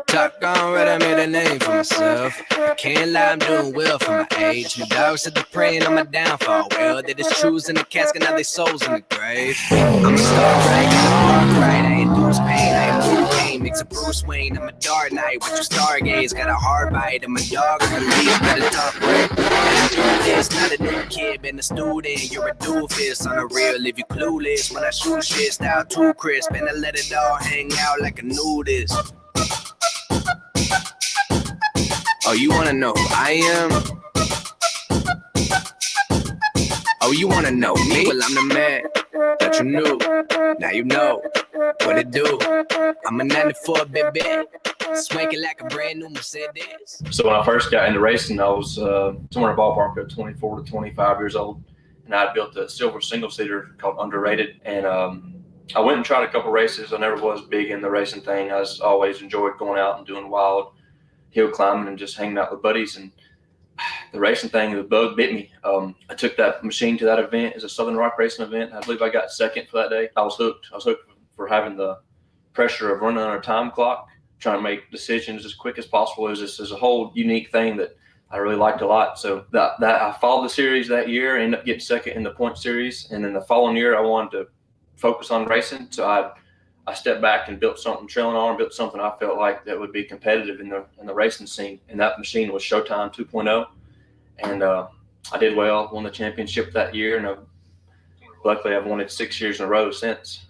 Top gone right, I made a name for myself. I can't lie, I'm doing well for my age. My dogs said they're praying on my downfall. Well, they just choose in the casket, now they souls in the grave. I'm a star, right? Got the mark right. I induce pain, I improve pain. Makes a Bruce Wayne, I'm a dark knight. Watch you stargaze, got a hard bite. I'm a dog, I'm a lead, better talk right. It's not a new kid, been a student. You're a doofus, on the real if you clueless. When I shoot shit, style too crisp. And I let it all hang out like a nudist. Oh, you wanna know who I am? Oh, you wanna know me? Well, I'm the man that you knew. Now you know what it do. I'm a 94 baby, swanking like a brand new Mercedes. So when I first got into racing, I was somewhere in the ballpark of 24 to 25 years old, and I built a silver single-seater called Underrated. And I went and tried a couple races. I never was big in the racing thing. I always enjoyed going out and doing wild hill climbing and just hanging out with buddies. And the racing thing, the bug bit me. I took that machine to that event. It's a Southern Rock racing event. I believe I got second for that day. I was hooked. I was hooked for having the pressure of running on a time clock, trying to make decisions as quick as possible. It was a whole unique thing that I really liked a lot. So that I followed the series that year, ended up getting second in the point series. And then the following year, I wanted to focus on racing. So I stepped back and built something, trailing on, built something I felt like that would be competitive in the racing scene. And that machine was Showtime 2.0. And I did well, won the championship that year. And luckily I've won it 6 years in a row since,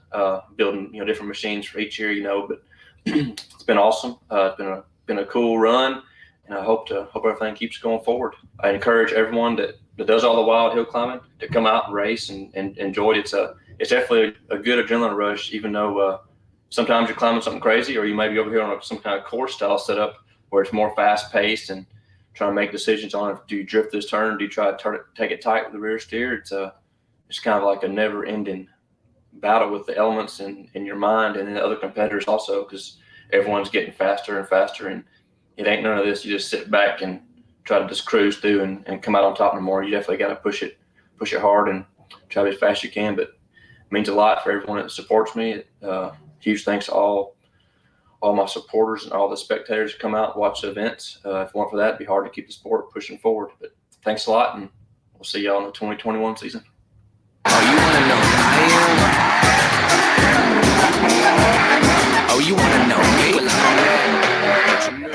building, different machines for each year, but it's been awesome. It's been a cool run, and I hope everything keeps going forward. I encourage everyone that does all the wild hill climbing to come out and race and enjoy it. It's definitely a good adrenaline rush, even though sometimes you're climbing something crazy, or you may be over here on some kind of course style setup where it's more fast paced and trying to make decisions on it. Do you drift this turn? Do you try to take it tight with the rear steer? It's kind of like a never ending battle with the elements in your mind, and then the other competitors also, because everyone's getting faster and faster, and it ain't none of this. You just sit back and try to just cruise through and come out on top no more. You definitely got to push it hard and try to be as fast as you can. But it means a lot for everyone that supports me. Huge thanks to all my supporters and all the spectators who come out and watch the events. If it weren't for that, it'd be hard to keep the sport pushing forward. But thanks a lot, and we'll see y'all in the 2021 season. Oh, you wanna know who I am? Oh, you wanna know me? Well, I'm the man that you knew.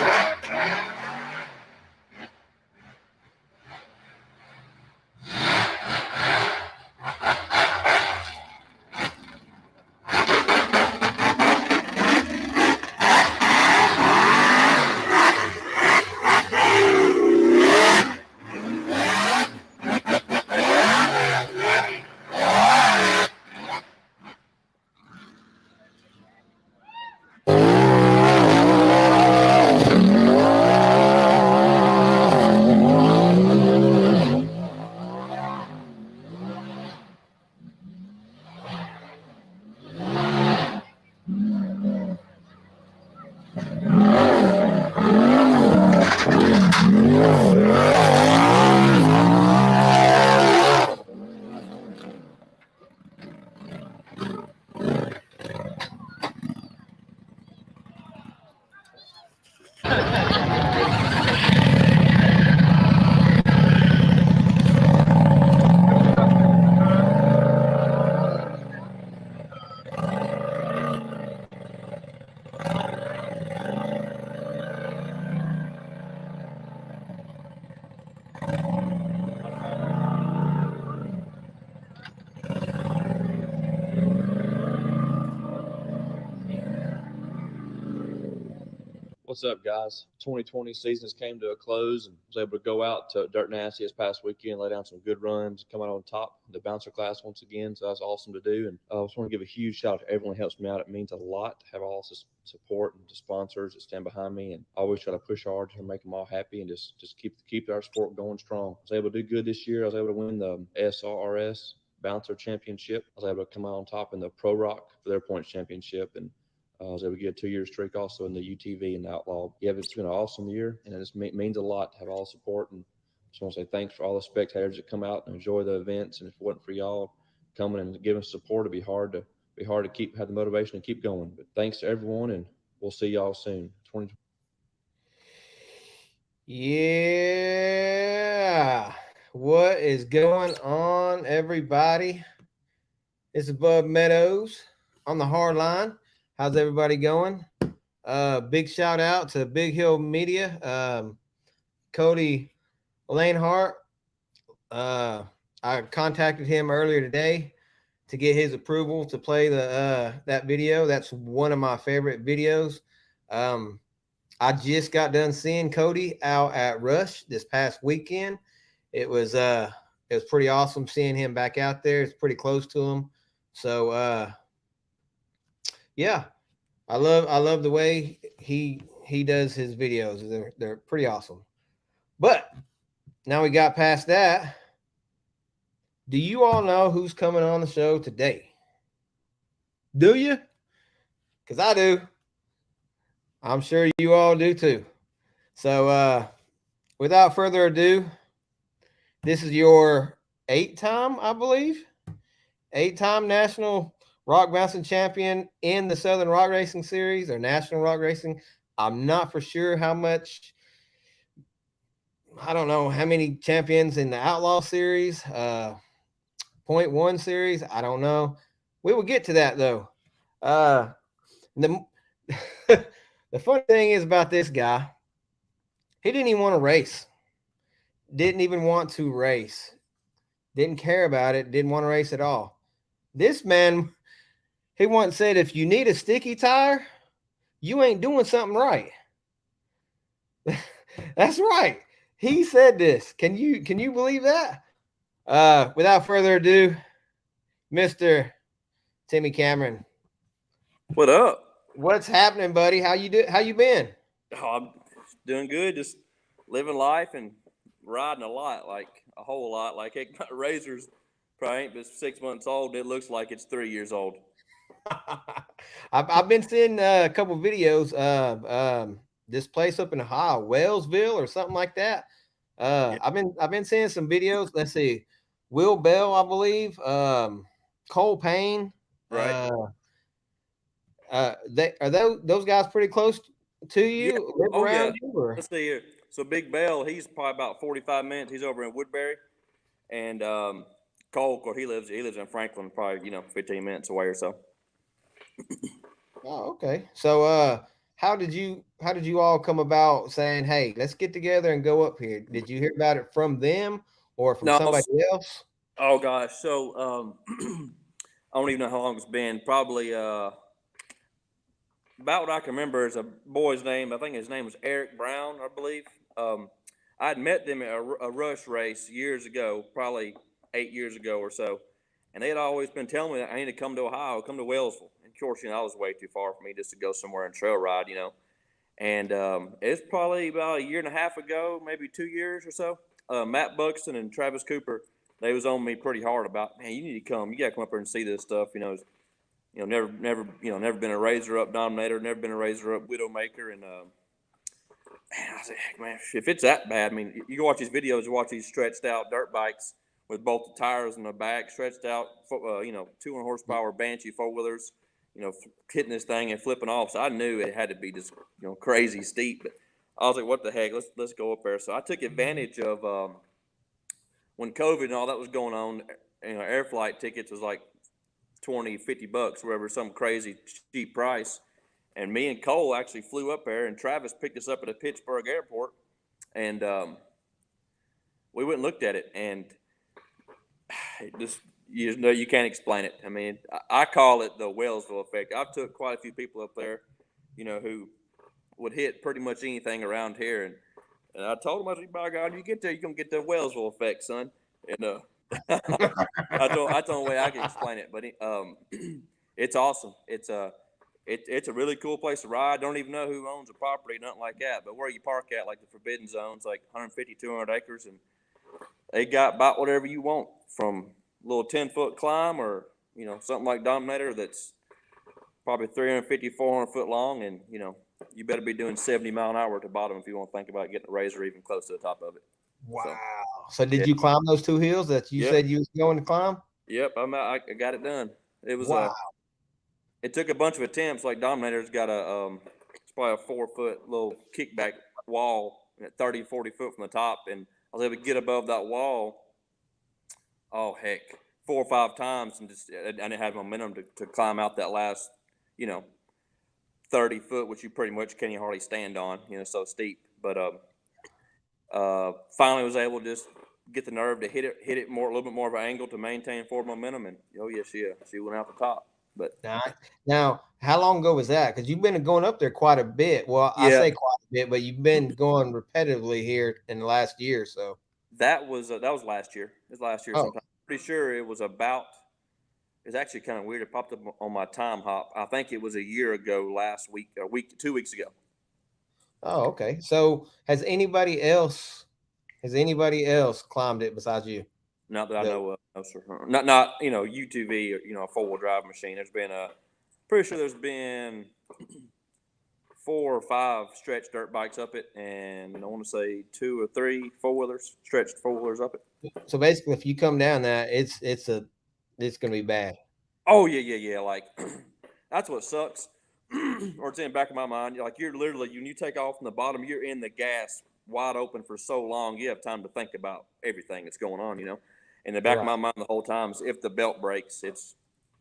What's up, guys? 2020 season has came to a close, and was able to go out to Dirt Nasty this past weekend, lay down some good runs, come out on top of the bouncer class once again. So that's awesome to do. And I just want to give a huge shout out to everyone who helps me out. It means a lot to have all this support and the sponsors that stand behind me, and I always try to push hard to make them all happy and just keep our sport going strong. I was able to do good this year. I was able to win the SRRS Bouncer Championship. I was able to come out on top in the Pro Rock for their points championship, and I was able to get a 2-year streak also in the UTV and the Outlaw. Yeah, it's been an awesome year, and it just means a lot to have all the support and Just want to say thanks for all the spectators that come out and enjoy the events. And if it wasn't for y'all coming and giving support, it'd be hard to have the motivation to keep going. But thanks to everyone, and we'll see y'all soon. 2020. Yeah. What is going on, everybody? It's Bub Meadows on the hard line. How's everybody going? Big shout out to Big Hill Media. Cody Lanehart. I contacted him earlier today to get his approval to play that video. That's one of my favorite videos. I just got done seeing Cody out at Rush this past weekend. It was pretty awesome seeing him back out there. It's pretty close to him. So yeah, I love the way he does his videos. They're pretty awesome. But now we got past that. Do you all know who's coming on the show today? Do you? Because I do. I'm sure you all do too. So without further ado, this is your 8-time, I believe, 8-time national rock bouncing champion in the Southern Rock Racing Series or National Rock Racing. I'm not for sure how much. I don't know how many champions in the Outlaw Series, .1 Series. I don't know. We will get to that though. The the funny thing is about this guy, he didn't even want to race. Didn't even want to race. Didn't care about it. Didn't want to race at all. This man, he once said, if you need a sticky tire, you ain't doing something right. That's right. He said this. Can you believe that? Without further ado, Mr. Timmie Cameron. What up? What's happening, buddy? How you been? Oh, I'm doing good. Just living life and riding a lot, like a whole lot. Like my Razor's probably ain't but 6 months old. It looks like it's 3 years old. I've been seeing a couple videos of this place up in Ohio, Wellsville or something like that. Yeah. I've been seeing some videos. Let's see, Will Bell, I believe, Cole Payne. Right. Those guys pretty close to you? Yeah. Live Oh, around yeah. you, or? Let's see here. So Big Bell, he's probably about 45 minutes. He's over in Woodbury, and Cole, of course, he lives in Franklin, probably 15 minutes away or so. Oh, okay. So how did you all come about saying, hey, let's get together and go up here? Did you hear about it from them or from No. somebody else? Oh gosh. So I don't even know how long it's been. Probably about what I can remember is a boy's name. I think his name was Eric Brown, I believe. I'd met them at a Rush race years ago, probably 8 years ago or so, and they had always been telling me that I need to come to Ohio, come to Wellsville. And of course, I was way too far for me just to go somewhere and trail ride, And it's probably about a year and a half ago, maybe 2 years or so. Matt Buxton and Travis Cooper, they was on me pretty hard about, man, you need to come. You got to come up here and see this stuff. Never been a Razor Up Dominator, never been a Razor Up Widowmaker, and man, I was like, heck, man, if it's that bad, I mean, you go watch these videos, you watch these stretched out dirt bikes with both the tires in the back, stretched out, 200 horsepower Banshee 4-wheelers, hitting this thing and flipping off. So I knew it had to be just, crazy steep. But I was like, what the heck? Let's go up there. So I took advantage of when COVID and all that was going on. Air flight tickets was like $20-$50, whatever, some crazy cheap price. And me and Cole actually flew up there, and Travis picked us up at the Pittsburgh airport, and we went and looked at it, and it just, you can't explain it. I mean, I call it the Wellsville effect. I've took quite a few people up there, who would hit pretty much anything around here, and I told them, I said, by God, you get there, you're gonna get the Wellsville effect, son. And I told him the way I can explain it, but it's awesome. It's a really cool place to ride. Don't even know who owns the property, nothing like that. But where you park at, like the Forbidden Zone's like 150, 200 acres, and they got about whatever you want, from a little 10-foot climb or, something like Dominator that's probably 350, 400 foot long. And, you better be doing 70 mile an hour at the bottom if you want to think about getting a Razor even close to the top of it. Wow. So did you climb those 2 hills that you said you was going to climb? Yep, I got it done. It was Wow. it took a bunch of attempts. Like Dominator's got it's probably a 4-foot little kickback wall at 30, 40 foot from the top, and I was able to get above that wall. Oh heck, 4 or 5 times, and I didn't have momentum to climb out that last, 30 foot, which you pretty much can't even hardly stand on, so steep. But finally was able to just get the nerve to hit it more, a little bit more of an angle to maintain forward momentum, and she went out the top. But now, how long ago was that? Because you've been going up there quite a bit. Well, I say quite a bit, but you've been going repetitively here in the last year or so. that was last year. It was last year sometime. Pretty sure it was about. It's actually kind of weird. It popped up on my time hop. I think it was a year ago, last week, 2 weeks ago. Oh, okay. So has anybody else climbed it besides you? Not that I know of. No, sir. Not UTV or a 4-wheel drive machine. Pretty sure there's been 4 or 5 stretched dirt bikes up it, and I want to say 2 or 3 stretched 4-wheelers up it. So basically, if you come down that, it's gonna be bad. Oh yeah. Like that's what sucks. Or it's in the back of my mind. You're literally, when you take off from the bottom, you're in the gas wide open for so long. You have time to think about everything that's going on. In the back of my mind the whole time is, if the belt breaks, it's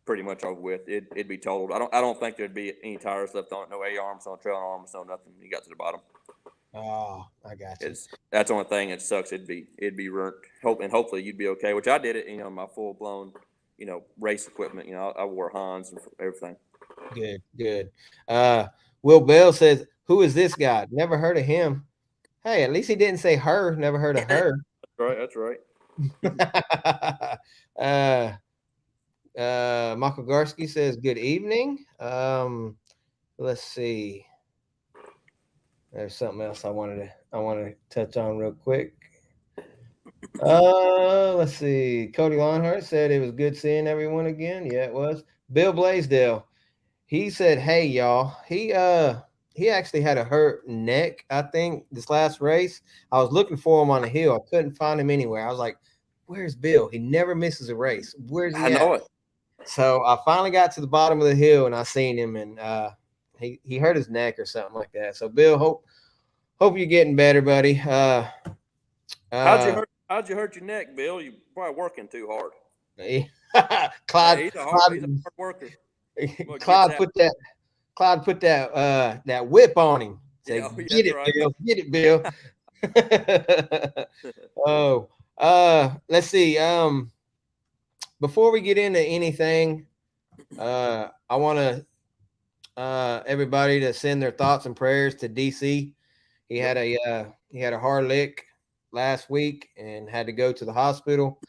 pretty much over with. It'd be totaled. I don't think there'd be any tires left on it. No A arms, no trail arms, no nothing. You got to the bottom. Oh, I got you. That's the only thing that sucks. It'd be ruined. Hopefully you'd be okay. Which I did it. My full blown, race equipment. I wore Hans and everything. Good. Will Bell says, "Who is this guy? Never heard of him." Hey, at least he didn't say her. Never heard of her. That's right. Michael Garski says, "Good evening." Let's see. There's something else I want to touch on real quick. Let's see. Cody Lonhart said it was good seeing everyone again. Yeah, it was. Bill Blaisdell, he said, "Hey y'all." He actually had a hurt neck, I think, this last race. I was looking for him on the hill. I couldn't find him anywhere. I was like, "Where's Bill? He never misses a race. Where's he at?" I know it. So I finally got to the bottom of the hill and I seen him, and he hurt his neck or something like that. So Bill, hope you're getting better, buddy. How'd you hurt your neck, Bill? You probably working too hard. Clyde, he's a hard worker. Clyde put that whip on him. Say, get it, right. Bill. Get it, Bill. Let's see. Before we get into anything, I want everybody to send their thoughts and prayers to DC. He had a hard lick last week and had to go to the hospital.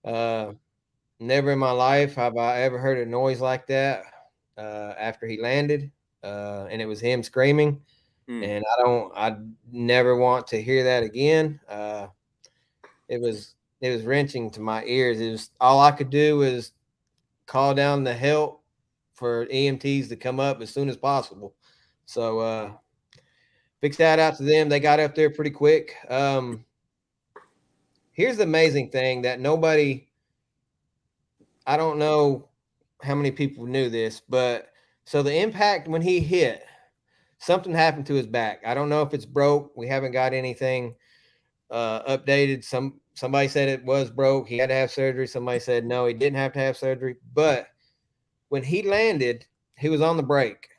Never in my life have I ever heard a noise like that after he landed, and it was him screaming. And I never want to hear that again. It was wrenching to my ears. It was all I could do was call down the help for EMTs to come up as soon as possible. So big shout out to them. They got up there pretty quick. Here's the amazing thing that I don't know how many people knew this, but so the impact when he hit, something happened to his back. I don't know if it's broke. We haven't got anything updated. Somebody said it was broke. He had to have surgery. Somebody said no, he didn't have to have surgery. But when he landed, he was on the brake.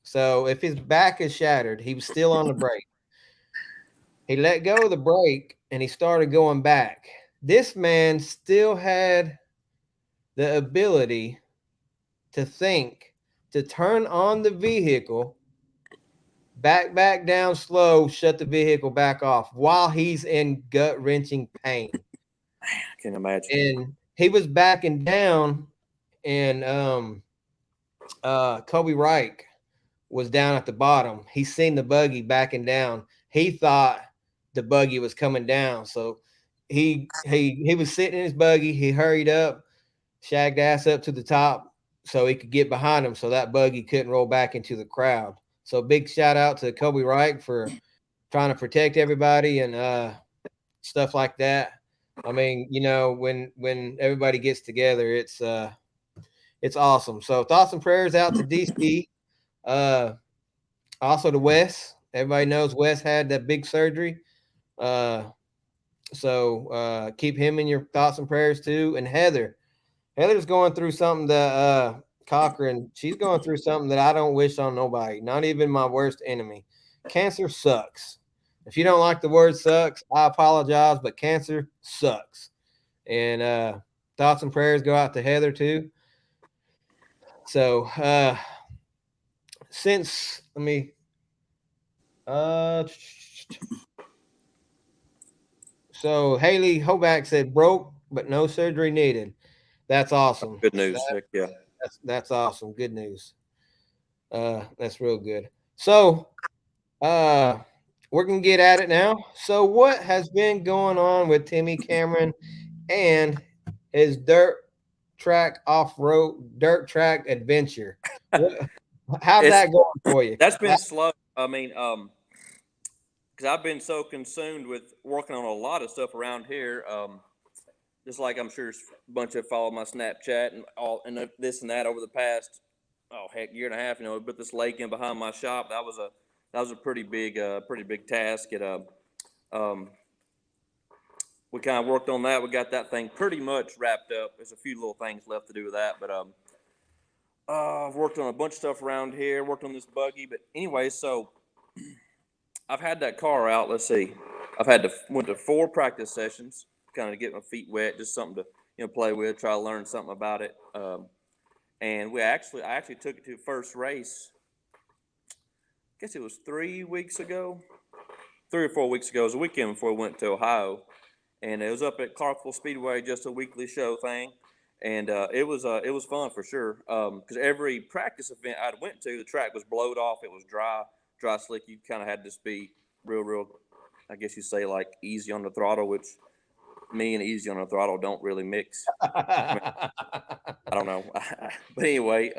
So if his back is shattered, he was still on the brake. He let go of the brake and he started going back. This man still had the ability to think, to turn on the vehicle, back down slow, shut the vehicle back off while he's in gut-wrenching pain. I can imagine. And he was backing down, and Kobe Reich was down at the bottom. He seen the buggy backing down. He thought the buggy was coming down, so he was sitting in his buggy. He hurried up, shagged ass up to the top so he could get behind him so that buggy couldn't roll back into the crowd. So big shout out to Kobe Reich for trying to protect everybody. And stuff like that. I mean, you know, when everybody gets together, it's awesome. So thoughts and prayers out to DC. Also to Wes. Everybody knows Wes had that big surgery. So keep him in your thoughts and prayers too. And Heather's going through something that Cochran, she's going through something that I don't wish on nobody, not even my worst enemy. Cancer sucks. If you don't like the word sucks, I apologize, but cancer sucks. And thoughts and prayers go out to Heather too. So since let me so Haley Hoback said broke, but no surgery needed. That's awesome. Good news. Heck yeah. That's awesome. Good news. That's real good. So we're gonna get at it now. So what has been going on with Timmie Cameron and his dirt track adventure? How's that going for you? That's been slow. I mean, because I've been so consumed with working on a lot of stuff around here. Just like I'm sure a bunch of follow my Snapchat and all and this and that over the past year and a half. You know, put this lake in behind my shop. That was a pretty big task. We kind of worked on that. We got that thing pretty much wrapped up. There's a few little things left to do with that, but I've worked on a bunch of stuff around here. Worked on this buggy, but anyway, so I've had that car out. Let's see, went to 4 practice sessions, kind of get my feet wet, just something to play with, try to learn something about it. And I actually took it to the first race. I guess it was 3 weeks ago, 3 or 4 weeks ago. It was a weekend before we went to Ohio, and it was up at Clarksville Speedway, just a weekly show thing. And it was fun for sure. Because every practice event I went to, the track was blowed off. It was dry, slick. You kind of had to just be real. I guess you say like easy on the throttle, which me and easy on the throttle don't really mix. I don't know, but anyway,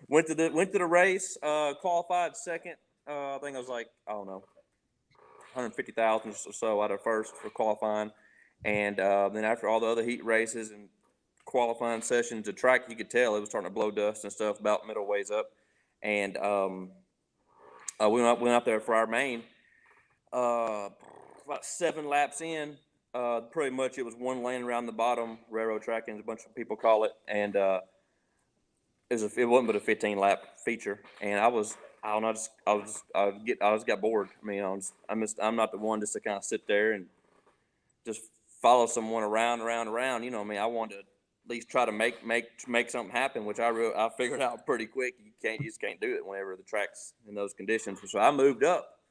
went to the race. Qualified second. I think I was like 150,000 or so out of first for qualifying, and then after all the other heat races and qualifying sessions, the track, you could tell it was starting to blow dust and stuff about middle ways up, and we went up there for our main. About 7 laps in, pretty much it was one lane around the bottom, railroad tracking, as a bunch of people call it, and it wasn't but a 15-lap feature, and I just got bored. I mean, I'm not the one just to kind of sit there and just follow someone around. You know, I mean, I wanted to at least try to make something happen, which I figured out pretty quick. You just can't do it whenever the track's in those conditions. So I moved up.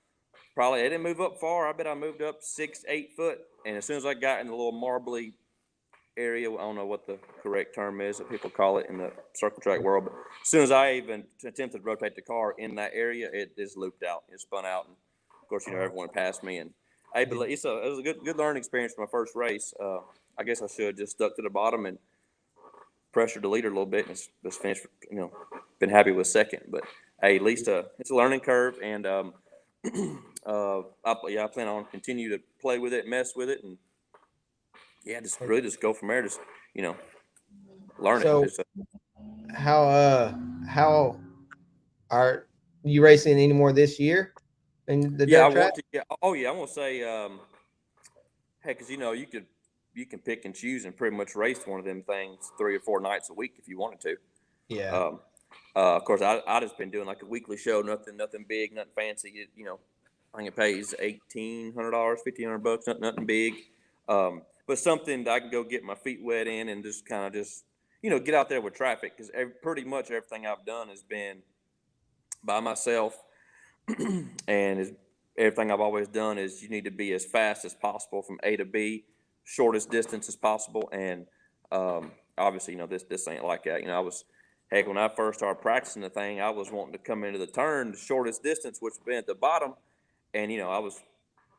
Probably I didn't move up far. I bet I moved up 6-8 foot. And as soon as I got in the little marbly area, I don't know what the correct term is that people call it in the circle track world, but as soon as I even attempted to rotate the car in that area, it just looped out. It spun out, and of course, everyone passed me. And it was a good learning experience for my first race. I guess I should have just stuck to the bottom and pressured the leader a little bit and just finished. Been happy with second, but hey, at least it's a learning curve, and I plan on continue to play with it, mess with it, and just go from there. Just learn So, it. how are you racing any more this year in the dirt track? I'm gonna say, heck, because you can pick and choose and pretty much race one of them things 3 or 4 nights a week if you wanted to. Yeah. Of course, I just been doing like a weekly show, nothing big, nothing fancy. I think it pays $1,800, $1,500, nothing big. But something that I can go get my feet wet in and just kind of get out there with traffic, because pretty much everything I've done has been by myself, and everything I've always done is you need to be as fast as possible from A to B, shortest distance as possible, and obviously this ain't like that. Heck, when I first started practicing the thing, I was wanting to come into the turn the shortest distance, which would be at the bottom, and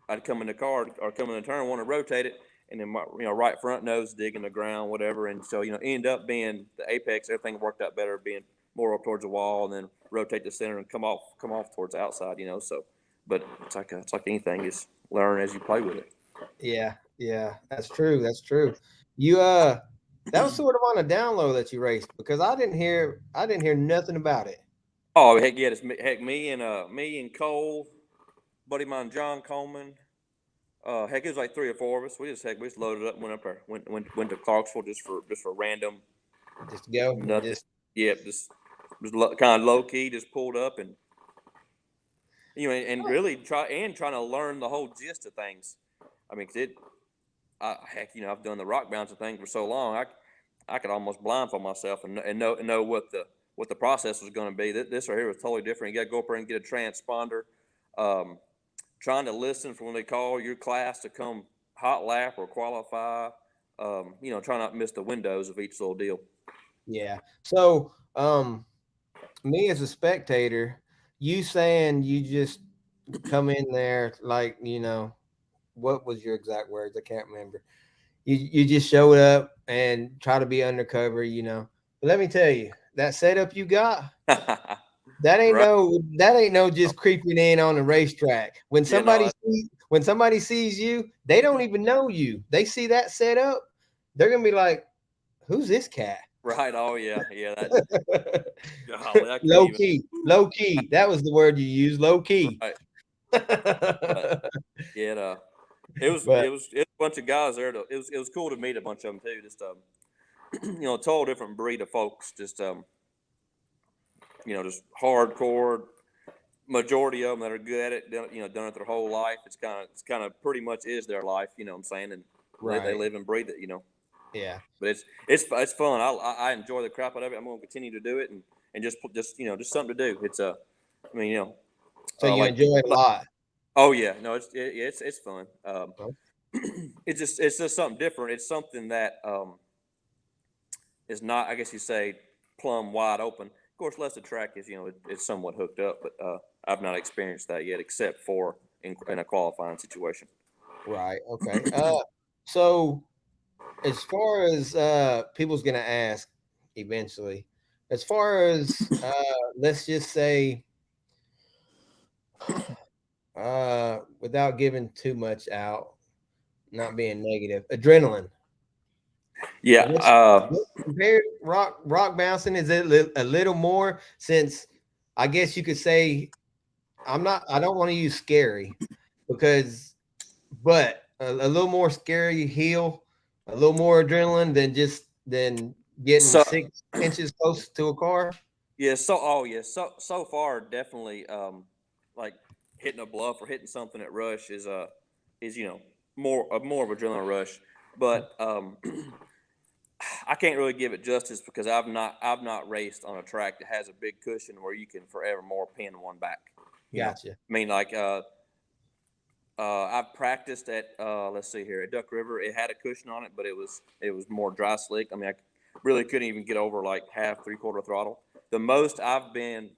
I'd come in the car or come in the turn, want to rotate it, and then my right front nose digging the ground, whatever, and so end up being the apex. Everything worked out better, being more up towards the wall, and then rotate the center and come off towards the outside. So, but it's like anything, just learn as you play with it. Yeah, yeah, that's true. That's true. You that was sort of on a down low that you raced because I didn't hear nothing about it. Oh heck yeah, heck me and Cole, buddy of mine John Coleman. Heck, it was like three or four of us. We just loaded up, and went up there, went to Clarksville just for random Just go and nothing. just Yeah, just kind of low key, just pulled up and and really trying to learn the whole gist of things. I mean, 'cause heck, I've done the rock bouncing thing for so long. I could almost blindfold myself and know what the process was going to be. This right here was totally different. You got to go up there and get a transponder. Um, Trying to listen for when they call your class to come hot lap or qualify. Try not to miss the windows of each little deal. yeah. So me as a spectator, you saying you just come in there like, what was your exact words? I can't remember. You just showed up and try to be undercover, But let me tell you, that setup you got, Right? that ain't no just creeping in on the racetrack. Yeah, no, When somebody sees you, they don't even know you. They see that setup, they're gonna be like, "Who's this cat?" right. Oh yeah, yeah. Golly, I couldn't even. Low key. That was the word you used, low key. Right, but But yeah, it was a bunch of guys there. It was cool to meet a bunch of them too. Just a total different breed of folks. Just hardcore. Majority of them that are good at it, done it their whole life. It's kind of pretty much is their life. You know what I'm saying? And they right, live and breathe it. yeah. But it's fun. I enjoy the crap out of it. I'm going to continue to do it and just something to do. I mean, So you like enjoy it a lot. oh yeah, no, it's fun. Oh, It's just something different. It's something that is not, I guess you say, plumb wide open. Of course, less the track is, it's somewhat hooked up, but I've not experienced that yet, except for in a qualifying situation. right. Okay. So as far as people's gonna ask eventually, as far as let's just say without giving too much out, not being negative, adrenaline. Yeah. What's compared rock bouncing? Is it a little more since I guess you could say I don't want to use scary because but a little more scary heel, a little more adrenaline than getting So 6 inches close to a car. yeah. So far, definitely like hitting a bluff or hitting something at rush is more of a adrenaline rush, but I can't really give it justice because I've not raced on a track that has a big cushion where you can forevermore pin one back. Gotcha. I mean, like I've practiced at let's see here at Duck River. It had a cushion on it, but it was more dry slick. I mean, I really couldn't even get over like half, three-quarter throttle. The most I've been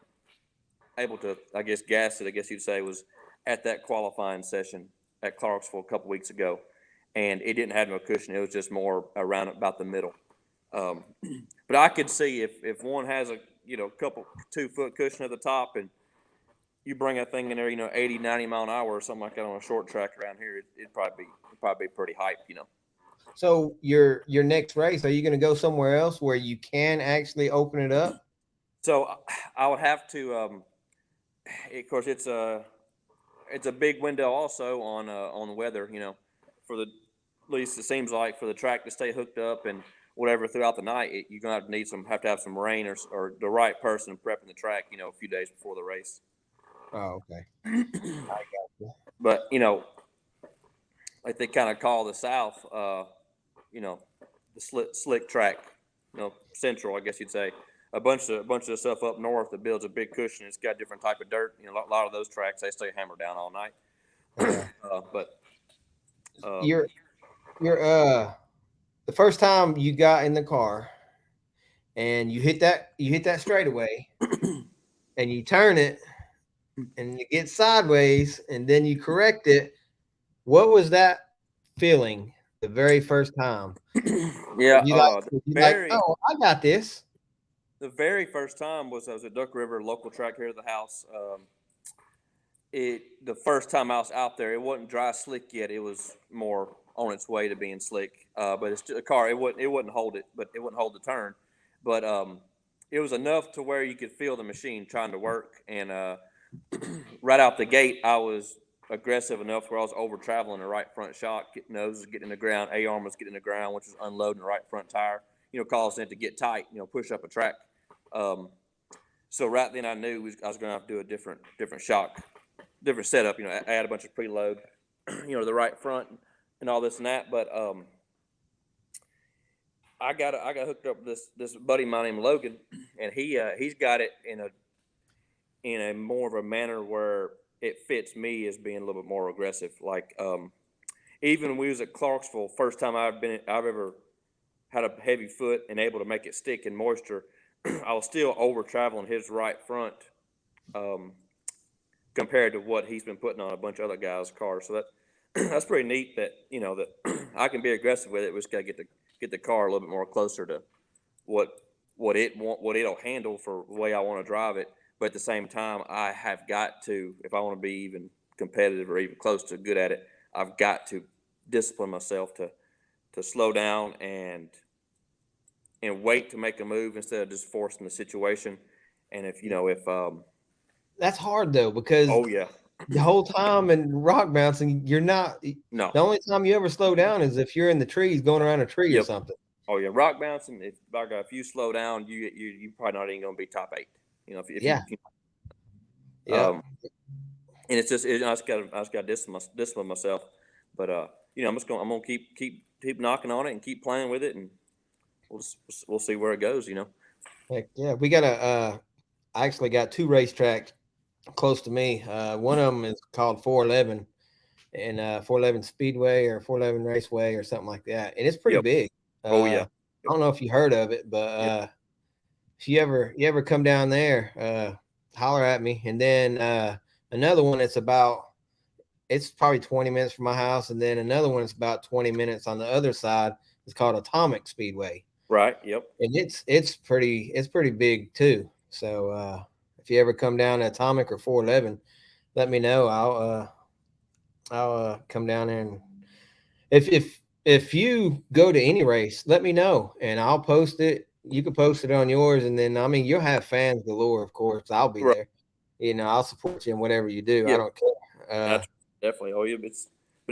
able to, I guess, gas it, I guess you'd say, was at that qualifying session at Clarksville a couple weeks ago, and it didn't have no cushion. It was just more around about the middle. Um, but I could see if one has a couple 2 foot cushion at the top and you bring that thing in there, 80, 90 mile an hour or something like that on a short track around here, it'd probably be pretty hype. So your next race, are you going to go somewhere else where you can actually open it up? So I would have to, of course, it's a big window also on the weather, for the at least it seems like for the track to stay hooked up and whatever throughout the night, you're gonna have to have some rain or the right person prepping the track, a few days before the race. Oh, okay. I got you. But like they kind of call the South, the slick track, central, I guess you'd say. A bunch of stuff up north that builds a big cushion. It's got different type of dirt. A lot of those tracks they stay hammered down all night. Yeah. But You're the first time you got in the car and you hit that straightaway and you turn it and you get sideways and then you correct it. What was that feeling the very first time? yeah, Oh, I got this. the very first time I was at Duck River, local track here at the house. the first time I was out there, it wasn't dry slick yet. It was more on its way to being slick. But it's just a car. It wouldn't hold it, but it wouldn't hold the turn. But it was enough to where you could feel the machine trying to work. And right out the gate, I was aggressive enough where I was over traveling the right front shock. Nose was getting in the ground. A-arm was getting in the ground, which was unloading the right front tire. Causing it to get tight. Push up a track. So right then I knew I was going to have to do a different shock, different setup. Add a bunch of preload, the right front and all this and that. But I got hooked up with this buddy of mine named Logan, and he's got it in a more of a manner where it fits me as being a little bit more aggressive. Like even when we was at Clarksville, first time I've ever had a heavy foot and able to make it stick in moisture, I was still over traveling his right front compared to what he's been putting on a bunch of other guys' cars. So that's pretty neat that that I can be aggressive with it. We just got to get the car a little bit more closer to what it'll handle for the way I want to drive it. But at the same time, I have got to, if I want to be even competitive or even close to good at it, I've got to discipline myself to slow down and wait to make a move instead of just forcing the situation. And if that's hard though, because oh yeah, the whole time in rock bouncing, you're not. No. The only time you ever slow down is if you're in the trees going around a tree or something. Oh yeah, rock bouncing. If you slow down, you probably not even going to be top 8. If yeah. And it's just I just got to discipline myself. But I'm gonna keep knocking on it and keep playing with it, and we'll see where it goes. Heck yeah, we got I actually got 2 racetracks close to me. One of them is called 411 and 411 Speedway or 411 Raceway or something like that, and it's pretty big. Oh yeah. I don't know if you heard of it, but if you ever come down there, holler at me. And then another one it's probably 20 minutes from my house, and then another one is about 20 minutes on the other side. It's called Atomic Speedway. Right. Yep. And it's pretty big too. So if you ever come down to Atomic or 411, let me know. I'll come down there, and if you go to any race, let me know and I'll post it. You can post it on yours, and then you'll have fans galore. Of course, I'll be there. I'll support you in whatever you do. I don't care. Definitely. Oh yeah, but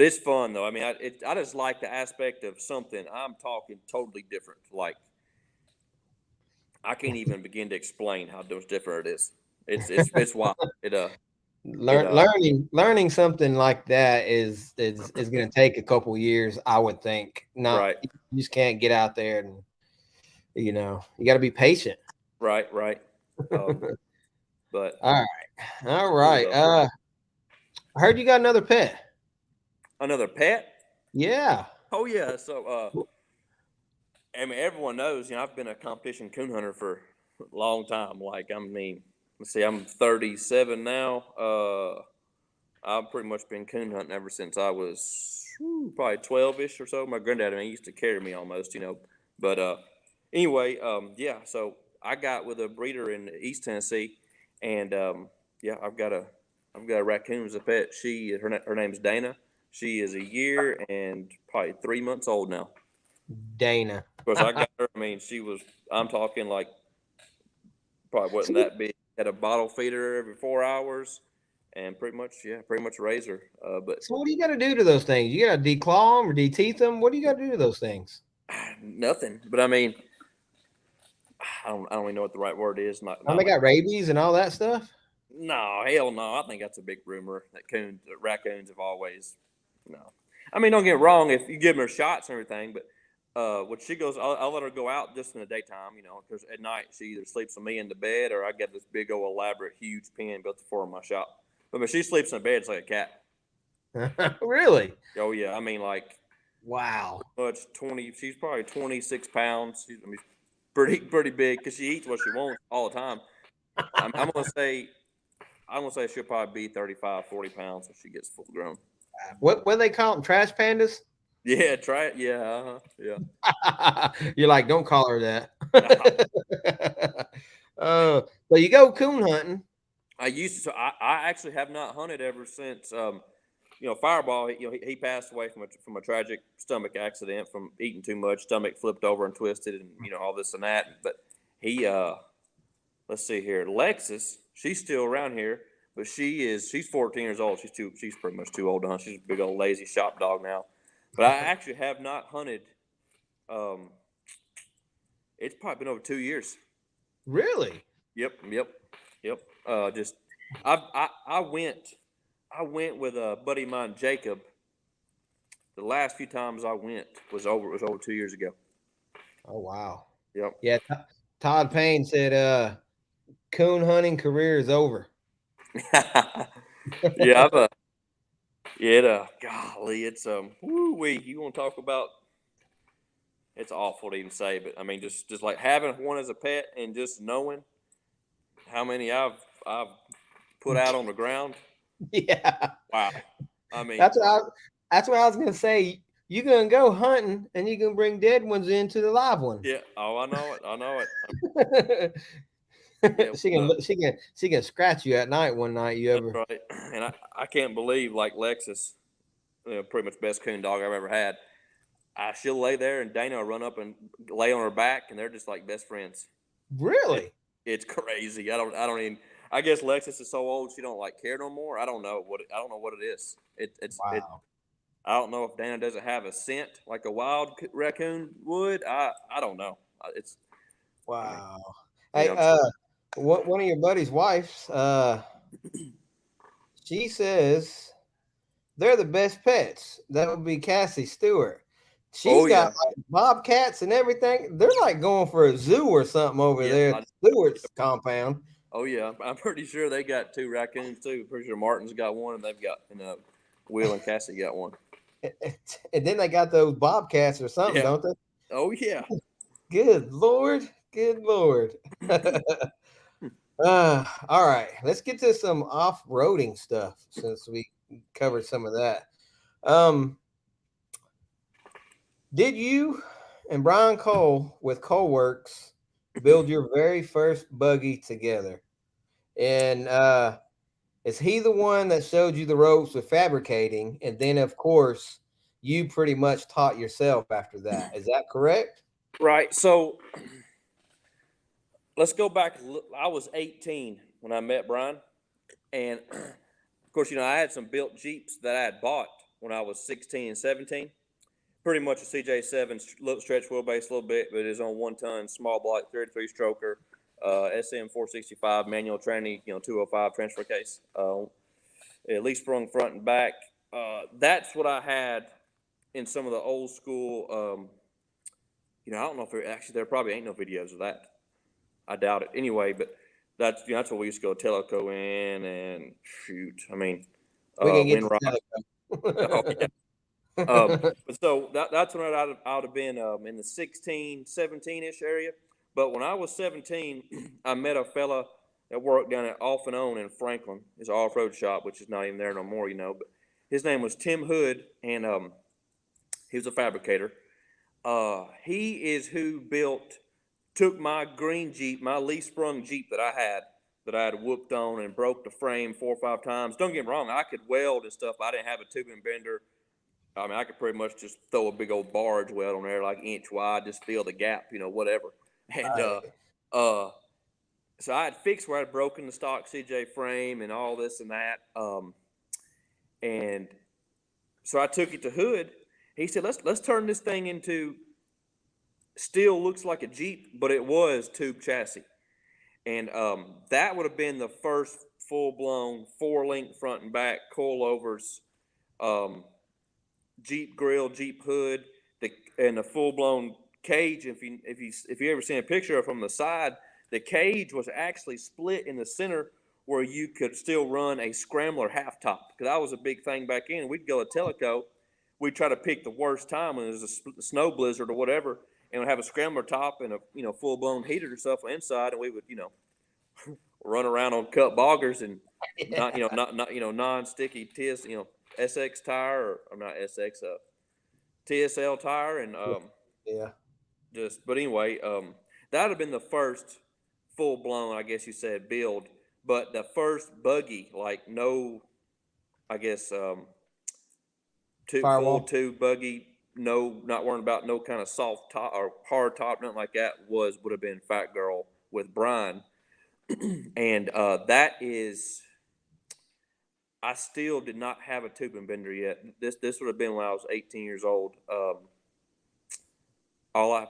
it's fun though. I mean, I just like the aspect of something. I'm talking totally different. Like I can't even begin to explain how different it is. It's wild. Learning something like that is going to take a couple years, I would think. Right. You just can't get out there and you got to be patient. Right. But all right. I heard you got another pet. Another pet? Yeah. Oh yeah. So I mean, everyone knows, I've been a competition coon hunter for a long time. Like, I mean, let's see, I'm 37 now. I've pretty much been coon hunting ever since I was probably 12-ish or so. My granddad, he used to carry me almost, But anyway, so I got with a breeder in East Tennessee, and I've got a raccoon as a pet. Her name's Dana. She is a year and probably 3 months old now. Dana. Of course, I got her. I mean, I'm talking like probably wasn't that big. Had a bottle feeder every 4 hours, and pretty much raise her. But so what do you got to do to those things? You got to declaw them or de-teeth them? What do you got to do to those things? Nothing. But I mean, I don't even know what the right word is. They got rabies and all that stuff? No, hell no. I think that's a big rumor that raccoons have always. No. I mean, don't get me wrong. If you give them shots and everything, but when she goes, I'll let her go out just in the daytime, because at night she either sleeps with me in the bed or I got this big old elaborate huge pen built for in my shop. But when she sleeps in the bed, it's like a cat. Really? Oh yeah. I mean, like, wow. She's probably 26 pounds. She's pretty big because she eats what she wants all the time. I'm gonna say she'll probably be 35, 40 pounds when she gets full grown. What they call them? Trash pandas? Yeah, try it. Yeah, yeah. You're like, don't call her that. So you go coon hunting. I used to. So I actually have not hunted ever since. Fireball. He passed away from a tragic stomach accident from eating too much. Stomach flipped over and twisted, and all this and that. But he, let's see here, Lexus. She's still around here, but she's 14 years old. She's pretty much too old to hunt. She's a big old lazy shop dog now. But I actually have not hunted. It's probably been over 2 years. Really? Yep. Just I went with a buddy of mine, Jacob. The last few times I went was over 2 years ago. Oh wow. Yep. Yeah. Todd Payne said, "Coon hunting career is over." Yeah, golly, it's woo-wee. You want to talk about? It's awful to even say, but I mean, just like having one as a pet and just knowing how many I've put out on the ground. Yeah. Wow. I mean, That's what I was gonna say. You're gonna go hunting and you can bring dead ones into the live one. yeah. Oh, I know it. She can scratch you at night one night. You ever? That's right. And I can't believe like Lexus, pretty much best coon dog I've ever had. She'll lay there and Dana will run up and lay on her back, and they're just like best friends. Really? It's crazy. I don't even. I guess Lexus is so old she don't like care no more. I don't know what it is. Wow. I don't know if Dana doesn't have a scent like a wild raccoon would. I don't know. It's Wow. I Hey, mean, one of your buddy's wives, she says they're the best pets. That would be Cassie Stewart. She's got like bobcats and everything. They're like going for a zoo or something over there. Stewart's compound. Oh yeah, I'm pretty sure they got 2 raccoons too. Pretty sure Martin's got one, and they've got Will and Cassie got one. And then they got those bobcats or something, don't they? Oh yeah. Good Lord. All right, let's get to some off-roading stuff since we covered some of that. Did you and Brian Cole with Coleworks build your very first buggy together? And is he the one that showed you the ropes with fabricating? And then, of course, you pretty much taught yourself after that. Is that correct? Right. So let's go back. I was 18 when I met Brian. And of course, I had some built Jeeps that I had bought when I was 16 and 17. Pretty much a CJ7 stretch wheelbase a little bit, but it's on 1 ton, small block, 33 stroker, SM 465 manual tranny, 205 transfer case, at least sprung front and back. That's what I had in some of the old school. I don't know if there probably ain't no videos of that. I doubt it. Anyway, but that's what we used to go Teleco in and shoot. I mean, we can get Windrod. Oh, yeah. But so that's when I would have been in the 16, 17-ish area. But when I was 17, I met a fella that worked down at Off and On in Franklin. It's an off-road shop, which is not even there no more, But his name was Tim Hood, and he was a fabricator. He is who took my green Jeep, my leaf-sprung Jeep that I had whooped on and broke the frame 4 or 5 times. Don't get me wrong, I could weld and stuff. I didn't have a tubing bender. I mean, I could pretty much just throw a big old barge weld on there, like inch wide, just fill the gap, whatever. And so I had fixed where I had broken the stock CJ frame and all this and that. And so I took it to Hood. He said, let's turn this thing into, still looks like a Jeep, but it was tube chassis. And that would have been the first full-blown 4-link front and back coilovers, Jeep grill, Jeep hood, and the full-blown cage. If you ever seen a picture from the side, the cage was actually split in the center where you could still run a scrambler half top. Because that was a big thing back then. We'd go to Teleco, we'd try to pick the worst time when there was a snow blizzard or whatever, and we'd have a scrambler top and a full-blown heater or stuff inside, and we would run around on cut boggers and non-sticky TS SX tire or not SX TSL tire and but anyway, that would have been the first full blown, I guess you said, build. But the first buggy, like no, I guess Firewall. full tube buggy, no, not worrying about no kind of soft top or hard top, nothing like that, would have been Fat Girl with Brian. And that is, I still did not have a tubing bender yet. This would have been when I was 18 years old.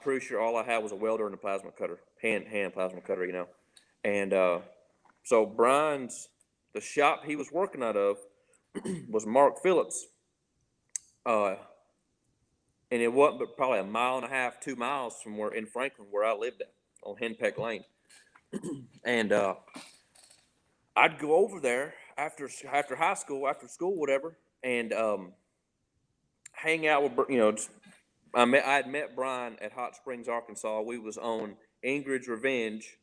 Pretty sure all I had was a welder and a plasma cutter, hand plasma cutter, you know. And so the shop he was working out of was Mark Phillips. And it wasn't but probably a mile and a half, 2 miles from where in Franklin where I lived at on Henpeck Lane. And I'd go over there after high school, after school, whatever, and hang out with, you know, I had met Brian at Hot Springs, Arkansas. We was on Ingrid's Revenge.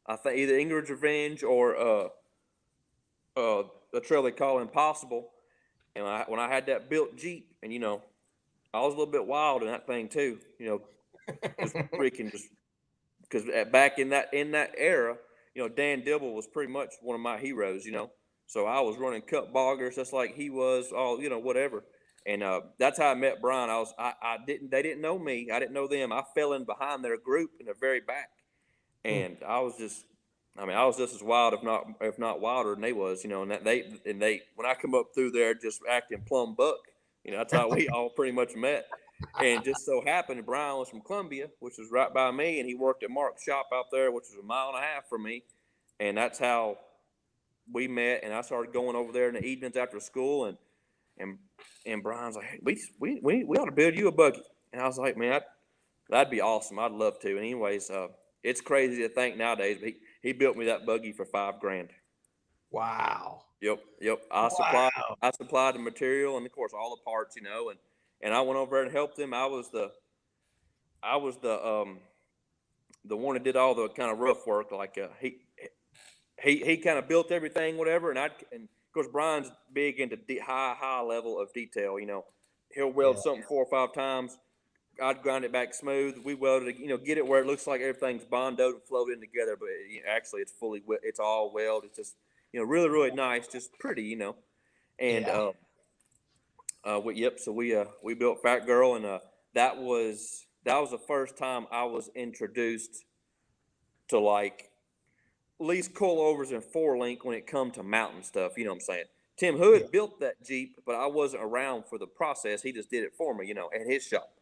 I think either Ingrid's Revenge or the trail they call Impossible. And when I had that built Jeep, and you know, I was a little bit wild in that thing too. You know, just freaking just because back in that era, you know, Dan Dibble was pretty much one of my heroes. You know, so I was running cut boggers just like he was. All you know, whatever. And that's how I met Brian. They didn't know me. I didn't know them. I fell in behind their group in the very back, and I was just as wild, if not wilder than they was, you know. And they when I come up through there, just acting plumb buck, you know, that's how we all pretty much met. And just so happened, Brian was from Columbia, which was right by me, and he worked at Mark's shop out there, which was a mile and a half from me, and that's how we met. And I started going over there in the evenings after school, and Brian's like, hey, we ought to build you a buggy. And I was like, man, that'd be awesome. I'd love to. And anyways, it's crazy to think nowadays, but he built me that buggy for $5,000. Wow. Yep. I supplied the material and of course all the parts, you know, and I went over there and helped him. I was the one that did all the kind of rough work. Like he kind of built everything, whatever. And of course Brian's big into high level of detail. You know, he'll weld something 4 or 5 times. I'd grind it back smooth. We welded it, you know, get it where it looks like everything's bondoed and floated in together, but actually it's all weld. It's just, you know, really, really nice, just pretty, you know. And so we built Fat Girl, and that was the first time I was introduced to like at least coilovers and 4-link when it come to mountain stuff. You know what I'm saying? Tim Hood built that Jeep, but I wasn't around for the process. He just did it for me, you know, at his shop.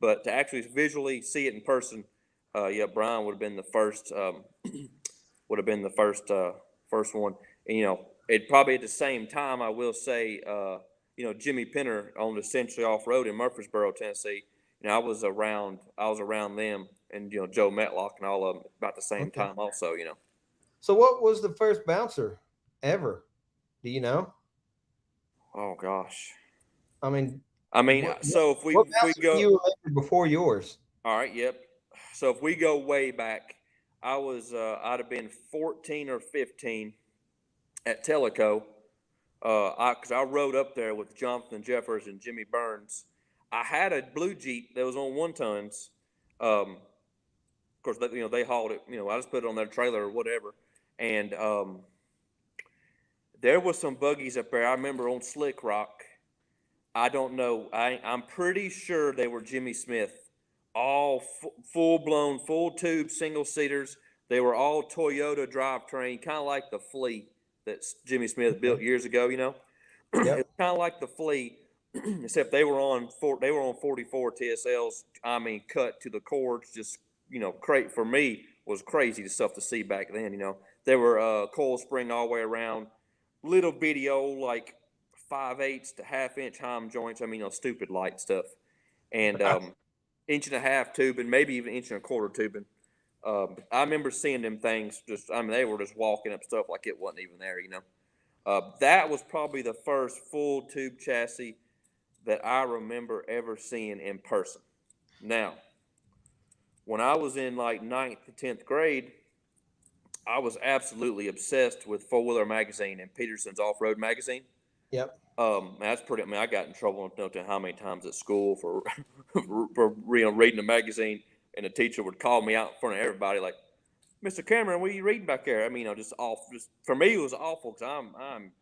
But to actually visually see it in person, Brian would have been the first. First one. And you know, it probably at the same time. I will say, you know, Jimmy Penner owned Essentially Off Road in Murfreesboro, Tennessee. You know, I was around them, and you know, Joe Metlock and all of them about the same time, also. You know. So, what was the first bouncer ever? Do you know? Oh gosh. I mean, so if we go, you remember before yours? All right. Yep. So if we go way back, I'd have been 14 or 15 at Teleco. Because I rode up there with Jonathan Jeffers and Jimmy Burns. I had a blue Jeep that was on 1-tons. Of course, you know, they hauled it. You know, I just put it on their trailer or whatever. And there was some buggies up there. I remember on Slick Rock. I don't know. I'm pretty sure they were Jimmy Smith, all full-blown, full-tube single-seaters. They were all Toyota drivetrain, kind of like the Flea that Jimmy Smith built years ago. You know, it's kind of like the Flea, except they were on 44 TSLs. I mean, cut to the cords. Just, you know, for me was crazy stuff to see back then. You know, there were coil spring all the way around, little bitty old like 5/8 to 1/2-inch Heim joints. I mean, you know, stupid light stuff, and 1.5-inch tubing, maybe even 1.25-inch tubing. I remember seeing them things. They were just walking up stuff like it wasn't even there. You know, that was probably the first full tube chassis that I remember ever seeing in person. Now, when I was in like 9th to 10th grade, I was absolutely obsessed with 4-Wheeler Magazine and Peterson's Off-Road Magazine. Yep. That's pretty. I mean, I got in trouble. I don't know how many times at school for reading the magazine, and the teacher would call me out in front of everybody, like, Mr. Cameron, what are you reading back there? I mean, just awful. Just for me, it was awful because I'm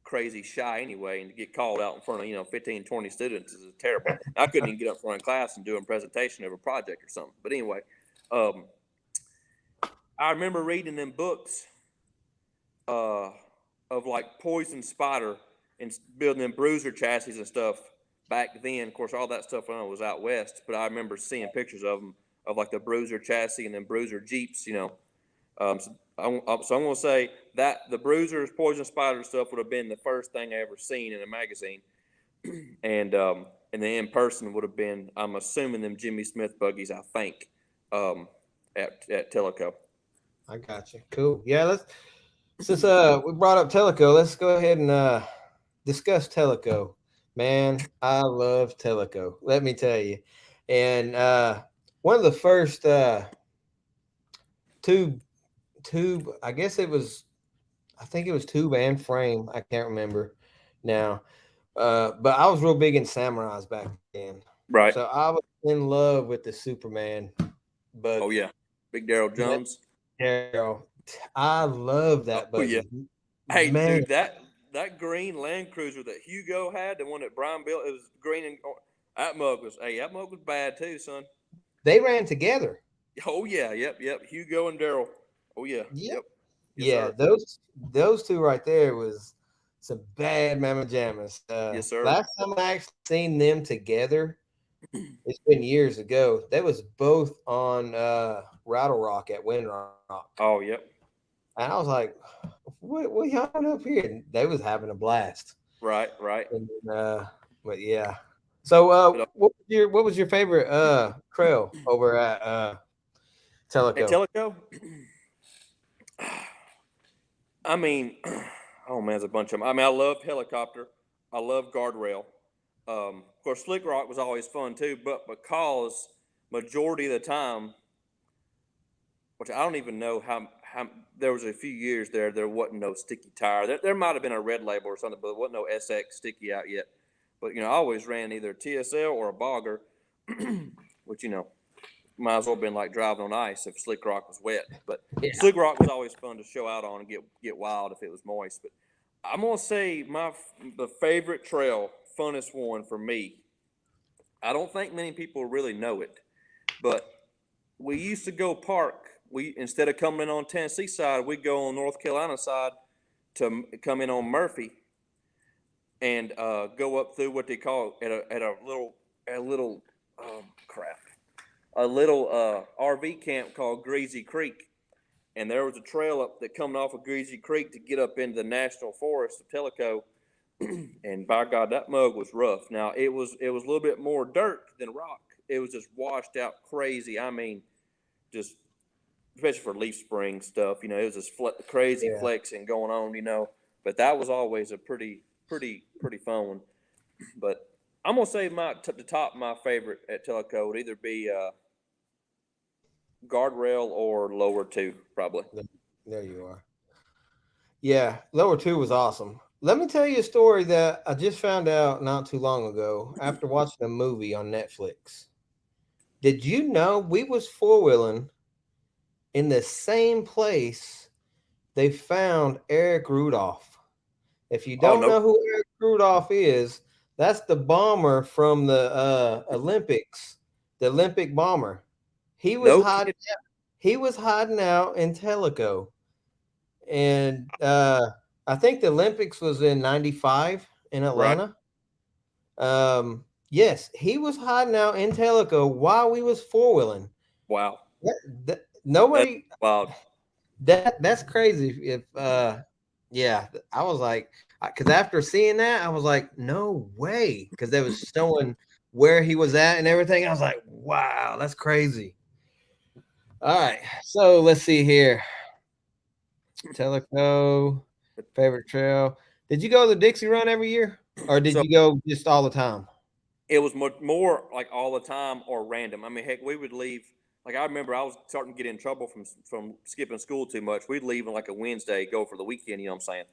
crazy shy anyway, and to get called out in front of 15, 20 students is terrible. I couldn't even get up front of class and do a presentation of a project or something. But anyway, I remember reading them books of like Poison Spider and building them bruiser chassis and stuff back then. Of course, all that stuff was out west, but I remember seeing pictures of them of like the bruiser chassis and then bruiser Jeeps. So I'm going to say that the bruisers, Poison Spider stuff would have been the first thing I ever seen in a magazine, and then in person would have been, I'm assuming, them Jimmy Smith buggies. I think at Teleco. I got you. Cool. Yeah, since we brought up Teleco, let's go ahead and discuss Teleco. Man, I love Teleco. Let me tell you. And one of the first tube, I guess I think it was tube and frame. I can't remember now. But I was real big in samurais back then. Right. So I was in love with the Superman buggy. Oh yeah, Big Daryl Jones. Daryl, I love that buggy. Oh, yeah. Hey, man. dude, that green Land Cruiser that Hugo had, the one that Brian built, it was green and that mug was bad too, son. They ran together. Oh yeah, yep. Hugo and Daryl. Oh yeah, yep. Yes, yeah, those two right there was some bad mama jammas. Yes, sir. Last time I actually seen them together, it's been years ago. They was both on Rattle Rock at Windrock. Oh, yep. And I was like, what y'all doing up here? And they was having a blast. Right. And but yeah. So what was your favorite trail over at Teleco? At Teleco? I mean, oh man, there's a bunch of them. I mean, I love Helicopter. I love Guardrail. Of course, Slick Rock was always fun too, but because majority of the time, which I don't even know how there was a few years there wasn't no sticky tire. There might have been a red label or something, but there wasn't no SX sticky out yet. But I always ran either a TSL or a bogger, which might as well have been like driving on ice if Slick Rock was wet. But yeah. Slick Rock was always fun to show out on and get wild if it was moist. But I'm gonna say the favorite trail, funnest one for me. I don't think many people really know it, but we used to go park. Instead of coming in on Tennessee side, we'd go on North Carolina side to come in on Murphy and go up through what they call a little RV camp called Greasy Creek. And there was a trail up that coming off of Greasy Creek to get up into the National Forest of Teleco. And by God, that mug was rough. Now it was a little bit more dirt than rock. It was just washed out crazy. I mean, just especially for leaf spring stuff, it was just crazy flexing going on, But that was always a pretty fun one. But I'm gonna say the top of my favorite at Teleco would either be Guardrail or Lower 2, probably. There you are. Yeah, Lower 2 was awesome. Let me tell you a story that I just found out not too long ago after watching a movie on Netflix. Did you know we was four-wheeling in the same place they found Eric Rudolph? If you don't know who Eric Rudolph is, that's the bomber from the Olympics, the Olympic bomber. He was hiding out in Teleco. And I think the Olympics was in 95 in Atlanta. Right. Yes, he was hiding out in Teleco while we was four-wheeling. Wow. Nobody. Wow. That's crazy. If yeah, I was like, because after seeing that, I was like, no way, because they was showing where he was at and everything. I was like, wow, that's crazy. All right, so let's see here. Teleco, favorite trail. Did you go to the Dixie Run every year, or did you go just all the time? It was more like all the time or random. I mean, heck, we would leave. Like I remember, I was starting to get in trouble from skipping school too much. We'd leave on like a Wednesday, go for the weekend. You know what I'm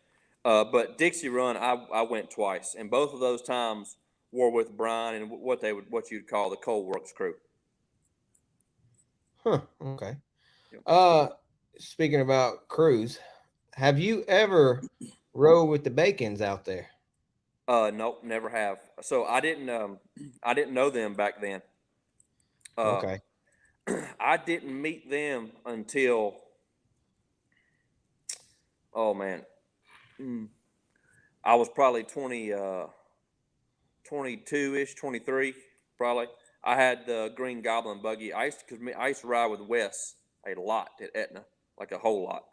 saying? But Dixie Run, I went twice, and both of those times were with Brian and what you'd call the Coal Works crew. Huh. Okay. speaking about crews, have you ever rode with the Bacons out there? Nope, never have. So I didn't know them back then. Uh, Okay. I didn't meet them until, oh man, mm, I was probably 22 ish, 23, probably. I had the Green Goblin buggy. I used to ride with Wes a lot at Etna, like a whole lot.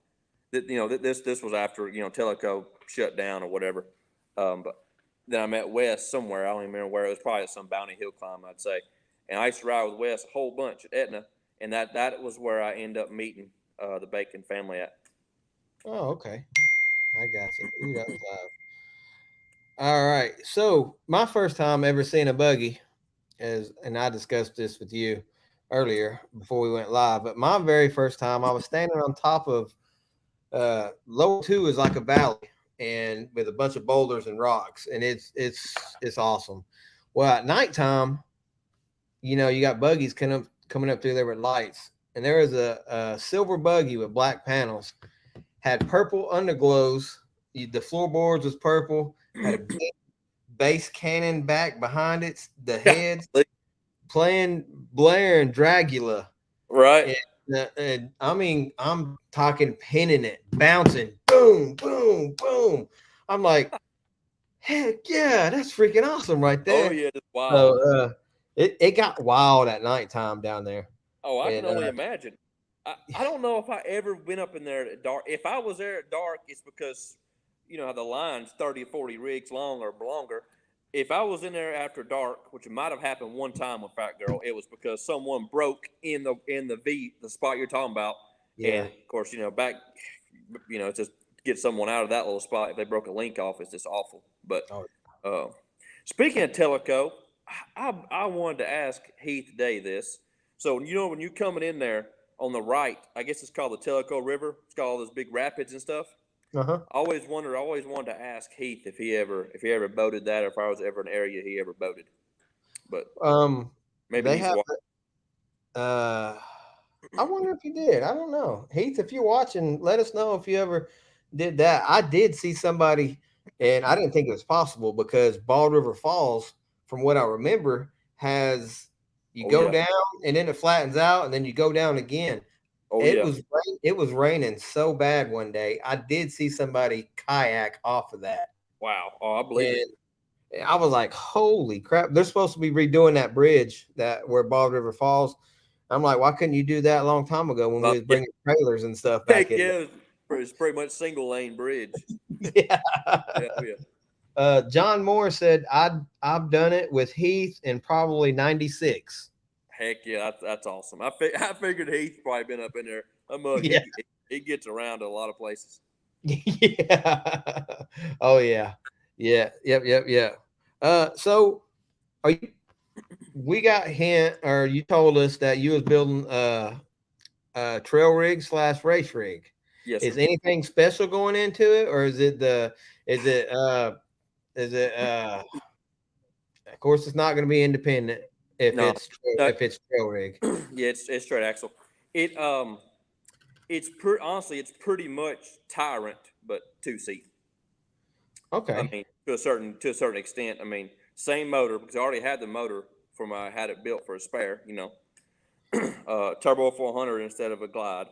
This was after Teleco shut down or whatever. But then I met Wes somewhere. I don't even remember where. It was probably at some Bounty Hill climb, I'd say. And I used to ride with Wes a whole bunch at Etna, and that was where I ended up meeting the Bacon family at. Oh, okay. I got you. Ooh, that was loud. All right. So my first time ever seeing a buggy is, and I discussed this with you earlier before we went live, but my very first time I was standing on top of lower two is like a valley and with a bunch of boulders and rocks, and it's awesome. Well, at nighttime, you got buggies coming up through there with lights, and there was a silver buggy with black panels, had purple underglows. The floorboards was purple, had a big bass cannon back behind it, the heads playing Blair and Dragula. Right. And I mean, I'm talking pinning it, bouncing, boom, boom, boom. I'm like, heck yeah, that's freaking awesome right Oh there. yeah, just wild. So it got wild at nighttime down there. Oh, I can And only imagine. I don't know if I ever went up in there at dark. If I was there at dark, it's because how the line's 30 or 40 rigs long or longer. If I was in there after dark, which might have happened one time with Fat Girl, it was because someone broke the spot you're talking about. yeah, And of course, back, just get someone out of that little spot. If they broke a link off, it's just awful. But oh, uh, speaking of Teleco, I wanted to ask Heath today this. So when you're coming in there on the right, I guess it's called the Teleco River. It's got all those big rapids and stuff. uh-huh. I always wanted to ask Heath if he ever boated that, or if I was ever an area he ever boated. But maybe They he's have I wonder if you did. I don't know. Heath, if you're watching, let us know if you ever did that. I did see somebody, and I didn't think it was possible because Bald River Falls, from what I remember, has you Oh go yeah. down and then it flattens out and then you go down again. Oh yeah. It was raining so bad one day. I did see somebody kayak off of that. Wow. Oh, I believe it. And I was like, holy crap. They're supposed to be redoing that bridge that where Bald River Falls. I'm like, why couldn't you do that a long time ago when we was bringing trailers and stuff back Heck in? yeah, it's pretty much single lane bridge. Yeah. Yeah, oh, yeah. John Moore said, I've done it with Heath in probably 96. Heck yeah, that's awesome. I figured Heath probably been up in there. Yeah. He gets around to a lot of places. Yeah. Oh yeah. Yeah. Yep. So are you we got hint or you told us that you was building a trail rig / race rig. Yes, Is sir. anything special going into it, or is it of course it's not going to be independent if No, it's trail rig. yeah, it's straight axle. It honestly it's pretty much Tyrant, but 2-seat. Okay. I mean, to a certain extent. I mean, same motor because I already had the motor from I had it built for a spare. Turbo 400 instead of a Glide.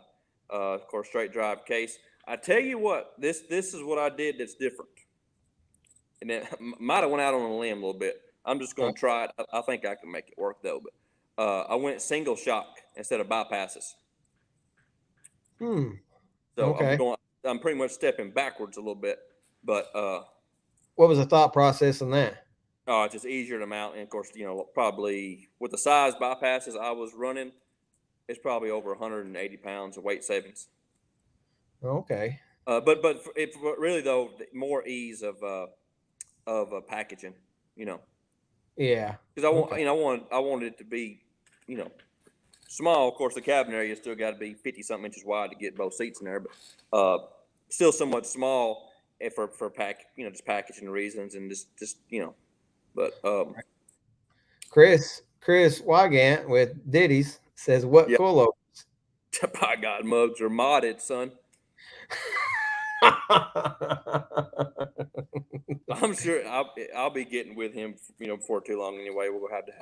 Of course, straight drive case. I tell you what, this is what I did that's different, and it might have went out on a limb a little bit. I'm just going to try it. I think I can make it work though. But I went single shock instead of bypasses. So Okay. I'm pretty much stepping backwards a little bit, but What was the thought process in that? it's just easier to mount. And of course, probably with the size bypasses I was running, it's probably over 180 pounds of weight savings. Okay. But really though, more ease of packaging, Yeah. because I wanted it to be, small. Of course, the cabin area still got to be 50 something inches wide to get both seats in there, but still somewhat small for just packaging reasons and just. But Chris Wygant with Diddy's says what yeah. coilovers? By God, mugs are modded, son. I'm sure I'll be getting with him, before too long anyway. We'll have to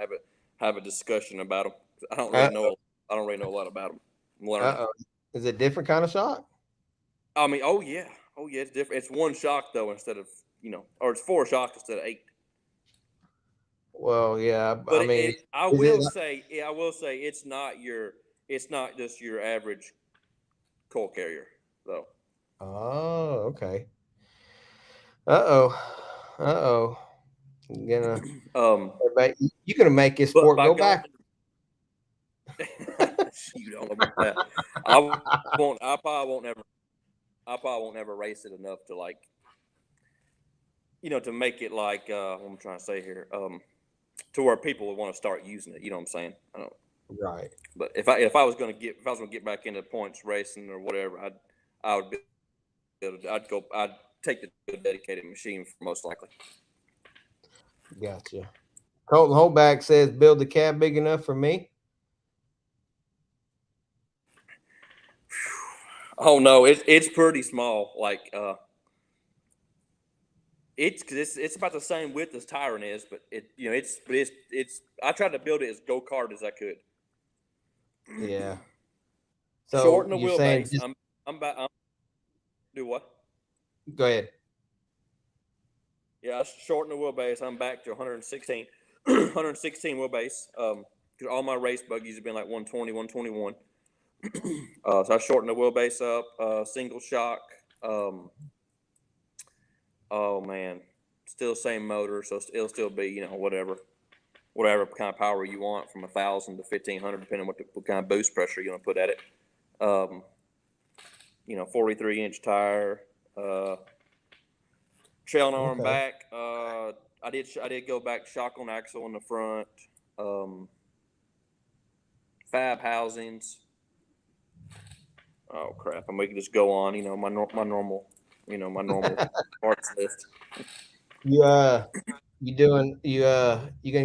have a discussion about him. I don't really know a lot about him. I'm learning. Uh-oh. Is it a different kind of shock? I mean, oh yeah, it's different. It's one shock though instead of or it's 4 shocks instead of 8. Well, yeah. But I mean, I will say it's not just your average coal carrier though. Oh, okay. Uh-oh. You're gonna make his sport go back. You don't know about that. I probably won't ever race it enough to like, to make it like what I'm trying to say here, to where people would want to start using it. You know what I'm saying? I don't. Right. But if I was gonna get back into points racing or whatever, I'd take the dedicated machine most likely. Gotcha. Colton Holback says, build the cab big enough for me. Oh no, it's pretty small. Like it's about the same width as Tyrant is, but it's I tried to build it as go-kart as I could. Yeah. So shorten the you're saying wheelbase. I'm do what? Go ahead. Yeah, I shorten the wheelbase. I'm back to 116 wheelbase. Because all my race buggies have been like 120, 121. So I shortened the wheelbase up, single shock. Oh man, still same motor, so it'll still be whatever kind of power you want, from 1,000 to 1,500, depending on what kind of boost pressure you want to put at it. 43-inch tire, trail arm back. I did go back shock on axle in the front. Fab housings. Oh crap! I'm making this go on. My normal parts list. You gonna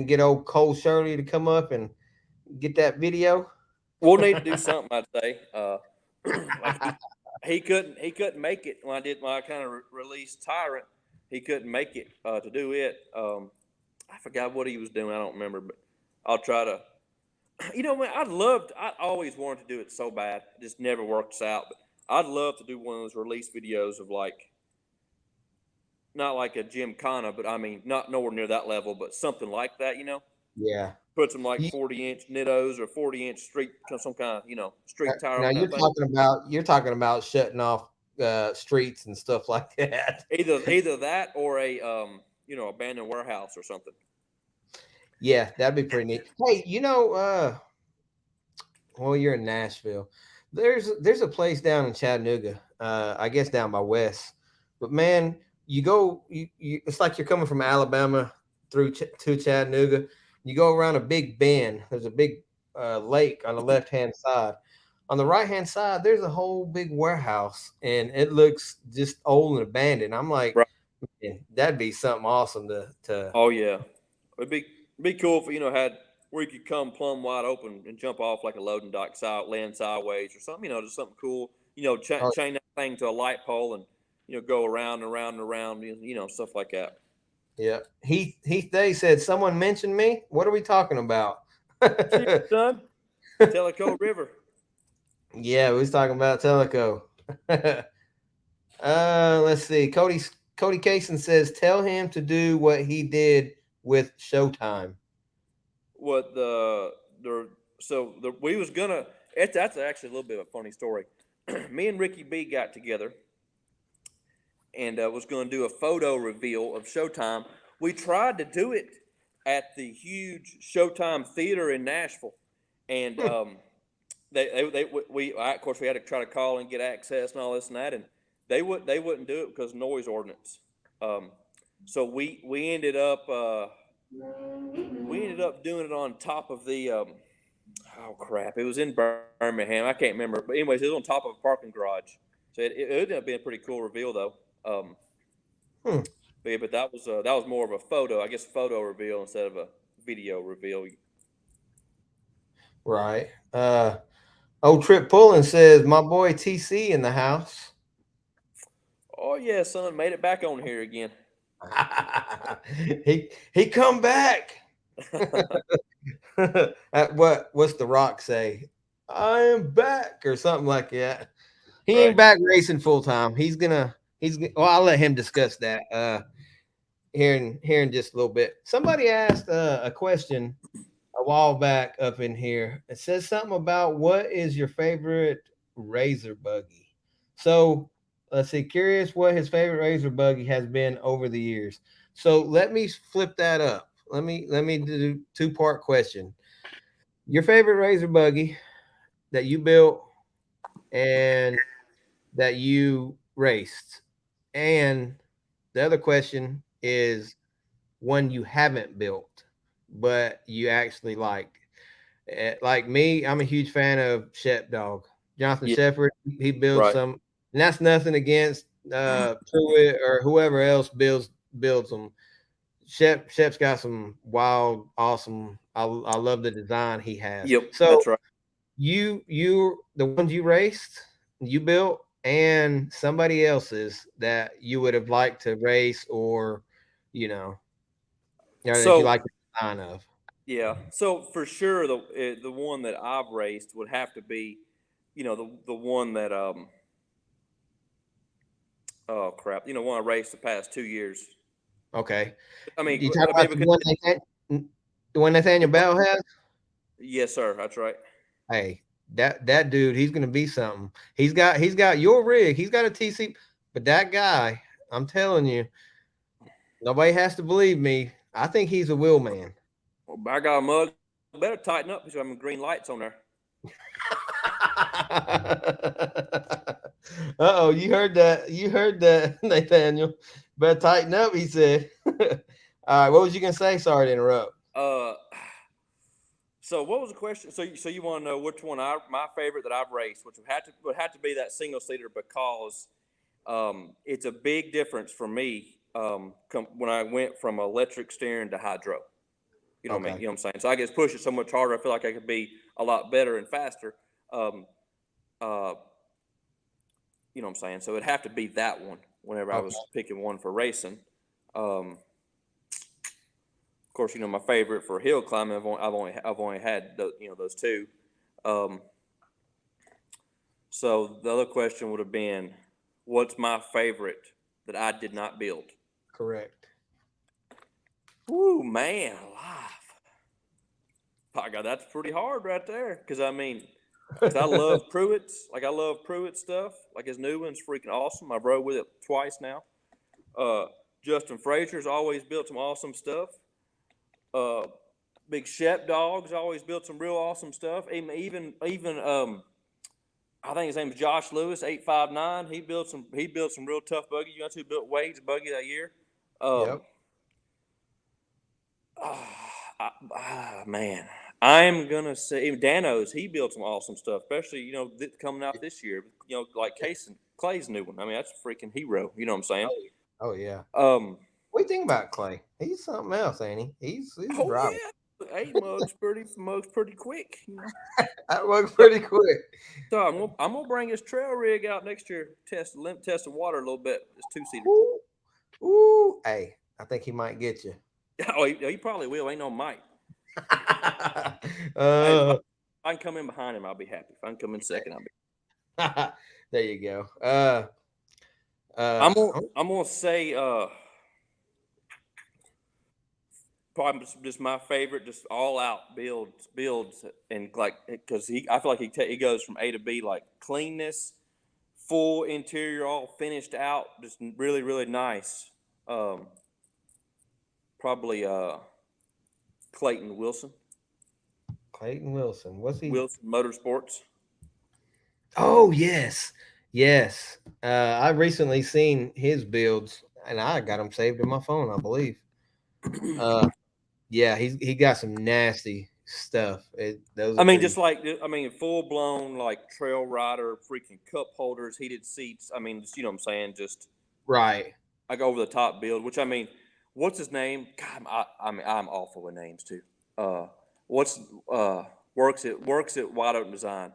get old Cole Shirley to come up and get that video? We'll need to do something, I'd say. Like he couldn't make it when I kind of released Tyrant. He couldn't make it to do it. I forgot what he was doing. I don't remember, but I'll try to. Man, I always wanted to do it so bad. It just never works out. But I'd love to do one of those release videos of not like a Gymkhana, but I mean, not nowhere near that level, but something like that, Yeah. Put some 40-inch Nittos or 40-inch street, some kind of, street tire. Now you're talking about shutting off streets and stuff like that. Either that or a abandoned warehouse or something. Yeah, that'd be pretty neat. Hey, well, you're in Nashville. There's a place down in Chattanooga, I guess down by West. But man, you go, it's like you're coming from Alabama through to Chattanooga. You go around a big bend. There's a big lake on the left-hand side. On the right-hand side, there's a whole big warehouse, and it looks just old and abandoned. I'm like, right. Man, that'd be something awesome to. Oh yeah, it'd be cool if had where you could come plumb wide open and jump off like a loading dock land sideways or something. Just something cool. Chain that thing to a light pole and go around and around and around. Stuff like that. Yeah, Heath Day said, "Someone mentioned me. What are we talking about?" Son, Tellico River. Yeah, we was talking about Tellico. Let's see. Cody Kaysen says, "Tell him to do what he did with Showtime." What we was gonna. That's actually a little bit of a funny story. Me and Ricky B got together and was going to do a photo reveal of Showtime. We tried to do it at the huge Showtime theater in Nashville, and of course we had to try to call and get access and all this and that, and they wouldn't do it because noise ordinance. So we ended up doing it on top of the oh crap, it was in Birmingham. I can't remember, but anyways, it was on top of a parking garage. So it ended up being a pretty cool reveal though. But that was more of a photo reveal instead of a video reveal. Right. Old Trip Pullen says, my boy TC in the house. Oh yeah, son, made it back on here again. he come back. What's the Rock say? I am back or something like that. He ain't Right. back racing full time. Well, I'll let him discuss that here in just a little bit. Somebody asked a question a while back up in here. It says something about what is your favorite razor buggy. So let's see, curious what his favorite razor buggy has been over the years. So let me flip that up. Let me do two-part question. Your favorite razor buggy that you built and that you raced. And the other question is one you haven't built, but you actually like. Like me, I'm a huge fan of Shep Dog. Jonathan Yeah. Shepard, he builds Right. some, and that's nothing against Pruitt or whoever else builds them. Shep's got some wild, awesome. I love the design he has. Yep. So That's right. you the ones you raced, you built, and somebody else's that you would have liked to race, or you know, or that you So like the design of. yeah. So for sure, the one that I've raced would have to be, the one that oh crap, one I raced the past 2 years. Okay, I mean, you talk I about mean the because one the one Nathaniel Bell has. yes, sir. That's right. Hey, that dude, he's gonna be something. He's got your rig. He's got a TC, but that guy, I'm telling you, nobody has to believe me. I think he's a wheel man. Well, I got a mug. Better tighten up because I'm green lights on there. Uh-oh, you heard that. You heard that, Nathaniel. Better tighten up, he said. All right, what was you gonna say? Sorry to interrupt. Uh, so what was the question? So you want to know which one my favorite that I've raced, which would have to be that single seater because it's a big difference for me when I went from electric steering to hydro. You know what I mean? Okay. You know what I'm saying? So I just push it so much harder. I feel like I could be a lot better and faster. Uh, you know what I'm saying? So it'd have to be that one whenever I Okay. was picking one for racing. Of course, my favorite for hill climbing, I've only had those two. Um, so the other question would have been, what's my favorite that I did not build? Correct. Ooh, man, alive. I got that's pretty hard right there. Because I love Pruitt's. Like I love Pruitt stuff. Like his new one's freaking awesome. I've rode with it twice now. Justin Frazier's always built some awesome stuff. Big Shep Dog's always built some real awesome stuff. Even I think his name is Josh Lewis, 859. He built some real tough buggy. You know who built Wade's buggy that year? Yep. Man, I'm gonna say Dano's. He built some awesome stuff, especially coming out this year. Like Clay's new one. I mean, that's a freaking hero. You know what I'm saying? Oh yeah. Um. What do you think about Clay? He's something else, ain't he? He's a Oh driver. yeah. Hey, Mug's pretty quick. That works pretty quick. So I'm gonna bring his trail rig out next year. Test the water a little bit. It's 2-seater. Ooh, ooh. Hey, I think he might get you. Oh, he probably will. Ain't no Mike. Hey, uh, if I can come in behind him, I'll be happy. If I can come in second, I'll be. there you go. I'm gonna say probably just my favorite, just all out builds, and like because I feel like he goes from A to B, like cleanness, full interior, all finished out, just really really nice. Probably Clayton Wilson. Clayton Wilson. What's he? Wilson Motorsports. Oh yes, yes. I've recently seen his builds, and I got them saved in my phone, I believe. Yeah, he got some nasty stuff. Those I are mean, pretty just like full blown like trail rider, freaking cup holders, heated seats. I mean, just, you know what I'm saying? Just right. like over the top build. Which what's his name? God, I'm awful with names too. What's works at Wide Open Design?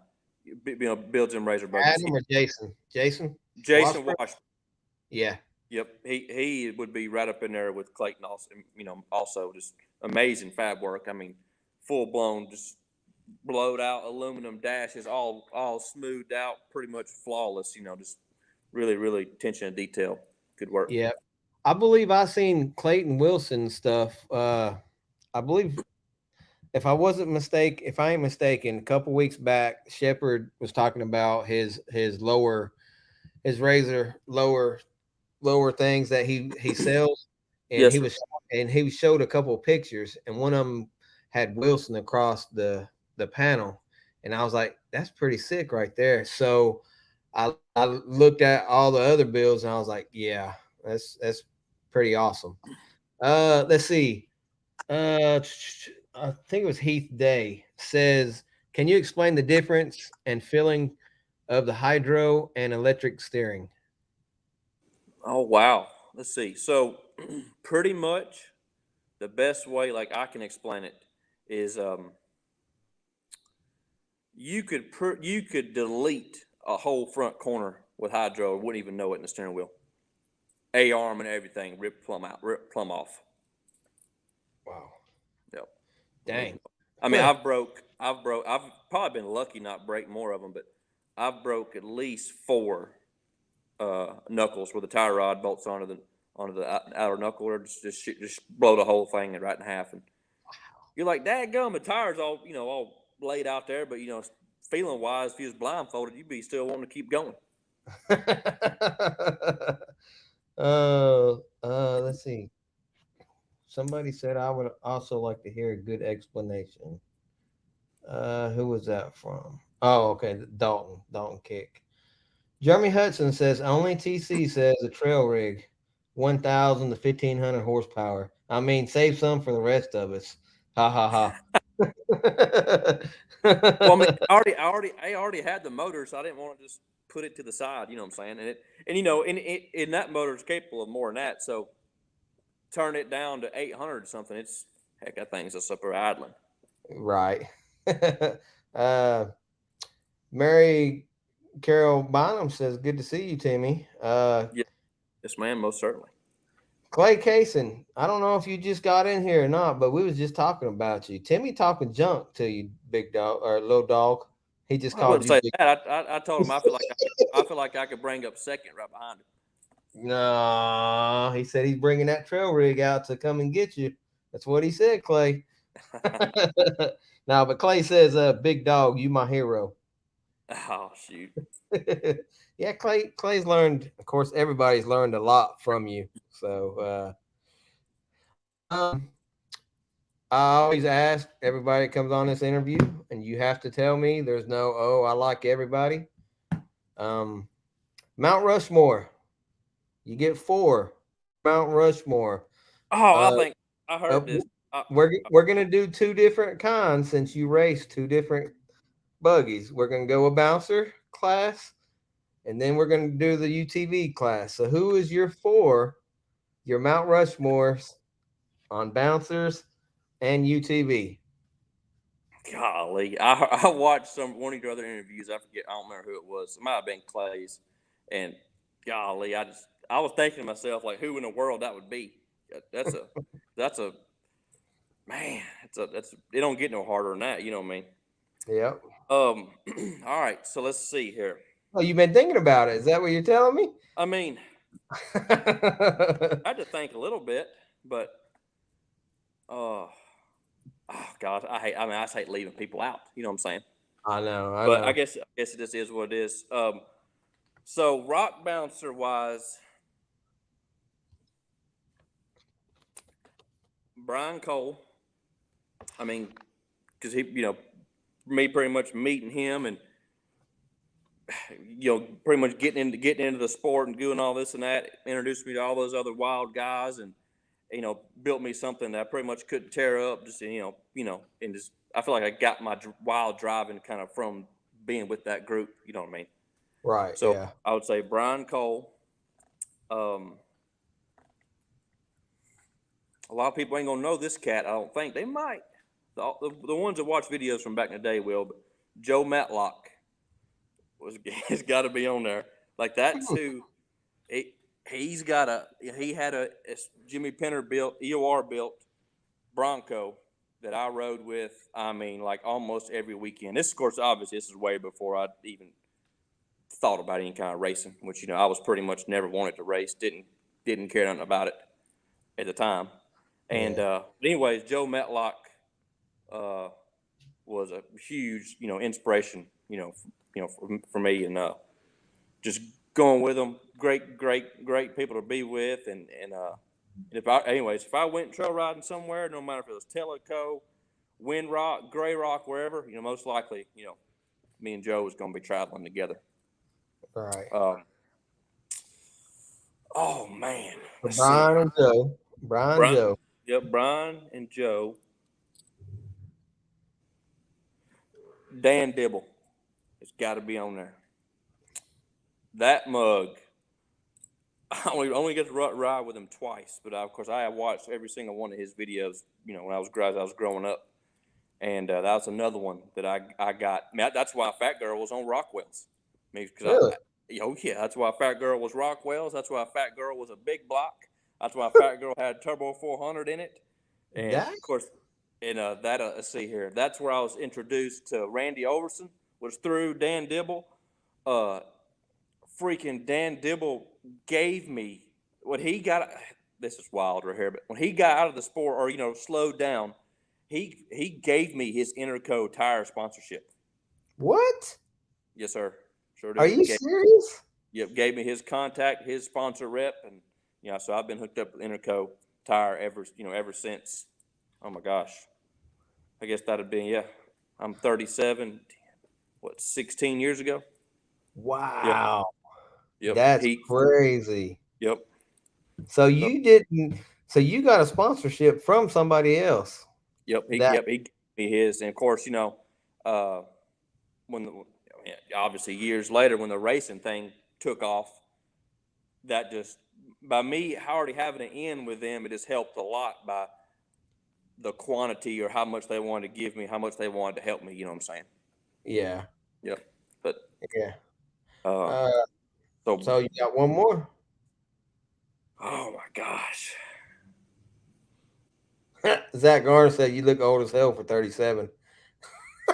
builds them razor buggies. Adam or Jason? Jason Jason Washburn? Washburn. Yeah. Yep, he would be right up in there with Clayton. Also, also just amazing fab work. I mean, full blown, just blowed out aluminum dashes, all smoothed out, pretty much flawless. Just really attention to detail. Good work. Yeah. I believe I seen Clayton Wilson stuff. I believe if I ain't mistaken, a couple weeks back, Shepard was talking about his razor lower things that he sells, and Yes, sir. he showed a couple of pictures, and one of them had Wilson across the panel, and I was like, that's pretty sick right there. So I looked at all the other builds, and I was like, yeah, that's pretty awesome. Let's see. I think it was Heath Day says, can you explain the difference and feeling of the hydro and electric steering? Oh wow. Let's see. So, pretty much the best way, like I can explain it, is you could delete a whole front corner with hydro, wouldn't even know it in the steering wheel. A arm and everything rip plumb off. Wow. Yep. Dang. I mean, I've probably been lucky not break more of them, but I've broke at least 4 knuckles where the tie rod bolts onto the outer knuckle, or just blow the whole thing right in half. And you're like, dadgum, the tire's all laid out there, but feeling wise, if you was blindfolded, you'd be still wanting to keep going. Let's see. Somebody said I would also like to hear a good explanation. Who was that from? Oh, okay. Dalton Kick. Jeremy Hudson says only TC says a trail rig, 1,000 to 1,500 horsepower. I mean, save some for the rest of us. Ha ha ha. Well, I mean, I already had the motor, so I didn't want to just put it to the side. You know what I'm saying? And that motor is capable of more than that. So turn it down to 800 something. That thing's just up there idling. Right. Mary Carol Bynum says, good to see you, Timmie. Yes, ma'am, most certainly. Clay Kaysen, I don't know if you just got in here or not, but we was just talking about you. Timmie talking junk to you, big dog or little dog. He just called you. That. I told him I feel like I could bring up second right behind him. No, he said he's bringing that trail rig out to come and get you. That's what he said, Clay. No, but Clay says, big dog, you my hero. Oh, shoot. Yeah, Clay's learned. Of course, everybody's learned a lot from you. So, I always ask everybody that comes on this interview, and you have to tell me there's no, oh, I like everybody. Mount Rushmore. You get 4. Mount Rushmore. Oh, I think I heard this. We're gonna do 2 different kinds since you race 2 different buggies. We're gonna go a bouncer class, and then we're gonna do the UTV class. So who is your 4, your Mount Rushmores on bouncers and UTV? Golly, I watched one of your other interviews. I forget. I don't remember who it was. It might have been Clay's. And golly, I was thinking to myself, like, who in the world that would be? That's a man. It don't get no harder than that. You know what I mean? Yep. All right. So let's see here. Oh, you've been thinking about it. Is that what you're telling me? I mean, I had to think a little bit, but oh God, I just hate leaving people out. You know what I'm saying? I know. But I guess it just is what it is. So rock bouncer wise, Brian Cole. I mean, because he, me pretty much meeting him and pretty much getting into the sport and doing all this and that, introduced me to all those other wild guys, and built me something that I pretty much couldn't tear up. Just and just I feel like I got my wild driving kind of from being with that group. You know what I mean? Right. So yeah. I would say Brian Cole. A lot of people ain't gonna know this cat. I don't think they might. The ones that watch videos from back in the day will. But Joe Matlock. it's got to be on there. Like that's who he had a Jimmy Penner built EOR built Bronco that I rode with. I mean, like almost every weekend. This, of course, obviously, this is way before I even thought about any kind of racing. Which I was pretty much never wanted to race. Didn't care nothing about it at the time. And anyways, Joe Metlock was a huge inspiration for me, and just going with them. Great people to be with, and if I went trail riding somewhere, no matter if it was Tellico, Wind Rock, Gray Rock, wherever, most likely, me and Joe was going to be traveling together. Right. Oh man, Brian and Joe. Joe. Yep, Brian and Joe. Dan Dibble, it's got to be on there. That mug. I only get to ride with him twice, but of course I have watched every single one of his videos. When I was growing up, and that was another one that I got. I mean, that's why Fat Girl was on Rockwell's. I mean, Really? That's why Fat Girl was Rockwell's. That's why Fat Girl was a big block. That's why Fat Girl had Turbo 400 in it, and of course, and let's see here. That's where I was introduced to Randy Overson. Was through Dan Dibble. Freaking Dan Dibble gave me what he got. This is wild right here, but when he got out of the sport or slowed down, he gave me his Interco tire sponsorship. What? Yes, sir. Sure did. Are you serious? Yep, gave me his contact, his sponsor rep, and so I've been hooked up with Interco tire ever since. Oh my gosh, I guess that'd be I'm 37. 16 years ago? Wow. Yep. That's crazy. Yep. So you didn't. So you got a sponsorship from somebody else. Yep. He gave me his, and of course, obviously years later when the racing thing took off, that just by me already having an in with them, it has helped a lot by the quantity or how much they wanted to give me, how much they wanted to help me. You know what I'm saying? Yeah. Yep. But yeah. So you got one more? Oh my gosh. Zach Garner said you look old as hell for 37.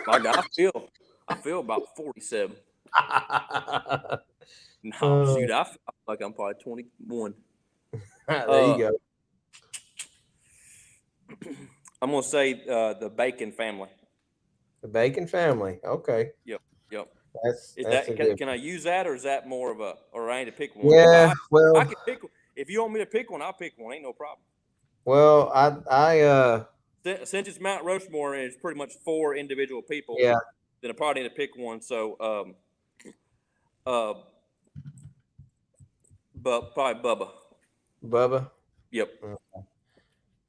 I feel about 47. No, shoot, I feel like I'm probably 21. There you go. I'm gonna say the Bacon family. The Bacon family. Okay. Yep. Can I use that, or is that more of or I ain't to pick one? Yeah. I can pick. If you want me to pick one, I'll pick one. Ain't no problem. Well, since it's Mount Rushmore and it's pretty much 4 individual people. Yeah. Then I probably need to pick one. So, but probably Bubba. Bubba. Yep. Okay.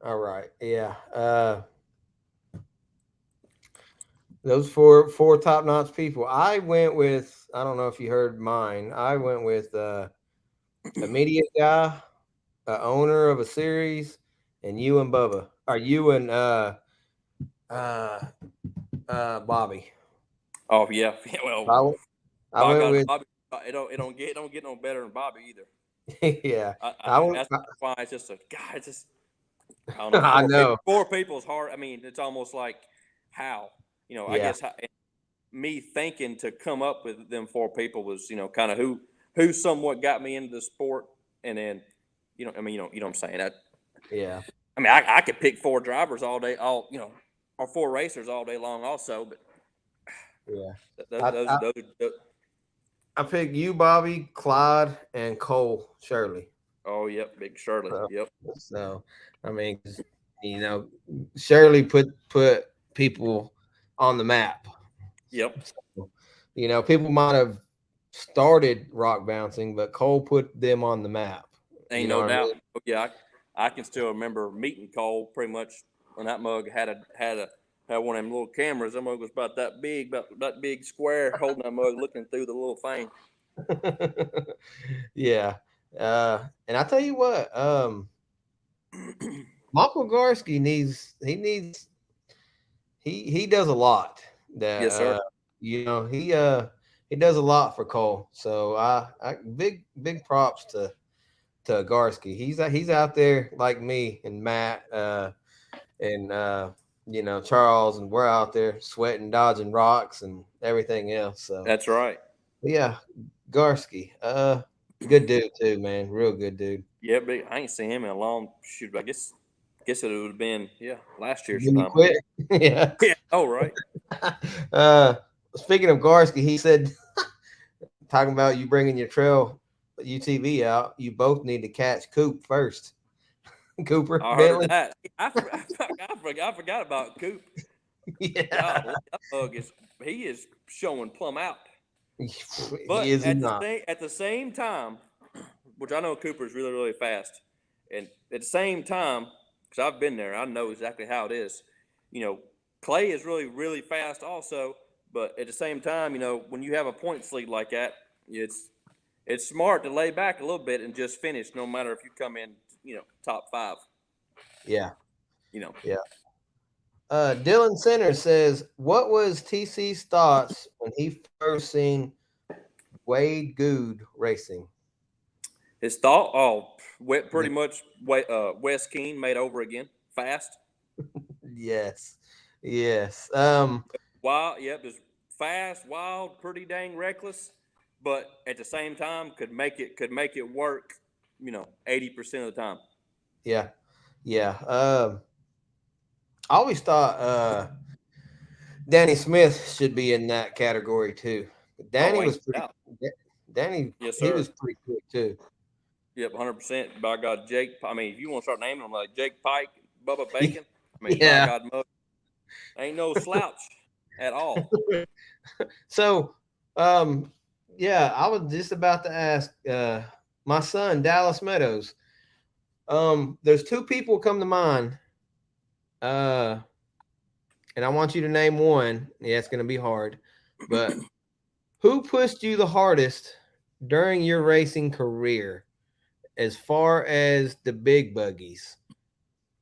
All right. Yeah. Those four top-notch people. I went with. I don't know if you heard mine. I went with a media guy, a owner of a series, and you and Bubba. Are you and Bobby? Oh yeah. Well, I went with Bobby. It don't get no better than Bobby either. Yeah. That's why it's just I don't know. I know. 4 people is hard. I mean, it's almost like how. I guess me thinking to come up with them 4 people was, kind of who somewhat got me into the sport, and then, you know what I'm saying. Yeah. I mean, I could pick 4 drivers all day, or 4 racers all day long, also. But yeah, I picked you, Bobby, Clyde, and Cole Shirley. Oh, yep, big Shirley. Yep. So, I mean, Shirley put people on the map. Yep. So, people might have started rock bouncing, but Cole put them on the map. Ain't no doubt. I mean? Yeah, I can still remember meeting Cole pretty much when that mug had one of them little cameras. That mug was about that big square, holding that mug, looking through the little thing. Yeah. And I tell you what, Michael Garski he does a lot. That yes, sir. He he does a lot for Cole. So I big props to Garsky. He's out there like me and Matt and Charles, and we're out there sweating, dodging rocks and everything else. So That's right. yeah, Garsky, good dude too, man. Real good dude. Yeah, but I ain't seen him in a long shoot. I guess it would have been last year When you sometime. quit, yeah. Yeah. Oh right. Uh, speaking of Garsky, he said, talking about you bringing your trail UTV out, you both need to catch Coop first. Cooper I heard Bentley. that. I forgot about Coop. Yeah, Golly, that bug he is showing plumb out. he is not. At the same time, which I know Cooper's really, really fast. And at the same time, because I've been there, I know exactly how it is. Clay is really, really fast also. But at the same time, when you have a points lead like that, it's smart to lay back a little bit and just finish, no matter if you come in, top 5. Yeah. Yeah. Dylan Center says, what was TC's thoughts when he first seen Wade Good racing? His thought, pretty much Wes Keene made over again, fast. Yes. Wild, just fast, wild, pretty dang reckless, but at the same time could make it work, 80% of the time. Yeah. I always thought Danny Smith should be in that category too. Danny was pretty. Danny, yes, he sir. was pretty quick too. Yep, 100%. By God, Jake. I mean, if you want to start naming them like Jake Pike, Bubba Bacon, I mean, Yeah. by God, ain't no slouch at all. So, yeah, I was just about to ask my son Dallas Meadows. There's 2 people come to mind. And I want you to name one. Yeah, it's going to be hard. But who pushed you the hardest during your racing career as far as the big buggies?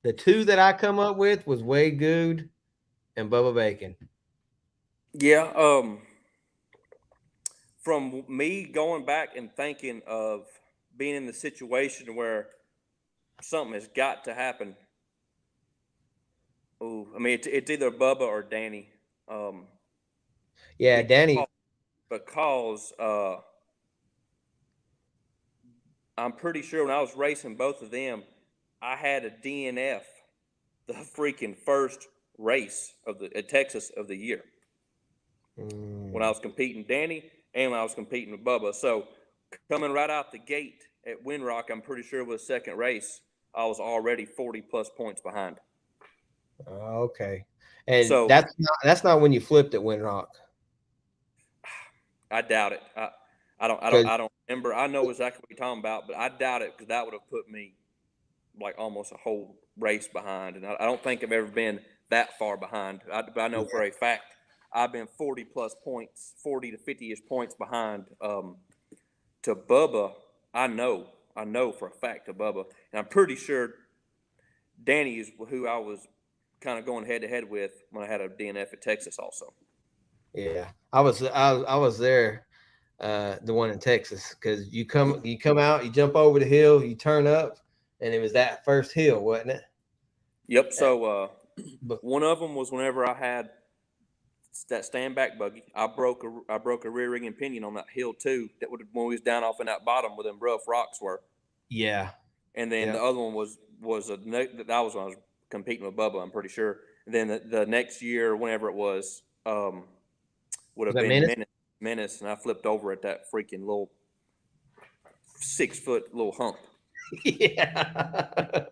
The 2 that I come up with was Wade Good and Bubba Bacon. Yeah. From me going back and thinking of being in the situation where something has got to happen. Oh, I mean, it's either Bubba or Danny. Yeah, Danny. Because I'm pretty sure when I was racing both of them, I had a DNF the freaking first race at Texas of the year. When I was competing Danny and when I was competing with Bubba. So coming right out the gate at Windrock, I'm pretty sure was second race, I was already 40 plus points behind. Okay. And so that's not when you flipped at Windrock. I doubt it. I don't remember. I know exactly what you're talking about, but I doubt it because that would have put me like almost a whole race behind. And I don't think I've ever been that far behind. But I know for a fact I've been 40 plus points, 40 to 50-ish points behind to Bubba. I know for a fact to Bubba. And I'm pretty sure Danny is who I was kind of going head to head with when I had a DNF at Texas also. Yeah, I was there, the one in Texas, because you come out, you jump over the hill, you turn up, and it was that first hill, wasn't it? Yep. So one of them was whenever I had that stand back buggy. I broke a rear ring and pinion on that hill too. That would when we was down off in that bottom where them rough rocks were. Yeah. And then the other one was that was when I was competing with Bubba. I'm pretty sure. And then the next year, whenever it was, would have been Menace, and I flipped over at that freaking little 6-foot little hump. Yeah.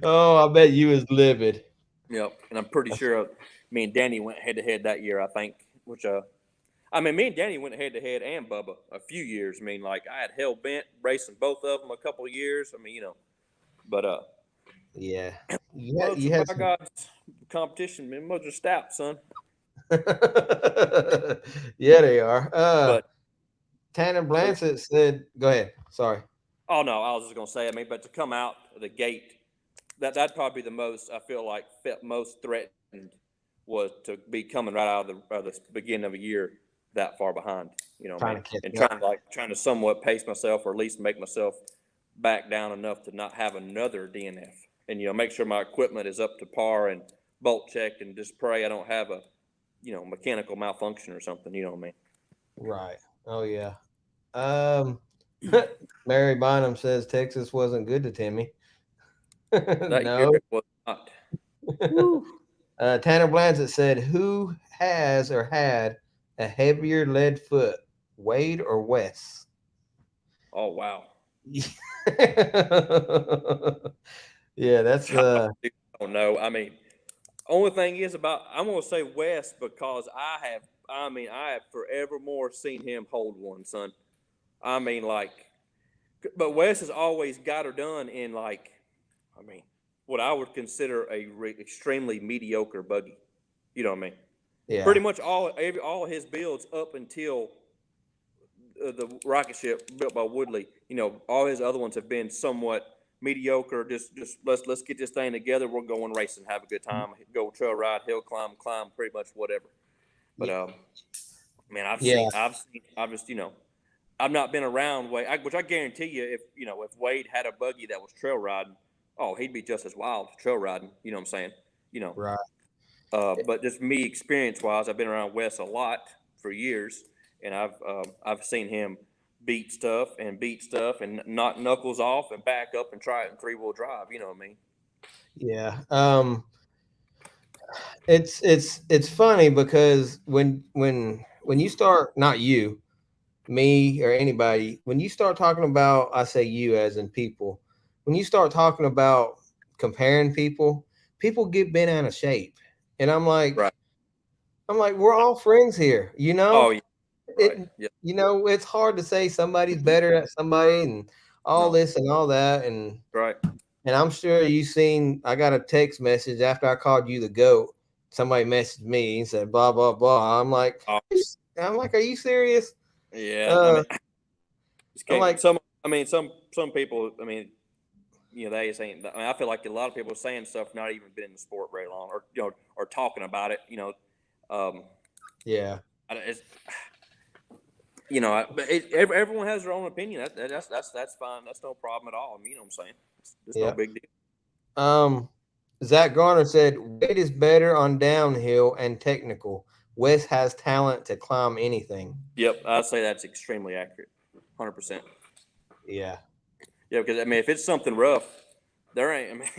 Oh, I bet you was livid. Yep. And I'm pretty sure me and Danny went head to head that year, I think, which I mean, me and Danny went head to head and Bubba a few years. I mean, like I had hell bent racing both of them a couple of years. I mean, but yeah, you had God's competition, man. Those are stout, son. Yeah, they are. But Tanner Blanchett said, "Go ahead." Sorry. Oh no, I was just gonna say. I mean, but to come out of the gate, that'd probably be the most I feel like felt most threatened was to be coming right out of the beginning of a year that far behind. You know what I mean? Trying to And catch trying to somewhat pace myself, or at least make myself back down enough to not have another DNF, and make sure my equipment is up to par and bolt checked, and just pray I don't have a mechanical malfunction or something. You know what I mean? Right. Oh yeah. Mary Bynum says Texas wasn't good to Timmie. That year No. it was not. Tanner Blanchett said, "Who has or had a heavier lead foot, Wade or Wes?" Oh wow. Yeah, that's I don't know. I mean, only thing is about I'm gonna say West, because I have forevermore seen him hold one, son. I mean, but West has always got her done in what I would consider extremely mediocre buggy. You know what I mean? yeah, Pretty much all his builds up until the rocket ship built by Woodley. All his other ones have been somewhat mediocre. Just let's get this thing together. We're going racing, have a good time, go trail ride, hill climb, pretty much whatever. But man, yeah, I've just I've not been around Wade, which I guarantee you, if Wade had a buggy that was trail riding, oh, he'd be just as wild trail riding. You know what I'm saying? right. But just me experience wise, I've been around Wes a lot for years, and I've seen him beat stuff and knock knuckles off and back up and try it in 3-wheel drive. You know what I mean? Yeah. It's funny because when you start, not you, me or anybody, when you start talking about, I say you as in people, when you start talking about comparing people get bent out of shape. And Right. I'm like, we're all friends here, Oh, yeah. Right. It, Yeah. it's hard to say somebody's better at somebody and all No. this and all that. And Right. I'm sure you seen, I got a text message after I called you the GOAT. Somebody messaged me and said, blah, blah, blah. Oh, are you serious? yeah. I mean, just I'm like, some people. I mean, they saying. I mean, I feel like a lot of people are saying stuff not even been in the sport very long, or or talking about it. yeah. It's, but everyone has their own opinion. That's fine. That's no problem at all. I mean, you know what I'm saying? It's no big deal. Zach Garner said Wade is better on downhill and technical. Wes has talent to climb anything. Yep, I'd say that's extremely accurate. 100%. Yeah. Yeah, because I mean, if it's something rough, there ain't. I mean,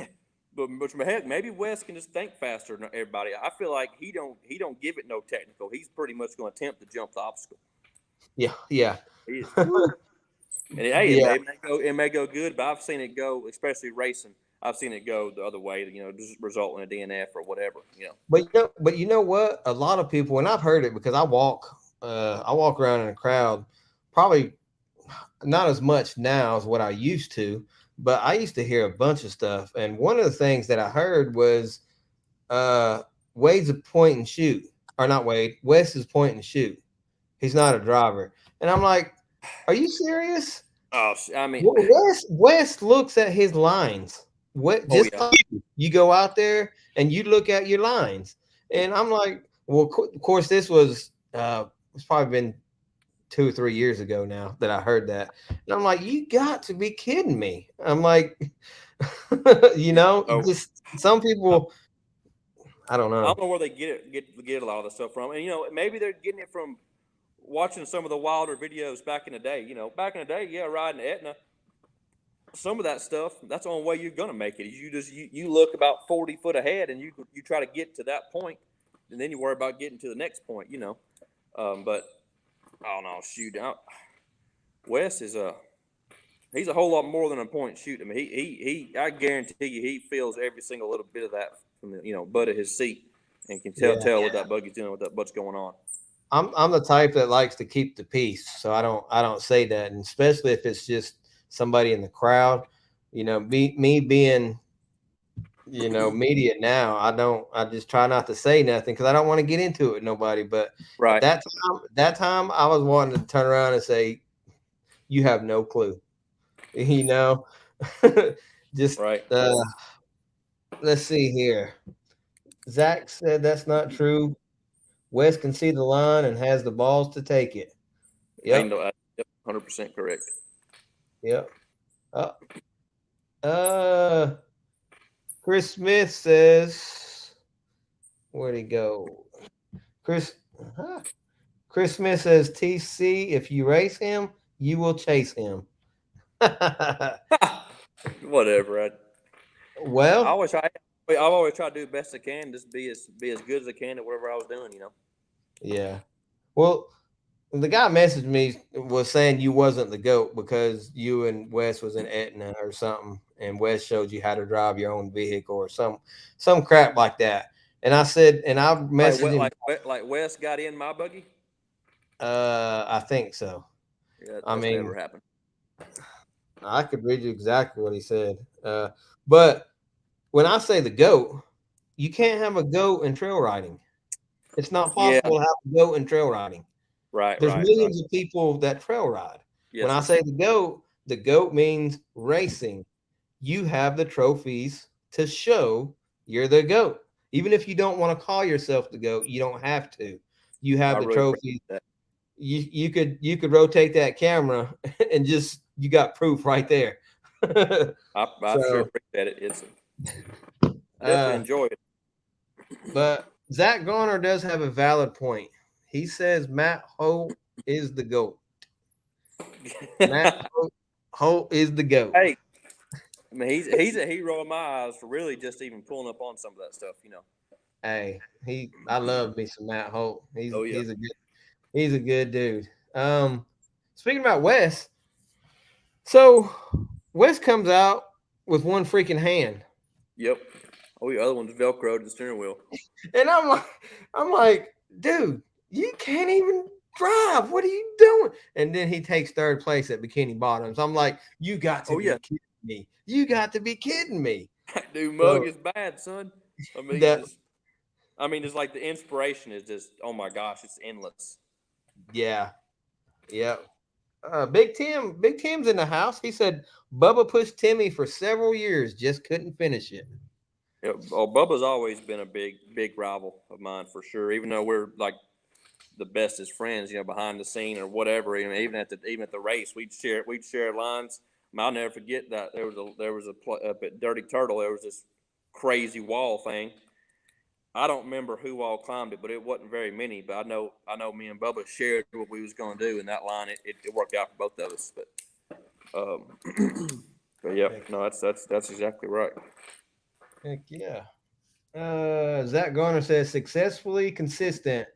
but heck, maybe Wes can just think faster than everybody. I feel like he don't give it no technical. He's pretty much going to attempt to jump the obstacle. Yeah. Yeah. And hey, Yeah. it may go good, but I've seen it go, especially racing. I've seen it go the other way, just result in a DNF or whatever. But you know what? A lot of people, and I've heard it because I walk around in a crowd, probably not as much now as what I used to, but I used to hear a bunch of stuff. And one of the things that I heard was Wade's a point and shoot, or not Wade. Wes is point and shoot. He's not a driver. And I'm like, are you serious? Oh, I mean, Wes looks at his lines. You go out there and you look at your lines. And I'm like, well, of course, this was it's probably been 2 or 3 years ago now that I heard that. And I'm like, you got to be kidding me. I'm like, just some people, I don't know. I don't know where they get a lot of the stuff from. And maybe they're getting it from watching some of the wilder videos back in the day. Back in the day, yeah, riding Etna, some of that stuff, that's the only way you're gonna make it. Is you look about 40 foot ahead and you try to get to that point, and then you worry about getting to the next point. But I don't know. Shoot, Wes is he's a whole lot more than a point shoot. I mean, he I guarantee you he feels every single little bit of that from the butt of his seat and can tell what that buggy's doing, what's going on. I'm the type that likes to keep the peace, so I don't say that, and especially if it's just somebody in the crowd. Me being media now, I just try not to say nothing because I don't want to get into it with nobody. But right, that time I was wanting to turn around and say, you have no clue. Just right. Let's see here. Zach said that's not true. Wes can see the line and has the balls to take it. Ain't Yep. no, 100% correct. Yep. Chris Smith says, where'd he go? Chris Smith says, TC, if you race him, you will chase him. Whatever. I Well, always try. I've always tried to do the best I can, just be as good as I can at whatever I was doing. yeah. Well, the guy messaged me was saying you wasn't the GOAT because you and Wes was in Etna or something, and Wes showed you how to drive your own vehicle or some crap like that. And I said, and I messaged him. Like Wes got in my buggy. I think so. Yeah, I that's mean, never happened. I could read you exactly what he said. But when I say the GOAT, you can't have a GOAT in trail riding. It's not Yeah. possible to have a GOAT in trail riding. Right. There's Right. millions of people that trail ride. Yes, When I say the GOAT means racing. You have the trophies to show you're the GOAT. Even if you don't want to call yourself the GOAT, you don't have to. You have I the really trophies. appreciate that. You could rotate that camera and just you got proof right there. I So, sure appreciate it. I definitely enjoy it. But Zach Garner does have a valid point. He says Matt Holt is the GOAT. Matt Holt is the GOAT. Hey, I mean, he's a hero in my eyes for really just even pulling up on some of that stuff. Hey, I love me some Matt Holt. He's Oh, yeah. he's a good dude. Speaking about Wes, so Wes comes out with one freaking hand. Yep. Oh, the other one's Velcro to the steering wheel. And I'm like, dude, you can't even drive. What are you doing? And then he takes third place at Bikini Bottoms. I'm like, you got to be kidding me. You got to be kidding me. Dude, Mug is bad, son. I mean, it's like the inspiration is just, oh my gosh, it's endless. Yeah. Yep. Big Tim's in the house. He said Bubba pushed Timmie for several years, just couldn't finish it. Yeah, Bubba's always been a big rival of mine for sure. Even though we're like the bestest friends, behind the scene or whatever. Even at the race, we'd share lines. I'll never forget that there was up at Dirty Turtle. There was this crazy wall thing. I don't remember who all climbed it, but it wasn't very many. But I know me and Bubba shared what we was going to do in that line. It worked out for both of us. But yeah, no, that's exactly right. Heck yeah. Zach Garner says successfully consistent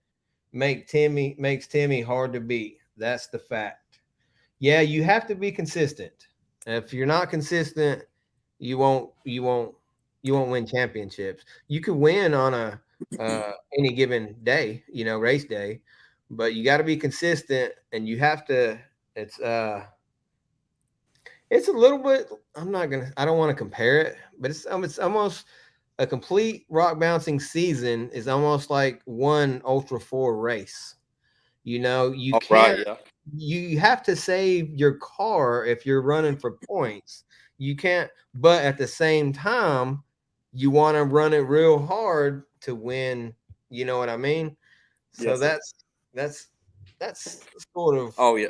makes Timmie hard to beat. That's the fact. Yeah, you have to be consistent. If you're not consistent, you won't win championships. You could win on a any given day, race day, but you got to be consistent, and you have to. It's a little bit. I don't want to compare it, but it's almost a complete rock bouncing season is almost like one Ultra 4 race. You can't. Right, yeah. You have to save your car if you're running for points. You can't, but at the same time, you want to run it real hard to win. You know what I mean? So yes, that's sort of. Oh yeah.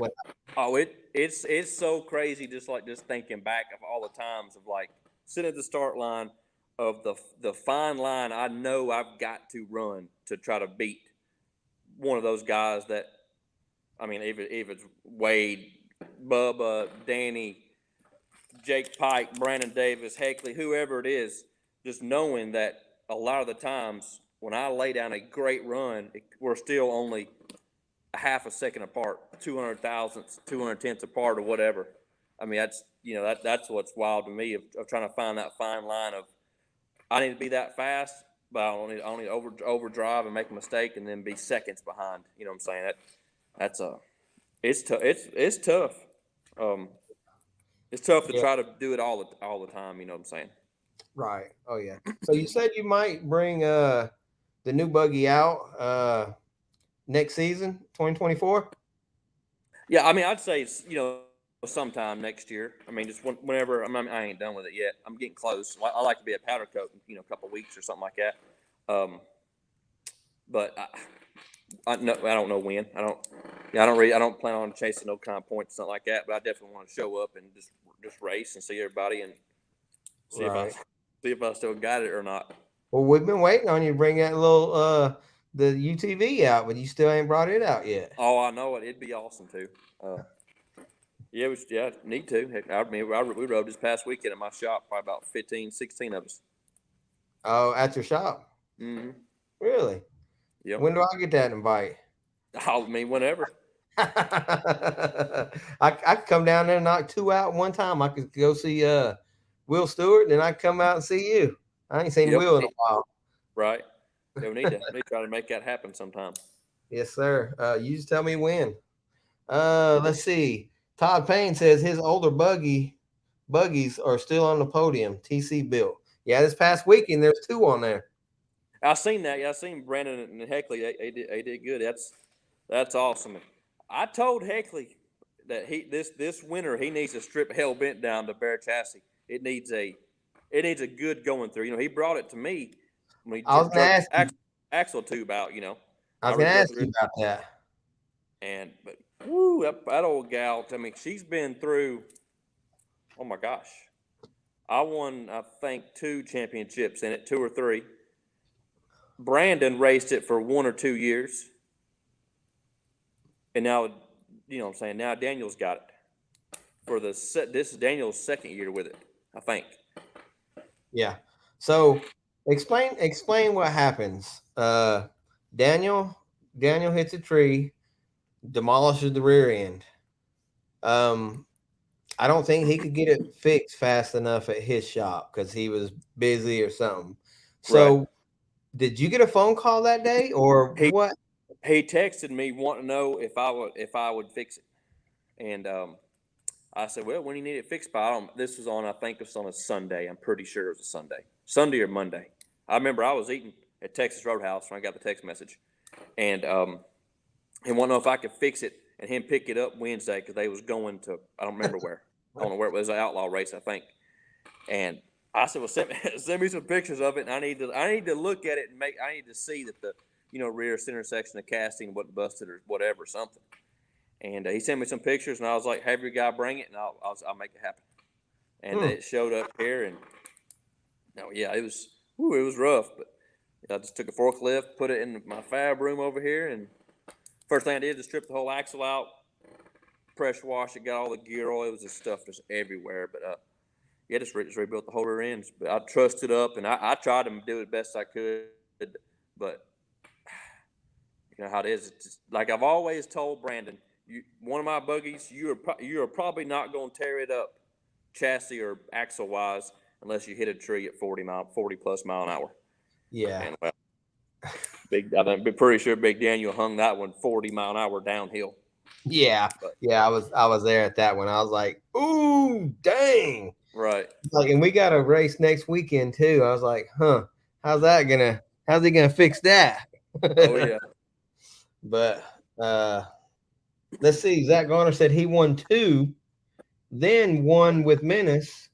It's so crazy. Just thinking back of all the times of like sitting at the start line of the fine line I know I've got to run to try to beat one of those guys that, I mean, if it's Wade, Bubba, Danny, Jake Pike, Brandon Davis, Heckley, whoever it is, just knowing that a lot of the times when I lay down a great run, we're still only a half a second apart, 200 thousandths, 210ths apart, or whatever. I mean, that's what's wild to me of trying to find that fine line of I need to be that fast, but I don't need to overdrive and make a mistake and then be seconds behind. You know what I'm saying? It's tough. It's tough. It's tough to try to do it all the time. You know what I'm saying? Right. Oh yeah. So you said you might bring the new buggy out next season, 2024. Yeah, I mean, I'd say sometime next year. I mean, just whenever. I ain't done with it yet. I'm getting close. I like to be at powder coat in a couple of weeks or something like that. But I don't know when. I don't plan on chasing no kind of points, something like that. But I definitely want to show up and just race and see everybody and see Right. see if I still got it or not. Well, we've been waiting on you to bring that little the UTV out, but you still ain't brought it out yet. Oh, I know it. It'd be awesome too. Need to. Heck, I mean, we rode this past weekend at my shop, probably about 15, 16 of us. Oh, at your shop? Mm-hmm. Really? Yep. When do I get that invite? I mean, whenever. I could come down there and knock 2 out one time. I could go see Will Stewart, and I come out and see you. I ain't seen Yep. Will in a while. Right. Yeah, we need to try to make that happen sometime. Yes, sir. You just tell me when. Let's see. Todd Payne says his older buggies are still on the podium. TC built. Yeah, this past weekend there's 2 on there. I seen that. Yeah, I seen Brandon and Heckley. They did good. That's awesome. I told Heckley that this winter he needs to strip hell bent down to bare chassis. It needs a good going through. You know, he brought it to me when he I was gonna ask you. axle tube out. You know, I was gonna ask you about that. But woo, that old gal. I mean, she's been through. Oh my gosh, I won I think 2 championships in it, 2 or 3. Brandon raced it for 1 or 2 years, and now, you know what I'm saying, now Daniel's got it for this is Daniel's 2nd year with it, I think. Yeah. So explain what happens. Daniel hits a tree, demolishes the rear end. I don't think he could get it fixed fast enough at his shop because he was busy or something. So Right. did you get a phone call that day or what? He texted me wanting to know if I would fix it, and I said, well, when you need it fixed by, this was on, I think it was on a Sunday. I'm pretty sure it was a Sunday or Monday. I remember I was eating at Texas Roadhouse when I got the text message, and he wanted to know if I could fix it and him pick it up Wednesday because they was going to, I don't remember where. I don't know where it was, an outlaw race, I think. And I said, well, send me some pictures of it, and I need to look at it and I need to see that the rear center section of casting wasn't busted or whatever, something. And he sent me some pictures, and I was like, have your guy bring it, and I'll make it happen. And it showed up here, and it was rough, but I just took a forklift, put it in my fab room over here, and first thing I did was strip the whole axle out, pressure wash it, got all the gear oil. It was just stuff just everywhere, but just rebuilt the whole rear ends. But I trusted up, and I tried to do it best I could, but you know how it is. It's just, like I've always told Brandon, one of my buggies, you are probably not going to tear it up, chassis or axle wise, unless you hit a tree at 40 plus mile an hour. Yeah. And I'm pretty sure Big Daniel hung that one 40 mile an hour downhill. Yeah. I was there at that one. I was like, ooh, dang. Right. Like, and we got a race next weekend too. I was like, how's he gonna fix that? Oh yeah. But let's see. Zach Garner said he won 2, then won with Menace,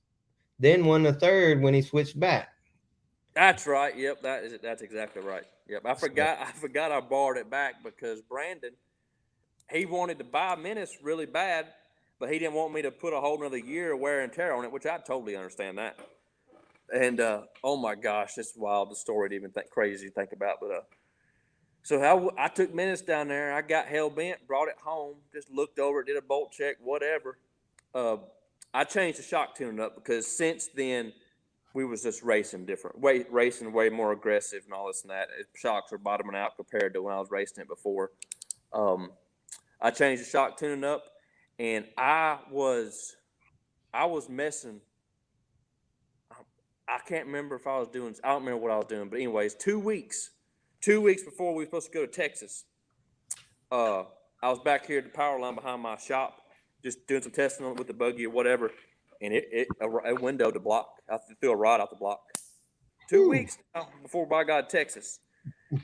then won the 3rd when he switched back. That's right. Yep, that's exactly right. Yep. I forgot I borrowed it back because Brandon, he wanted to buy Menace really bad, but he didn't want me to put a whole nother year of wear and tear on it, which I totally understand that. And oh my gosh, it's wild, the story to even crazy to think about. But so I took Menace down there, I got hell bent, brought it home, just looked over it, did a bolt check, whatever. I changed the shock tuning up because since then we was just racing different, racing way more aggressive and all this and that. Shocks were bottoming out compared to when I was racing it before. I changed the shock tuning up, and I was messing. I can't remember if I was doing. I don't remember what I was doing, but anyways, 2 weeks before we were supposed to go to Texas, I was back here at the power line behind my shop, just doing some testing on it with the buggy or whatever, and a window to block. I threw a rod out the block. 2 weeks now before I got to Texas,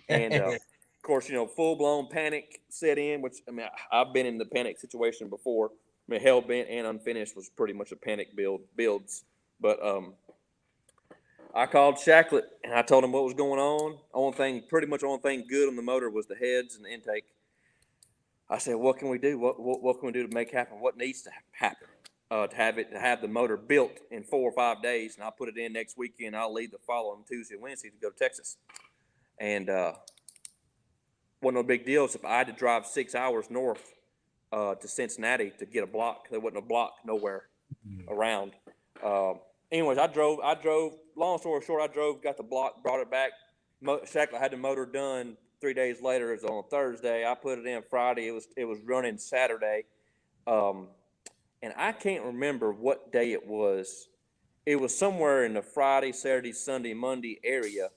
and of course, full blown panic set in. Which I've been in the panic situation before. Hell bent and unfinished was pretty much a panic builds, but I called Shacklet and I told him what was going on. Pretty much only thing good on the motor was the heads and the intake. I said, what can we do? What can we do to make happen? What needs to happen to have the motor built in 4 or 5 days? And I'll put it in next weekend. I'll leave the following Tuesday and Wednesday to go to Texas. And wasn't no big deal. So if I had to drive 6 hours north to Cincinnati to get a block, there wasn't a block nowhere around. Anyways, I drove. Long story short, I drove, got the block, brought it back. Shacklet had the motor done 3 days later. It was on Thursday. I put it in Friday. It was running Saturday, and I can't remember what day it was. It was somewhere in the Friday, Saturday, Sunday, Monday area.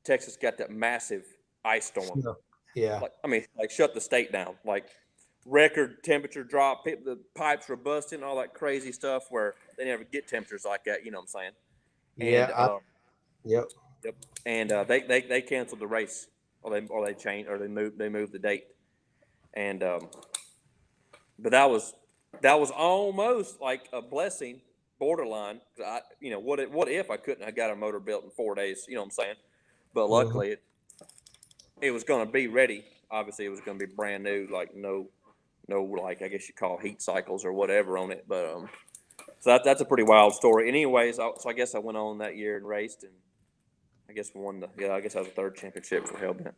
Texas got that massive ice storm. Yeah. Like shut the state down. Like record temperature drop. The pipes were busting, all that crazy stuff where they never get temperatures like that. You know what I'm saying? Yeah. Yep. Yep. And they canceled the race, or they changed, or they moved the date. And but that was almost like a blessing, borderline. What if I couldn't have got a motor built in 4 days? You know what I'm saying? But luckily it was going to be ready. Obviously, it was going to be brand new, like no, like I guess you call heat cycles or whatever on it. But so that's a pretty wild story. And anyways, so I guess I went on that year and raced, and I guess won I guess I was the third championship for Hellbent.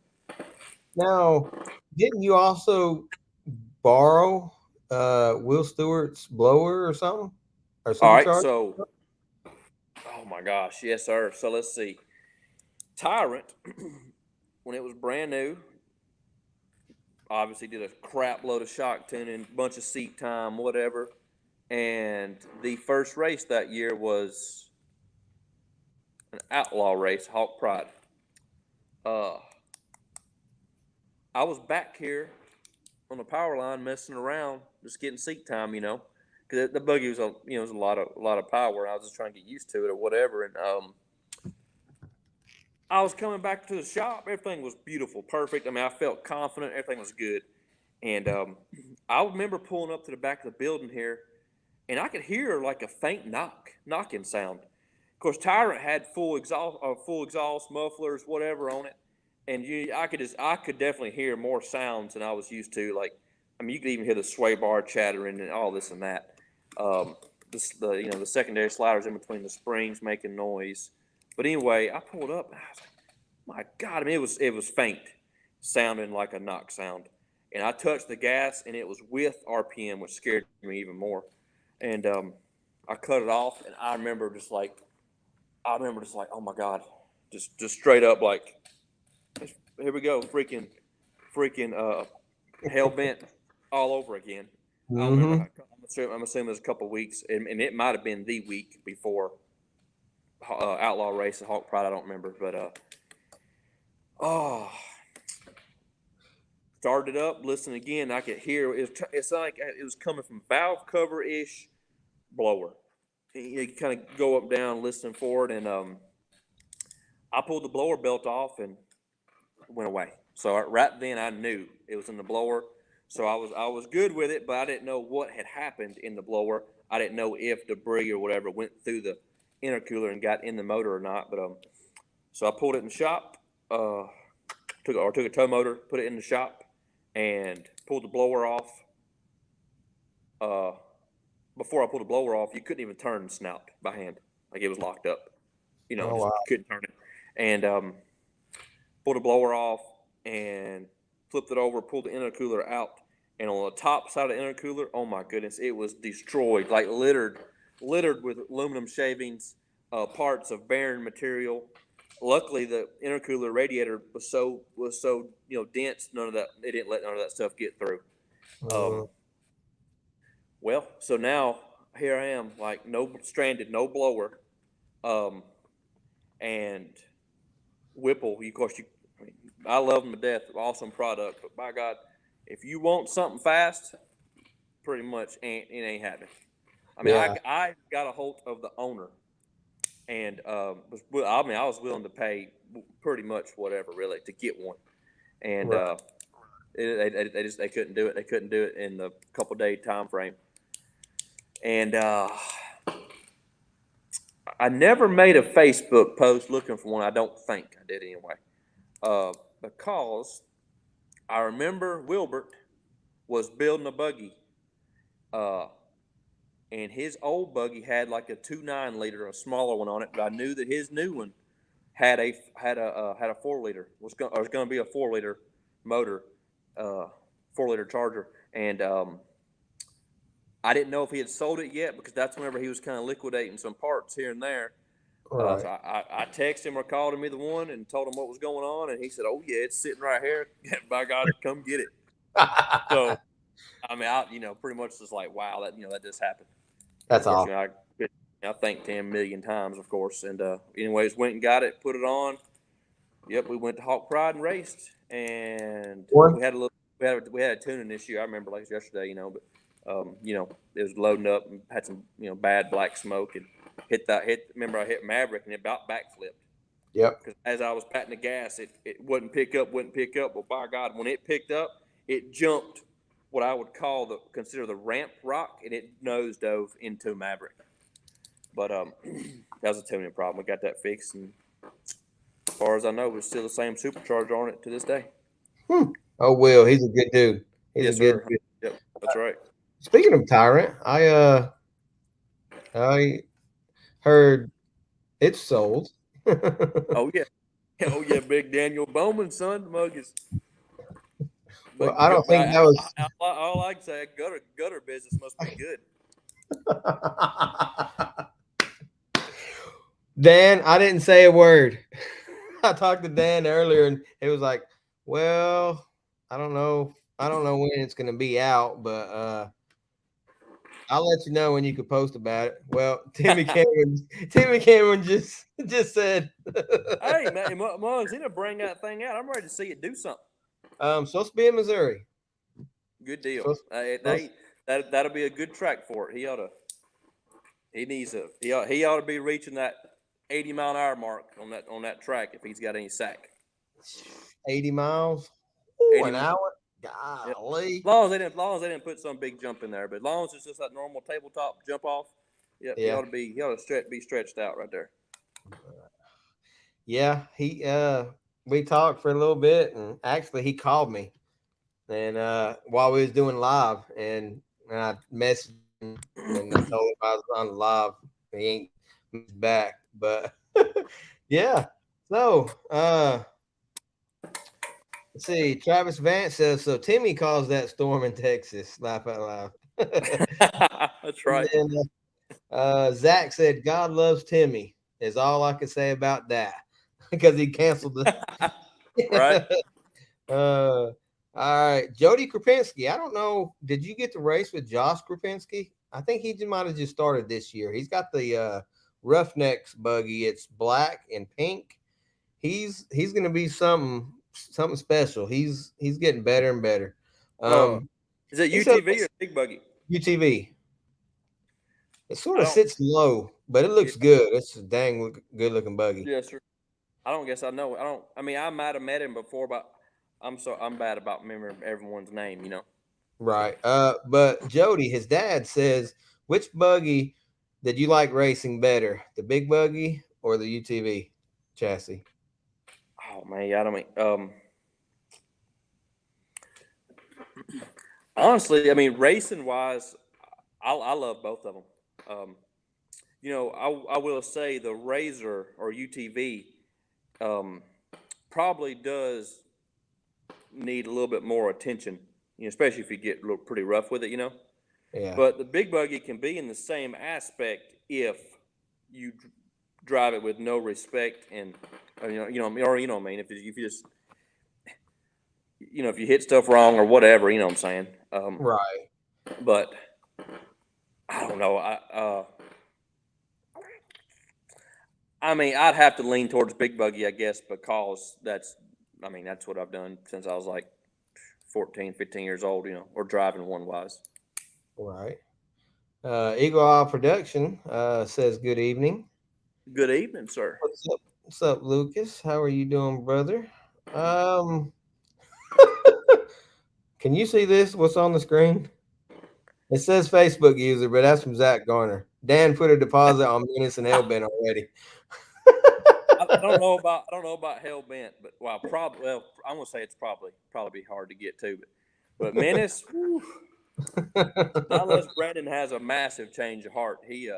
Now, didn't you also borrow Will Stewart's blower or something? Or All right, supercharger? so oh my gosh, yes sir. So let's see. Tyrant, when it was brand new, obviously did a crap load of shock tuning, bunch of seat time, whatever. And the first race that year was an outlaw race, Hawk Pride. I was back here on the power line messing around, just getting seat time, because the buggy was was a lot of power. I was just trying to get used to it or whatever. And I was coming back to the shop. Everything was beautiful, perfect. I felt confident. Everything was good. And I remember pulling up to the back of the building here, and I could hear like a faint knocking sound. Of course, Tyrant had full exhaust, mufflers, whatever on it, and I could definitely hear more sounds than I was used to. Like, you could even hear the sway bar chattering and all this and that. The secondary sliders in between the springs making noise. But anyway, I pulled up and I was like, my God, it was faint, sounding like a knock sound. And I touched the gas and it was with RPM, which scared me even more. And I cut it off, and I remember just like, oh my God, just straight up like, here we go, freaking Hellbent all over again. I remember. I'm assuming it was a couple of weeks, and it might have been the week before Outlaw Race and Hawk Pride. I don't remember, but started up, listened again. I could hear it's like it was coming from valve cover ish blower. You kind of go up, down, listening for it, and I pulled the blower belt off and it went away. So right then I knew it was in the blower. So I was good with it, but I didn't know what had happened in the blower. I didn't know if debris or whatever went through the intercooler and got in the motor or not. But so I pulled it in the shop, took a tow motor, put it in the shop, and pulled the blower off. Before I pulled the blower off, you couldn't even turn the snout by hand. Like, it was locked up. Couldn't turn it. And pulled the blower off and flipped it over, pulled the intercooler out. And on the top side of the intercooler, oh my goodness, it was destroyed, like littered with aluminum shavings, parts of bearing material. Luckily, the intercooler radiator was so dense, they didn't let none of that stuff get through. Well, so now here I am, like stranded, no blower, and Whipple. Of course, I love them to death. Awesome product, but by God, if you want something fast, pretty much it ain't happening. I got a hold of the owner, and I was willing to pay pretty much whatever really to get one, and they couldn't do it. They couldn't do it in the couple day time frame. And I never made a Facebook post looking for one. I don't think I did anyway. Because I remember Wilbert was building a buggy, and his old buggy had like a 2.9 liter, a smaller one on it. But I knew that his new one had a 4 liter. Was going to be a 4 liter motor, 4 liter Charger, and I didn't know if he had sold it yet because that's whenever he was kind of liquidating some parts here and there. Right. So I texted him or called him either one and told him what was going on, and he said, "Oh yeah, it's sitting right here. By God, come get it." So I mean, pretty much just like, wow, that just happened. That's of course, awesome. I thanked him a million times, of course. And anyways, went and got it, put it on. Yep, we went to Hawk Pride and raced, and What? we had a tuning issue. I remember like yesterday, but it was loading up and had some bad black smoke and remember I hit Maverick and it about backflipped. Yep. Because as I was patting the gas, it wouldn't pick up. But by God, when it picked up, it jumped what I would consider the ramp rock, and it nose dove into Maverick. But that was a tuning problem. We got that fixed, and as far as I know, it's still the same supercharger on it to this day. Oh, Will, he's a good dude. He's Yes, a good sir. dude. Yep, that's right. Speaking of Tyrant, I heard it's sold. Oh yeah, Big Daniel Bowman, son, the mug is. Well, I don't think that was. All I can say, gutter business must be good. Dan, I didn't say a word. I talked to Dan earlier, and it was like, well, I don't know when it's gonna be out, but I'll let you know when you can post about it. Well, Timmie Cameron just said, Hey man, Mugs, he done bring that thing out. I'm ready to see it do something. supposed to be in Missouri. Good deal. That'll be a good track for it. He ought to be reaching that 80-mile-an-hour mark on that track if he's got any sack. 80 miles. 80 an hour. Golly. As long as they didn't put some big jump in there, but as long as it's just that normal tabletop jump off, he ought to be stretched out right there. Yeah, we talked for a little bit, and actually he called me, and while we was doing live, and I messaged him and I told him I was on live. He ain't back, but yeah. So let's see. Travis Vance says so. Timmie calls that storm in Texas. Laugh out loud. That's right. And then, Zach said, "God loves Timmie." Is all I can say about that because he canceled the right. All right, Jody Krupinski. I don't know. Did you get to race with Josh Krupinski? I think he might have just started this year. He's got the Roughnecks buggy. It's black and pink. He's going to be something special. He's getting better and better. Is it UTV or big buggy? UTV. It sort of sits low, but it looks good. It's a dang good looking buggy. Yes, sir. I don't guess I know. I mean, I might have met him before, but I'm bad about remembering everyone's name, Right. But Jody, his dad says, which buggy did you like racing better, the big buggy or the UTV chassis? Oh man, I don't mean. Honestly, I mean, racing wise, I love both of them. I will say the Razor or UTV probably does need a little bit more attention, especially if you get pretty rough with it, Yeah. But the big buggy can be in the same aspect if you drive it with no respect and, what I mean, if you just, if you hit stuff wrong or whatever, you know what I'm saying? Right. But I don't know. I mean, I'd have to lean towards big buggy, I guess, because that's what I've done since I was like 14, 15 years old, or driving one wise. Right. Eagle Eye Production says good evening. Good evening, sir. What's up, Lucas? How are you doing, brother? Can you see this? What's on the screen? It says Facebook user, but that's from Zach Garner. Dan put a deposit on Menace and Hellbent already. I don't know about Hellbent, but probably. Well, I'm gonna say it's probably be hard to get to, but Menace. Whew, not unless Brandon has a massive change of heart. He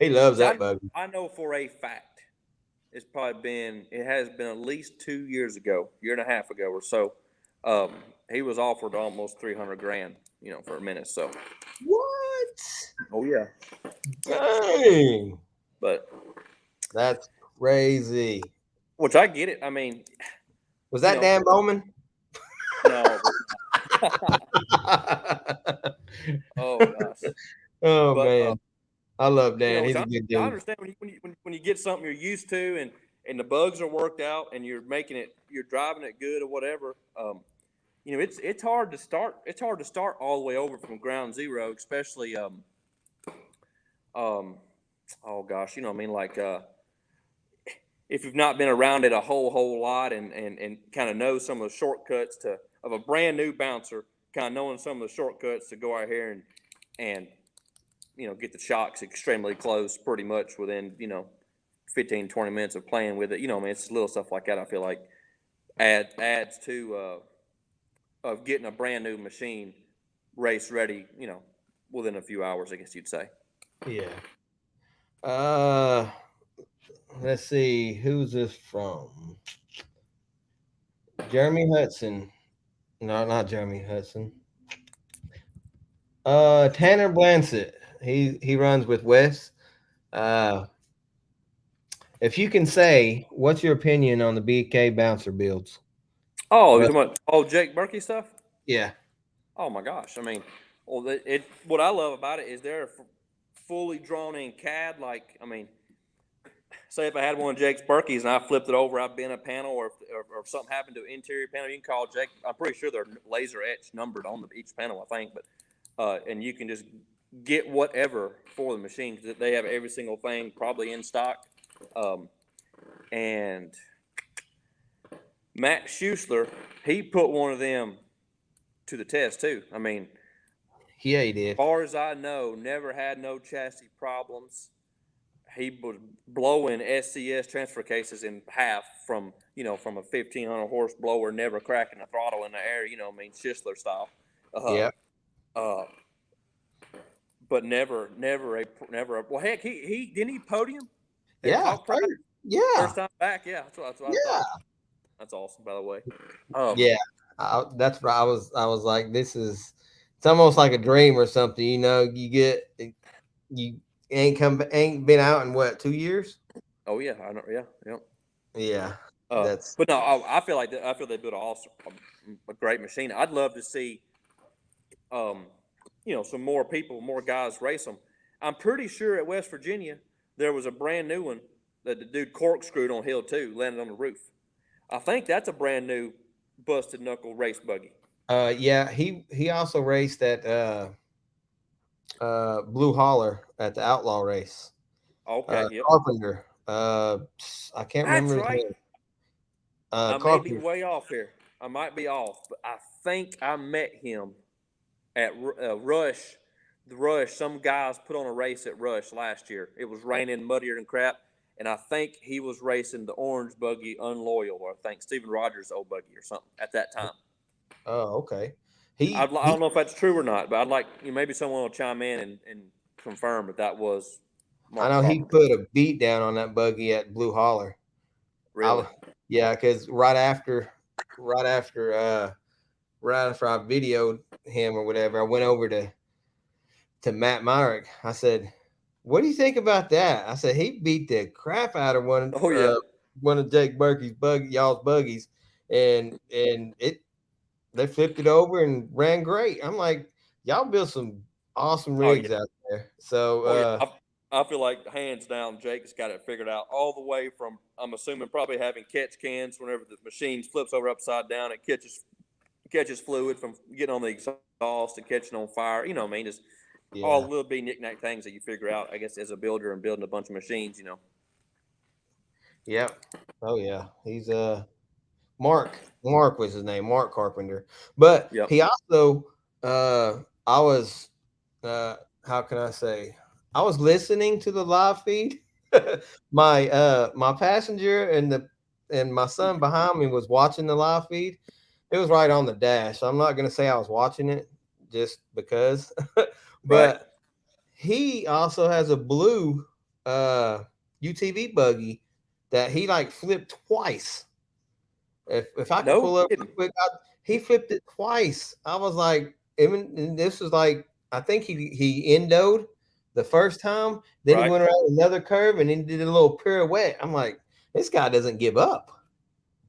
loves which that buggy. I know for a fact. It has been at least 2 years ago, year and a half ago or so. He was offered almost 300 grand, for a minute. So, What? oh yeah, Dang. but That's crazy. which I get it. I mean, Was that Dan Bowman? no. Oh gosh. Oh But, man. I love Dan. He's a good dude. I understand when you get something you're used to and the bugs are worked out and you're driving it good or whatever. It's hard to start. It's hard to start all the way over from ground zero, especially oh gosh, like if you've not been around it a whole lot and kind of know some of the shortcuts of a brand new bouncer, kind of knowing some of the shortcuts to go out here and get the shocks extremely close pretty much within 15, 20 minutes of playing with it. It's little stuff like that I feel like adds to of getting a brand new machine race ready, within a few hours, I guess you'd say. Yeah. Let's see. Who's this from? Jeremy Hudson. No, not Jeremy Hudson. Tanner Blansett. He runs with Wes. If you can say, what's your opinion on the BK bouncer builds? Oh, you're talking about Jake Berkey stuff? Yeah. Oh my gosh! I mean, what I love about it is they're fully drawn in CAD. Like, I mean, say if I had one of Jake's Berkey's and I flipped it over, I'd been a panel, or if something happened to an interior panel, you can call Jake. I'm pretty sure they're laser etched, numbered on each panel, I think. But and you can just get whatever for the machine because they have every single thing probably in stock. And Matt Schuessler, he put one of them to the test too. I mean, yeah, he did. As far as I know, never had no chassis problems. He was blowing SCS transfer cases in half from a 1,500 horse blower, never cracking a throttle in the air. Schuessler style. Yeah. But never. Well, heck, he didn't he podium? Yeah. Yeah. First time back. Yeah. That's what I thought. That's awesome, by the way. Yeah. That's right. I was like, it's almost like a dream or something. You ain't been out in what, 2 years? Oh yeah, I know. Yeah. Yeah. But no, I feel they built a great machine. I'd love to see, some more guys race them. I'm pretty sure at West Virginia there was a brand new one that the dude corkscrewed on hill 2, landed on the roof. I think that's a brand new busted knuckle race buggy. Yeah, he also raced at Blue Holler at the Outlaw race. Okay, yep. Carpenter. I can't remember his name. I may be way off here. I might be off, but I think I met him at Rush. The Rush. Some guys put on a race at Rush last year. It was raining, muddier than crap, and I think he was racing the orange buggy Unloyal, or I think Steven Rogers' old buggy or something at that time. Oh, okay. I don't know if that's true or not, but I'd like maybe someone will chime in and confirm that that was. I know he put a beat down on that buggy at Blue Holler. Really? Yeah, because right after I videoed him or whatever, I went over to Matt Myrick. I said, "What do you think about that?" I said, "He beat the crap out of one of Jake Berkey's y'all's buggies, and they flipped it over and ran great." I'm like, "Y'all built some awesome rigs out there." So I feel like hands down, Jake's got it figured out all the way from, I'm assuming, probably having catch cans whenever the machine flips over upside down. It catches fluid from getting on the exhaust to catching on fire. Just all little bitty knick-knack things that you figure out, I guess, as a builder and building a bunch of machines, Yep. Oh yeah. He's Mark was his name, Mark Carpenter. But he also how can I say? I was listening to the live feed. My passenger and my son behind me was watching the live feed. It was right on the dash. So I'm not gonna say I was watching it just because, Right. but he also has a blue UTV buggy that he like flipped twice. If I could No pull up real kidding. quick, he flipped it twice. I was like, even and this was like, I think he endoed the first time, then he Right. went around another curve and then did a little pirouette. I'm like, this guy doesn't give up.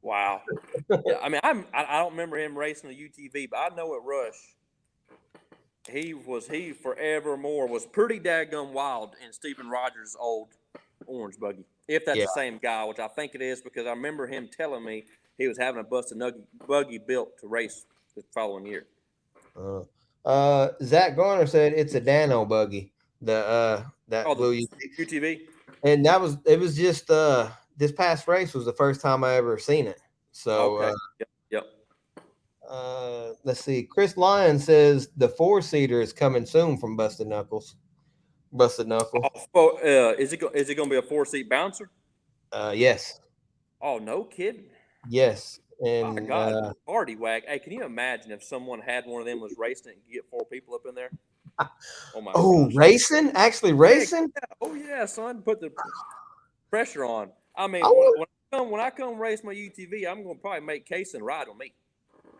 Wow. Yeah, I mean, I don't remember him racing a UTV, but I know at Rush, he forevermore was pretty daggum wild in Stephen Rogers' old orange buggy. If that's Yeah. the same guy, which I think it is, because I remember him telling me he was having a busted buggy built to race the following year. Zach Garner said it's a Dano buggy. That Oh, blue the UTV. and it was just this past race was the first time I ever seen it. So Okay. Yep. let's see. Chris Lyon says the 4-seater is coming soon from Busted Knuckles. Busted Knuckle. Oh, is it going to be a 4-seat bouncer? Yes. Oh, no kidding. Yes. My And God, party wag. Hey, can you imagine if someone had one of them was racing it and get 4 people up in there? Oh my gosh. racing? Actually racing? Yeah. Oh yeah, son. Put the pressure on. I mean, I want- when I come race my UTV, I'm gonna probably make Kason ride on me,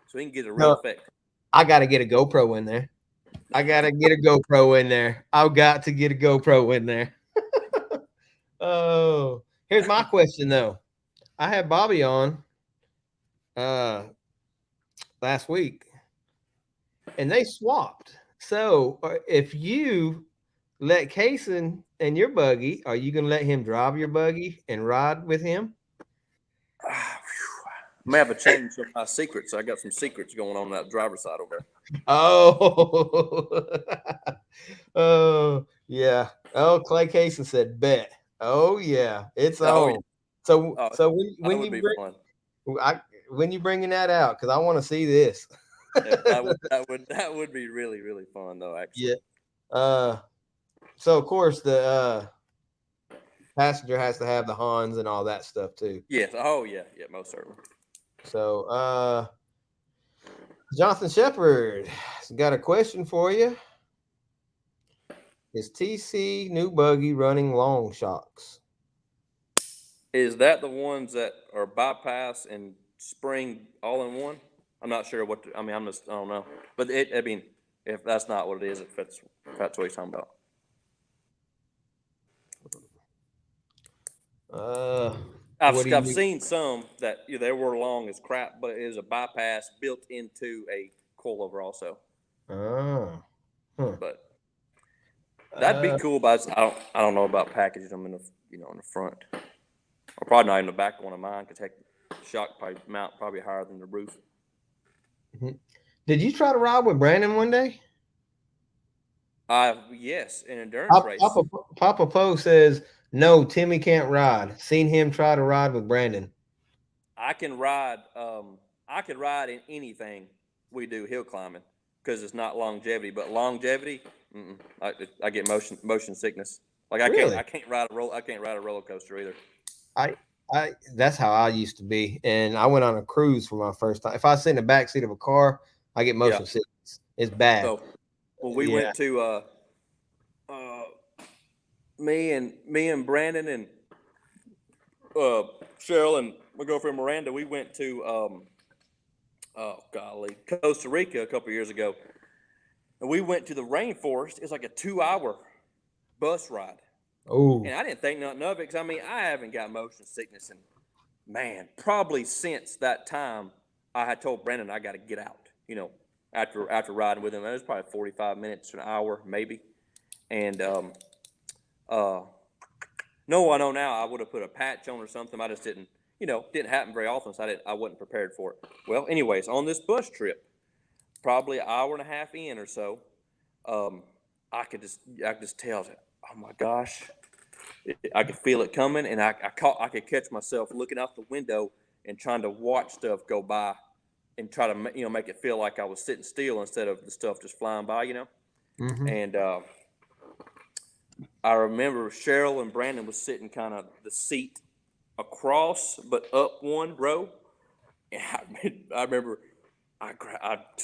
so he can get a real No, effect. I gotta get a GoPro in there. I've got to get a GoPro in there. Oh, here's my question though. I had Bobby on last week and they swapped. So if you let Kason and your buggy, are you gonna let him drive your buggy and ride with him? I may have to change some of my secrets. I got some secrets going on that driver's side over there. Oh, oh yeah. Oh, Clay Kason said bet. Oh yeah, it's Oh, on. yeah. So Oh, so that when would you be bring fun. when you bringing that out, because I want to see this. Yeah, that would be really really fun though. Actually. Yeah. So of course the passenger has to have the Hans and all that stuff too. Yes. Oh yeah. Yeah. Most certainly. So Jonathan Shepard got a question for you. Is TC new buggy running long shocks? Is that the ones that are bypass and spring all in one? I'm not sure what. I mean, I don't know. But I mean, if that's not what it is, if that's what he's talking about. What do I've you? seen some that they were long as crap, but it is a bypass built into a coilover also. Oh, huh. But that'd be cool. But I don't know about packaging them in the in the front, or probably not in the back of one of mine. Because heck, shock probably mount probably higher than the roof. Did you try to ride with Brandon one day? Yes, an endurance race. Papa Poe says no. Timmie can't ride. Seen him try to ride with Brandon. I can ride. I could ride in anything we do hill climbing because it's not longevity. But longevity, I get motion sickness. Like Really? I can't ride a roller coaster either. I that's how I used to be, and I went on a cruise for my first time. If I sit in the back seat of a car, I get motion sickness. It's bad. So when we went to me and Brandon and Cheryl and my girlfriend Miranda, we went to Costa Rica a couple years ago, and we went to the rainforest. It's like a 2-hour bus ride. Oh, And I didn't think nothing of it because, I mean, I haven't got motion sickness. And, man, probably since that time, I had told Brandon I got to get out, after riding with him. It was probably 45 minutes to an hour, maybe. And no, I know now I would have put a patch on or something. I just didn't happen very often, so I wasn't prepared for it. Well, anyways, on this bus trip, probably an hour and a half in or so, I could just tell, oh my gosh, I could feel it coming, and I could catch myself looking out the window and trying to watch stuff go by, and try to make it feel like I was sitting still instead of the stuff just flying by, mm-hmm. And I remember Cheryl and Brandon was sitting kind of the seat across, but up one row. And I remember I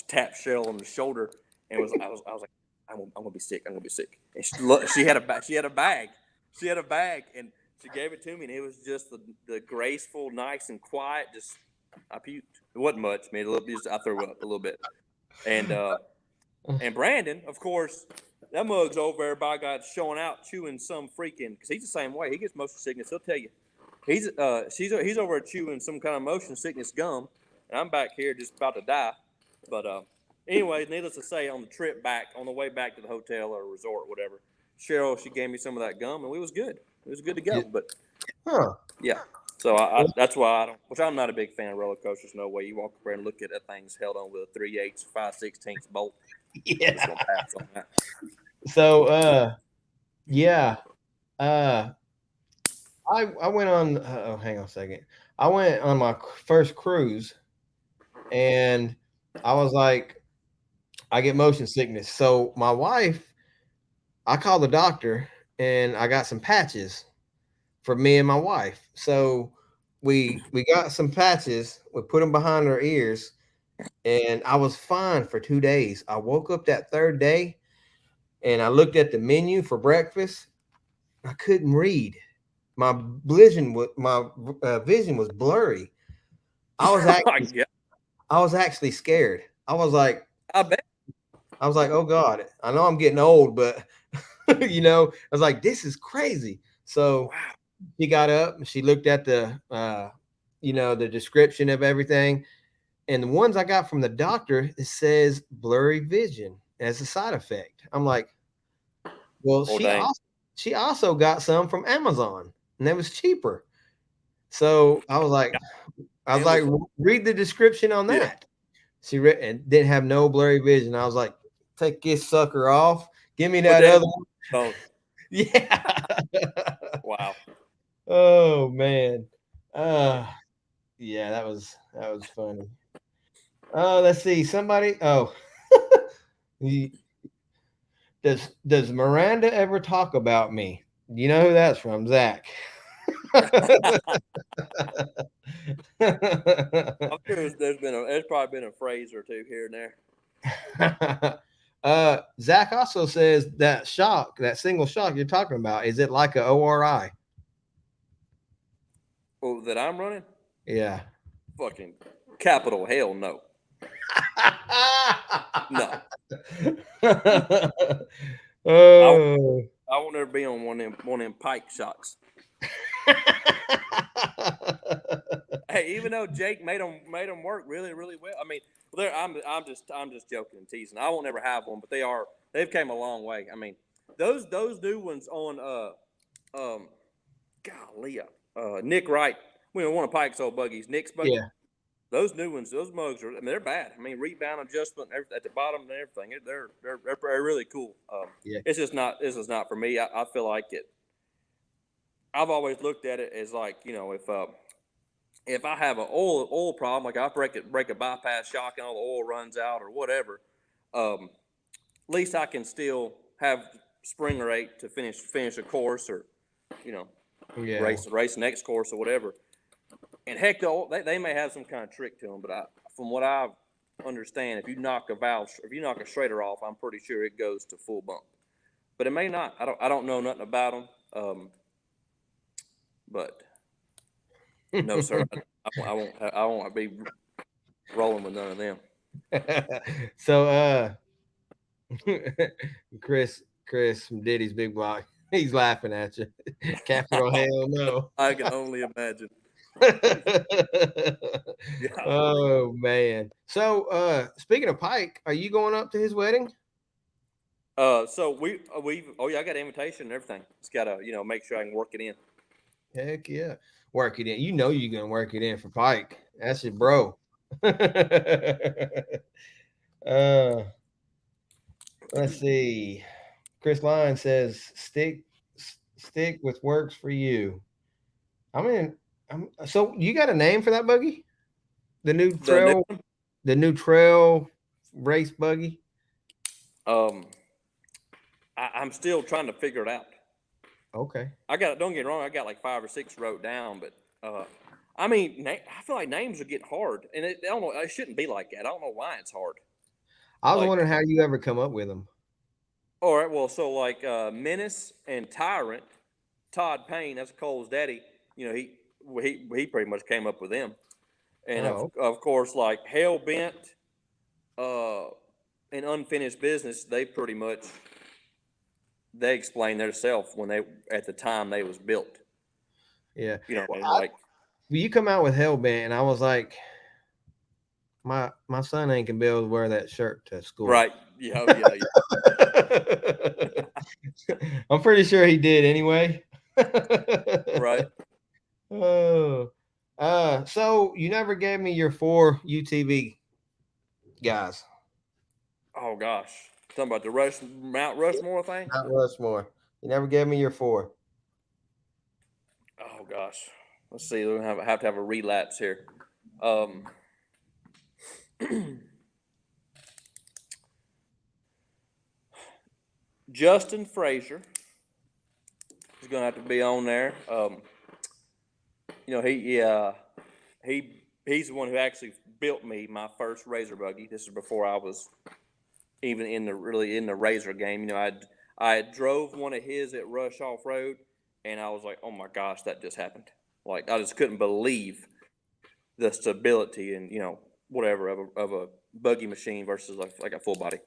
tapped Cheryl on the shoulder and I was like, I'm gonna be sick. I'm gonna be sick. And she had a bag. She had a bag, and she gave it to me, and it was just the graceful, nice and quiet. Just I puked. It wasn't much, man. I threw up a little bit, and Brandon, of course, that mug's over there by God showing out, chewing some freaking, because he's the same way. He gets motion sickness. He'll tell you. He's over there chewing some kind of motion sickness gum, and I'm back here just about to die. But anyway, needless to say, on the trip back, on the way back to the hotel or resort, whatever, Cheryl, she gave me some of that gum, and we was good. It was good to go. But yeah. So that's why I don't. Which I'm not a big fan of roller coasters. No way. You walk up there and look at that thing's held on with a 3/8, 5/16 bolt. Yeah. Just gonna pass on that. So yeah. I went on. Hang on a second. I went on my first cruise, and I was like, I get motion sickness. So my wife, I called the doctor, and I got some patches for me and my wife. So we got some patches. We put them behind our ears, and I was fine for 2 days. I woke up that third day, and I looked at the menu for breakfast. I couldn't read. My vision was blurry. I was actually scared. I was like, I bet. oh God, I know I'm getting old, but I was like, this is crazy. So Wow. she got up and she looked at the the description of everything. And the ones I got from the doctor, it says blurry vision as a side effect. I'm like, well, she also got some from Amazon, and it was cheaper. So I was like, read the description on that. Yeah. She read and didn't have no blurry vision. I was like, take this sucker off. Give me that other one. Oh. Yeah. Wow. Oh man. Yeah, that was funny. Let's see. Somebody. Oh, does Miranda ever talk about me? You know who that's from, Zach. I'm sure there's probably been a phrase or two here and there. Zach also says that single shock you're talking about, is it like a ORI? Oh, that I'm running? Yeah. Fucking capital hell no. No. Oh. I won't ever be on one of them pike shots. Hey, even though Jake made them work really, really well. I mean, I'm just joking and teasing. I won't ever have one, but they've came a long way. I mean, those new ones on Nick Wright, one of Pike's old buggies, Nick's buggy. Yeah. Those new ones, those mugs they're bad. I mean, rebound adjustment at the bottom and everything. They're really cool. Yeah. This is not for me. I feel like it. I've always looked at it as like, if I have an oil problem, like I break a bypass shock and all the oil runs out or whatever, at least I can still have spring rate to finish a course or, race the next course or whatever. And heck, they may have some kind of trick to them, but from what I understand, if you knock a straighter off, I'm pretty sure it goes to full bump. But it may not. I don't know nothing about them. But no, sir, I won't be rolling with none of them. So, Chris from Diddy's Big Block, he's laughing at you. Capital hell no. I can only imagine. Oh man. So speaking of Pike, are you going up to his wedding? So I got an invitation and everything. Just gotta make sure I can work it in. Heck yeah, work it in. You're gonna work it in for Pike. That's your bro. Let's see. Chris Lyons says stick with works for you. I mean, so you got a name for that buggy? The new trail race buggy? I'm still trying to figure it out. Okay. Don't get me wrong, I got like 5 or 6 wrote down, but I mean, I feel like names are getting hard, and I don't know. It shouldn't be like that. I don't know why it's hard. I was Like, wondering how you ever come up with them. all right, well, so like Menace and Tyrant, Todd Payne, that's Cole's daddy. You know, he pretty much came up with them, and Oh, of course, like Hell Bent, and Unfinished Business, they pretty much they explained themselves when they at the time they was built. yeah. You know, Well, and like you come out with Hellbent, and I was like, my son ain't gonna be able to wear that shirt to school. right, yeah. I'm pretty sure he did anyway. Right. Oh, so you never gave me your 4 UTV guys. Oh gosh, talking about the Mount Rushmore thing. Not Rushmore. You never gave me your 4. Oh gosh, let's see. We're gonna have to have a relapse here. Justin Frazier is gonna have to be on there. You know, he's the one who actually built me my first Razor buggy. This is before I was even in the Razor game. You know, I drove one of his at Rush Off Road, and I was like, oh my gosh, that just happened. Like I just couldn't believe the stability and whatever of a buggy machine versus like a full body.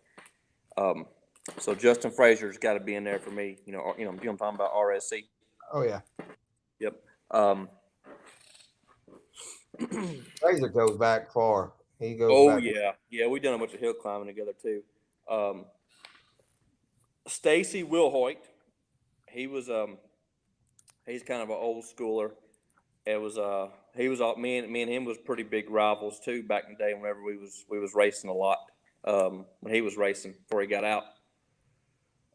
So Justin Frazier's got to be in there for me. You know I'm talking about RSC. Oh yeah. Yep. Razor goes back far. He goes Oh back. yeah. We done a bunch of hill climbing together too. Stacy Wilhoit, he was he's kind of an old schooler. It was he was me and him was pretty big rivals too back in the day. Whenever we was racing a lot, when he was racing before he got out.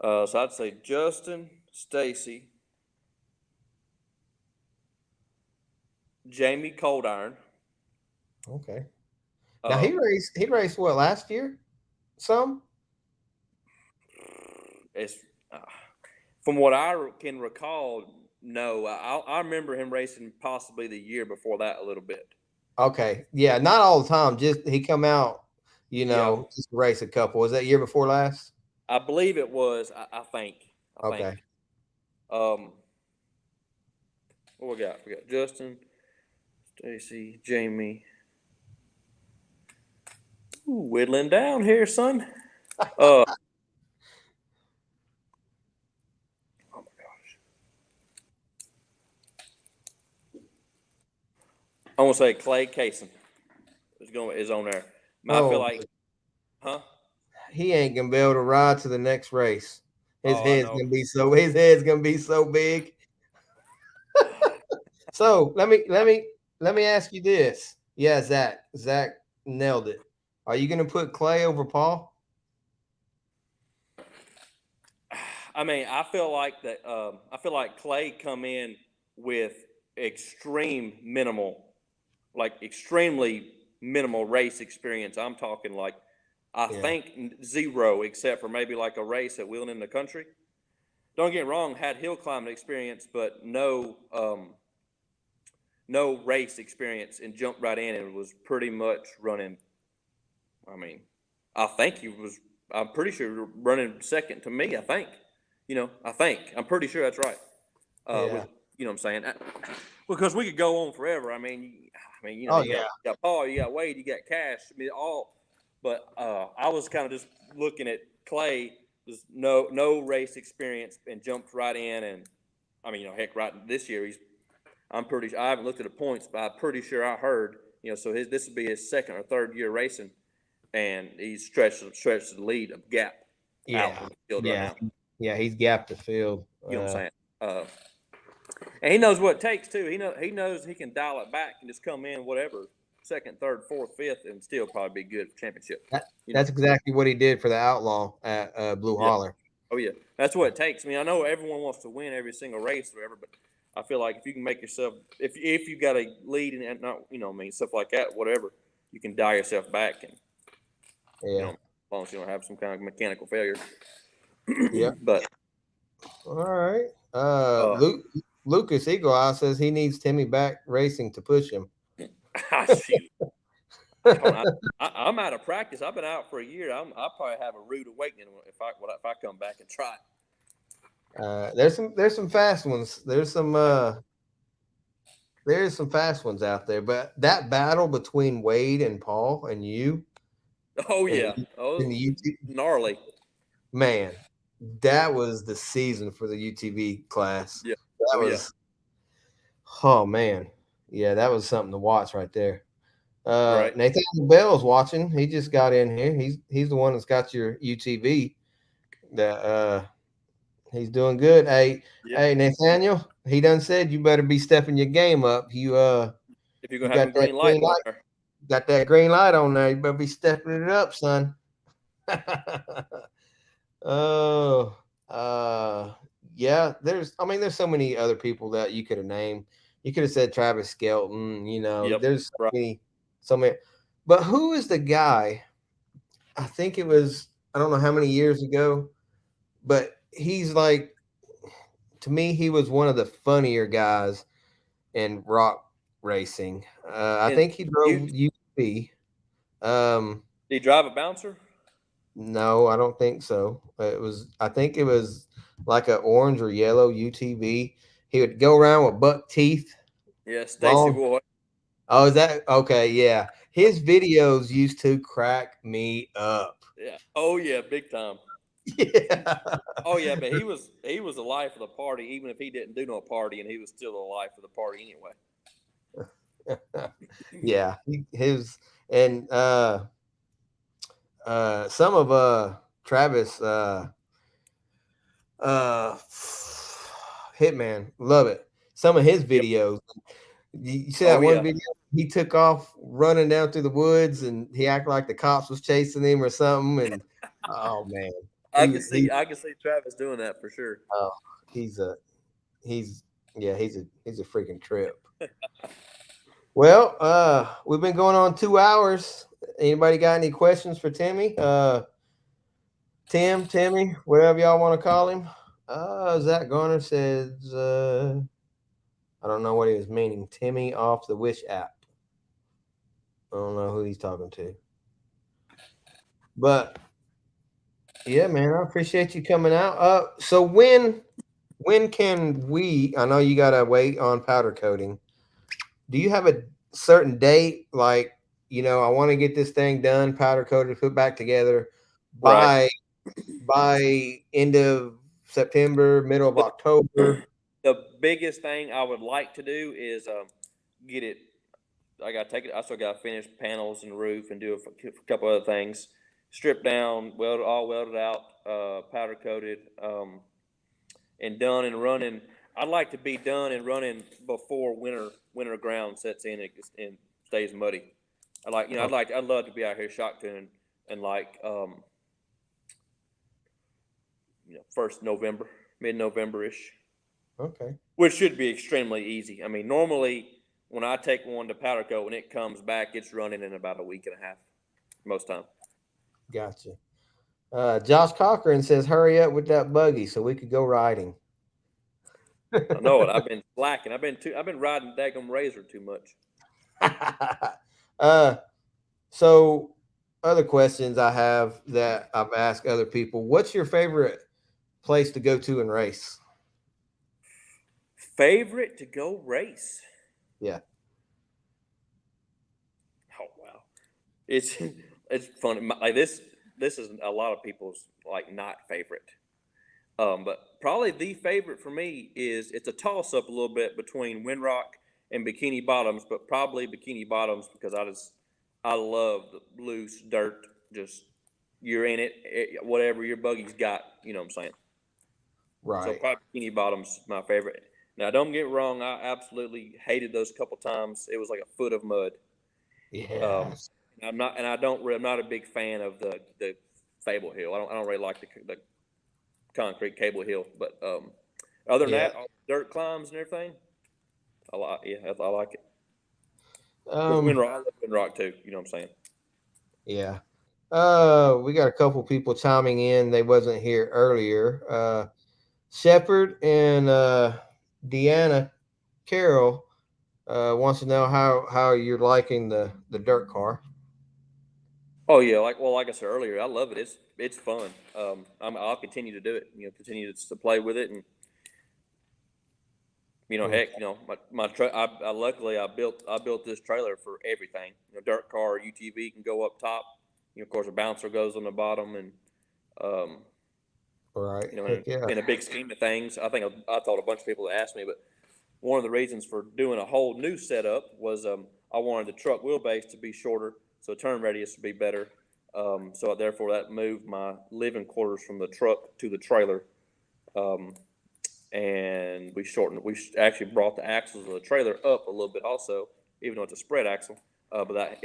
So I'd say Justin, Stacy, Jamie Coldiron. Okay. Now he raced what last year? Some? It's from what I can recall. No, I remember him racing possibly the year before that a little bit. Okay. Yeah, not all the time. Just he come out, just race a couple. Was that year before last? I believe it was. I think. Okay. What we got? We got Justin, Stacy, Jamie. Ooh, whittling down here, son. Oh my gosh. I want to say Clay Kaysen is on there. I feel like, huh? He ain't gonna be able to ride to the next race. His head's gonna be so big. So let me ask you this. Yeah, Zach nailed it. Are you gonna put Clay over Paul? I mean, I feel like that. I feel like Clay come in with extremely minimal race experience. I'm talking like I think 0, except for maybe like a race at Wheeling in the Country. Don't get me wrong, had hill climbing experience, but no race experience, and jumped right in and was pretty much running. I mean, I think he was. I'm pretty sure running second to me. I think. I'm pretty sure that's right. With, what I'm saying? Because we could go on forever. You got Paul, you got Wade, you got Cash. I mean, all. But I was kind of just looking at Clay. There's no race experience and jumped right in, and heck, right this year I haven't looked at the points, but I'm pretty sure I heard. So this would be his second or third year racing, and he's stretched the lead of gap out in the field right now. Yeah, he's gapped the field. You know what I'm saying? And he knows what it takes too. He knows he can dial it back and just come in whatever second, third, fourth, fifth, and still probably be good for championship. That's exactly what he did for the Outlaw at Blue Holler. Oh yeah, that's what it takes. I know everyone wants to win every single race or whatever, but I feel like if you can make yourself, if you got a lead and not, stuff like that, whatever, you can dial yourself back and as long as you don't have some kind of mechanical failure. Yeah. But all right. Lucas Eagle Eye says he needs Timmie back racing to push him. Shoot. I'm out of practice. I've been out for a year. I'll probably have a rude awakening if I come back and try it. There's some fast ones. There's some fast ones out there, but that battle between Wade and Paul and you. Oh yeah. In the UTV, gnarly. Man, that was the season for the UTV class. Yeah. That was. Oh man, yeah, that was something to watch right there. Right. Nathaniel Bell's watching. He just got in here. He's the one that's got your UTV. That he's doing good. Hey, Nathaniel, he done said you better be stepping your game up. You if you're gonna have a green light, got that green light on there. You better be stepping it up, son. Oh, yeah. There's so many other people that you could have named. You could have said Travis Skelton. There's so many. But who is the guy? I think it was, I don't know how many years ago, but he's like, to me, he was one of the funnier guys in rock racing. I think he drove UTV. Did he drive a bouncer? No, I don't think so. I think it was like an orange or yellow UTV. He would go around with buck teeth. Yeah, Stacy Boy. Oh, is that okay? Yeah, his videos used to crack me up. Yeah. Oh yeah, big time. Yeah. Oh yeah, but he was the life of the party, even if he didn't do no party, and he was still the life of the party anyway. Yeah, and some of Travis Hitman, love it. Some of his videos. You see that one video? He took off running down through the woods, and he acted like the cops was chasing him or something. And oh man, I can see Travis doing that for sure. Oh, he's a freaking trip. Well, we've been going on 2 hours. Anybody got any questions for Timmie? Timmy, whatever y'all want to call him. Zach Garner says, I don't know what he was meaning. Timmie off the Wish app. I don't know who he's talking to. But yeah, man, I appreciate you coming out. So when can we? I know you gotta wait on powder coating. Do you have a certain date? Like, I want to get this thing done, powder coated, put back together by end of September, middle of October. The biggest thing I would like to do is get it. I got to take it. I still got to finish panels and roof and do a couple other things. Stripped down, welded out, powder coated, and done and running. I'd like to be done and running before winter ground sets in and stays muddy. I'd love to be out here Shockton and first November, mid-November-ish. Okay. Which should be extremely easy. I mean, normally when I take one to powder coat, when it comes back, it's running in about a week and a half most time. Gotcha. Josh Cochran says, hurry up with that buggy so we could go riding. I know it. I've been slacking. I've been riding daggum Razor too much. So other questions I have that I've asked other people. What's your favorite place to go to and race? Favorite to go race? Yeah. Oh wow. It's funny. Like this is a lot of people's not favorite. But probably the favorite for me is it's a toss up a little bit between Windrock and Bikini Bottoms, but probably Bikini Bottoms because I love the loose dirt. Just you're in it, whatever your buggy's got. You know what I'm saying? Right. So probably Bikini Bottoms my favorite. Now don't get me wrong, I absolutely hated those couple times. It was like a foot of mud. Yeah. I'm not a big fan of the Fable Hill. I don't really like the concrete cable hill, but other than that, all the dirt climbs and everything, I like it. I like it. Windrock, I love Windrock too. You know what I'm saying? Yeah. We got a couple people chiming in. They wasn't here earlier. Shepard and Deanna Carroll wants to know how you're liking the dirt car. Oh yeah, like I said earlier, I love it. It's fun. I'll continue to do it. Continue to play with it, and Okay. heck, I luckily I built this trailer for everything. Dirt car, UTV can go up top. Of course, a bouncer goes on the bottom, and um, All right. in, Heck yeah. in a big scheme of things, I think I thought a bunch of people asked me, but one of the reasons for doing a whole new setup was I wanted the truck wheelbase to be shorter, so turn radius to be better. So therefore, that moved my living quarters from the truck to the trailer. Um, and we shortened. We actually brought the axles of the trailer up a little bit, also, even though it's a spread axle. But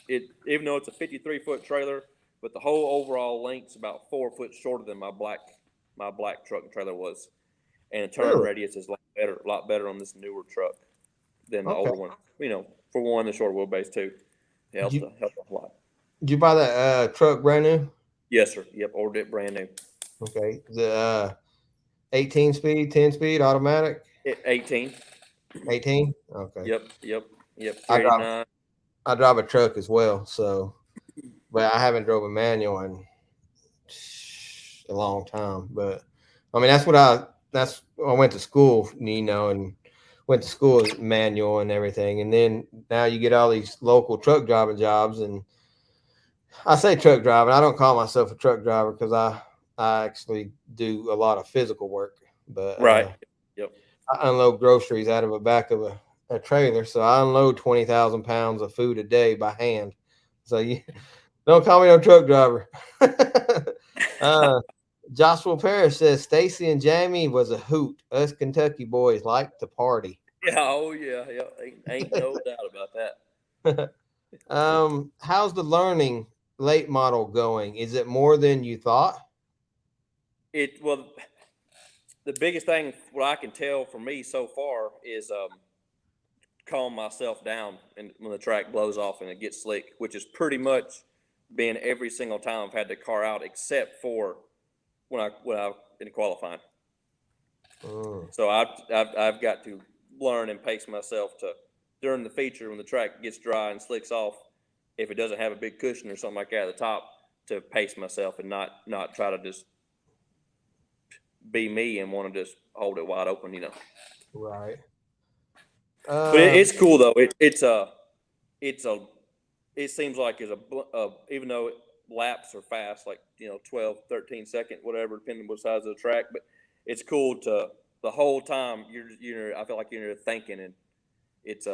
even though it's a 53-foot trailer, but the whole overall length's about 4 foot shorter than my black truck and trailer was, and the turn Really? radius is a lot better on this newer truck than the Okay. older one. For one, the shorter wheelbase too, Did you helped a lot. did you buy that truck brand new? Yes, sir. Yep, ordered it brand new. Okay. The 18 speed, 10 speed, automatic. 18. 18. Okay. Yep. I drive 389. I drive a truck as well, so but I haven't drove a manual in a long time. But I mean, that's I went to school, and went to school as manual and everything. And then now you get all these local truck driving jobs, and I say truck driving. I don't call myself a truck driver because I actually do a lot of physical work, but Right. Yep. I unload groceries out of the back of a trailer. So I unload 20,000 pounds of food a day by hand. So you don't call me no truck driver. uh, Joshua Parrish says Stacy and Jamie was a hoot. Us Kentucky boys like to party. Yeah. Oh yeah. Ain't no doubt about that. How's the learning late model going? Is it more than you thought? Well, the biggest thing what I can tell for me so far is calm myself down and when the track blows off and it gets slick, which is pretty much been every single time I've had the car out, except for when I in qualifying. Mm, So I've got to learn and pace myself to during the feature when the track gets dry and slicks off, if it doesn't have a big cushion or something like that at the top, to pace myself and not try to just be me and want to just hold it wide open. right. But it's cool though. It's a it seems like even though laps are fast, like 12, 13 second, whatever, depending on what size of the track. But it's cool to the whole time you're I feel like you're thinking, and it's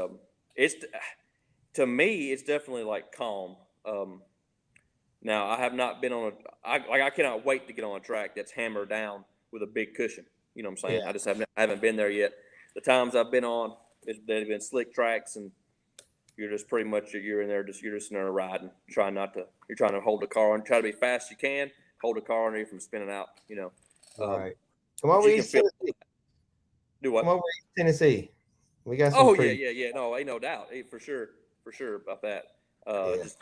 to me it's definitely like calm. Now I have not been on I cannot wait to get on a track that's hammered down with a big cushion. You know what I'm saying? Yeah. I haven't been there yet. The times I've been on, they've been slick tracks, and you're just pretty much you're in there riding, you're trying to hold the car and try to be fast as you can, hold the car under you from spinning out. Right. Come But over you can East feel Tennessee. do what? Come over East Tennessee. We got some Oh pretty. yeah. No, ain't no doubt, for sure about that. Yeah. Just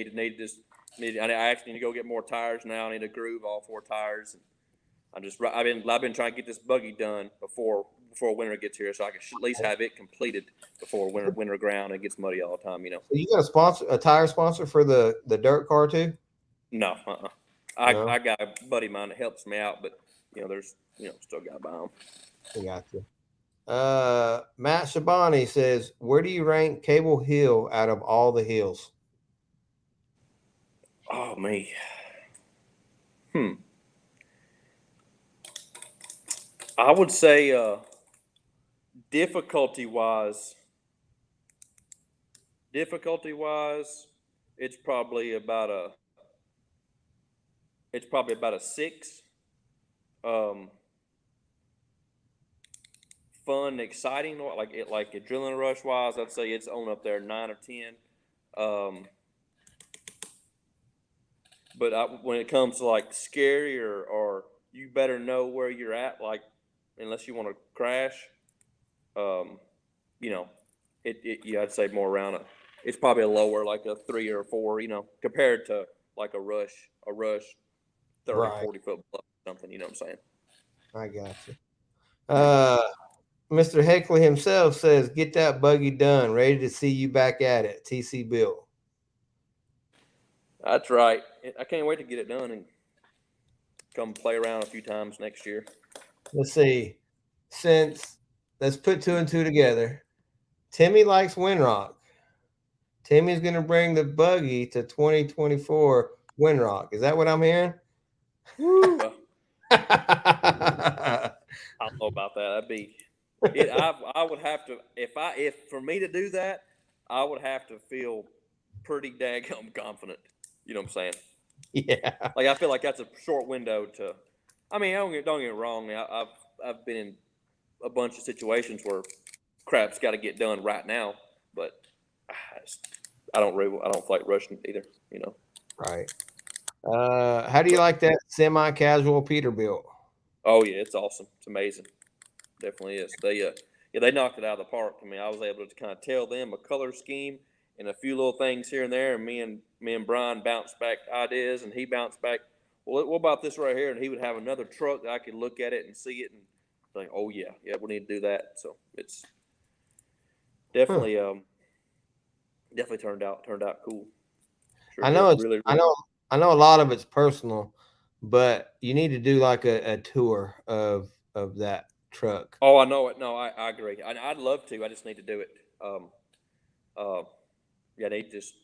I actually need to go get more tires now. I need to groove all 4 tires. And I've been trying to get this buggy done before winter gets here, so I can at least have it completed before winter ground and it gets muddy all the time. So you got a tire sponsor for the dirt car too? No, No, I got a buddy of mine that helps me out, but there's still got to buy them. I got you. Matt Shabani says, where do you rank Cable Hill out of all the hills? Oh me, I would say difficulty wise, it's probably about a 6. Fun, exciting, like adrenaline rush wise, I'd say it's on up there 9 or 10. But when it comes to like scary or you better know where you're at, like unless you want to crash, I'd say more around it's probably a lower, like a 3 or a 4, compared to like a rush 30, Right. 40 foot bluff or something. You know what I'm saying? I got you. Mr. Heckley himself says, "Get that buggy done. Ready to see you back at it." TC Bill. That's right. I can't wait to get it done and come play around a few times next year. Let's see. Let's put two and two together. Timmie likes Windrock. Timmie's going to bring the buggy to 2024 Windrock. Is that what I'm hearing? I don't know about that. That'd be it. I would have to if for me to do that, I would have to feel pretty daggum confident. You know what I'm saying? Yeah. Like I feel like that's a short window to. I mean, don't get me wrong. I've been in a bunch of situations where crap's got to get done right now, but I don't feel like rushing either. You know. Right. How do you like that semi-casual Peterbilt? Oh yeah, it's awesome. It's amazing. Definitely is. They knocked it out of the park. I mean, I was able to kind of tell them a color scheme and a few little things here and there, and me and Brian bounced back ideas, and he bounced back. Well, what about this right here? And he would have another truck that I could look at it and see it and think, oh yeah, we need to do that. So it's definitely definitely turned out cool. Sure I know did. it's Really, I know a lot of it's personal, but you need to do like a tour of that truck. Oh, I know it. No, I agree. I'd love to. I just need to do it. Yeah, they just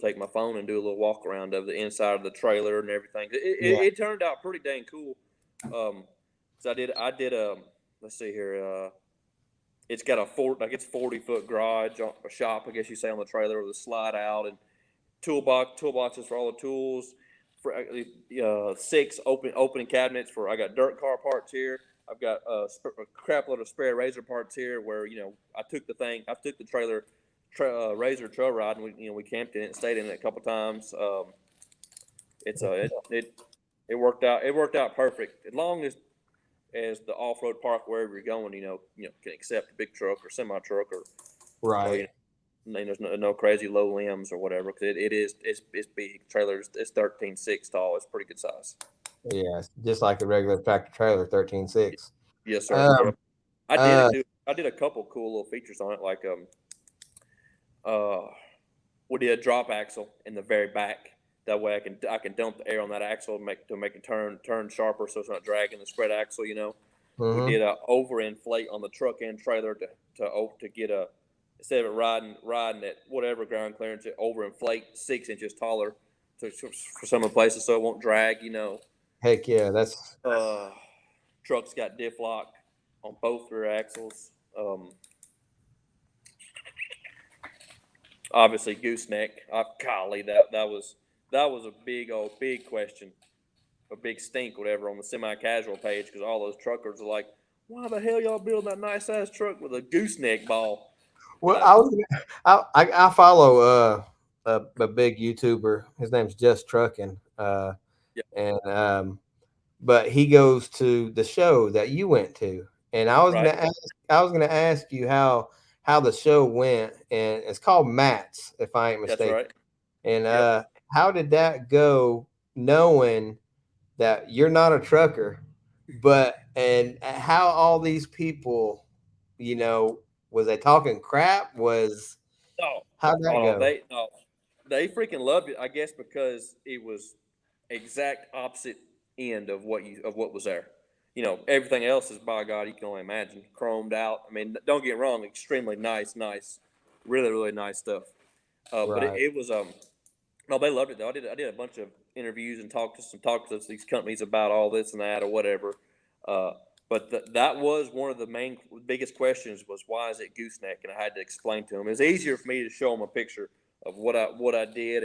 take my phone and do a little walk around of the inside of the trailer and everything. It turned out pretty dang cool. So I did let's see here. It's got it's 40-foot garage, a shop, I guess you say, on the trailer with a slide out and toolboxes for all the tools. For 6 opening cabinets for I got dirt car parts here. I've got a crap load of spare razor parts here. Where I took the trailer razor trail ride, and we camped in it and stayed in it a couple times. It worked out. It worked out perfect as long as the off road park wherever you're going, can accept a big truck or semi truck or Right. there's no crazy low limbs or whatever, because it's big. Trailers, it's 13.6 tall. It's pretty good size. Yeah, just like a regular tractor trailer, 13.6. Yes, sir. I did a couple cool little features on it, like we did a drop axle in the very back. That way I can dump the air on that axle and make it turn sharper, so it's not dragging the spread axle. Mm-hmm. We did a overinflate on the truck and trailer to get a, instead of it riding at whatever ground clearance, it overinflate 6 inches taller for some of the places so it won't drag. Heck yeah, that's Truck's got diff lock on both rear axles. Obviously gooseneck. Golly, that was a big question, a big stink, whatever, on the semi-casual page, because all those truckers are like, "Why the hell y'all building that nice ass truck with a gooseneck ball?" well. I follow a big YouTuber. His name's Just Trucking. And but he goes to the show that you went to, and I was gonna ask you how the show went, and it's called Matt's, if I ain't mistaken. That's right. And how did that go, knowing that you're not a trucker, and how all these people, was they talking crap? How'd that go? They freaking loved it, I guess, because it was exact opposite end of what was there. Everything else is, by God, you can only imagine, chromed out. I mean, don't get me wrong, extremely nice, really, really nice stuff. But it was no, they loved it though. I did a bunch of interviews and talked to these companies about all this and that or whatever. But that was one of the biggest questions, was why is it gooseneck, and I had to explain to them. It was easier for me to show them a picture of what I did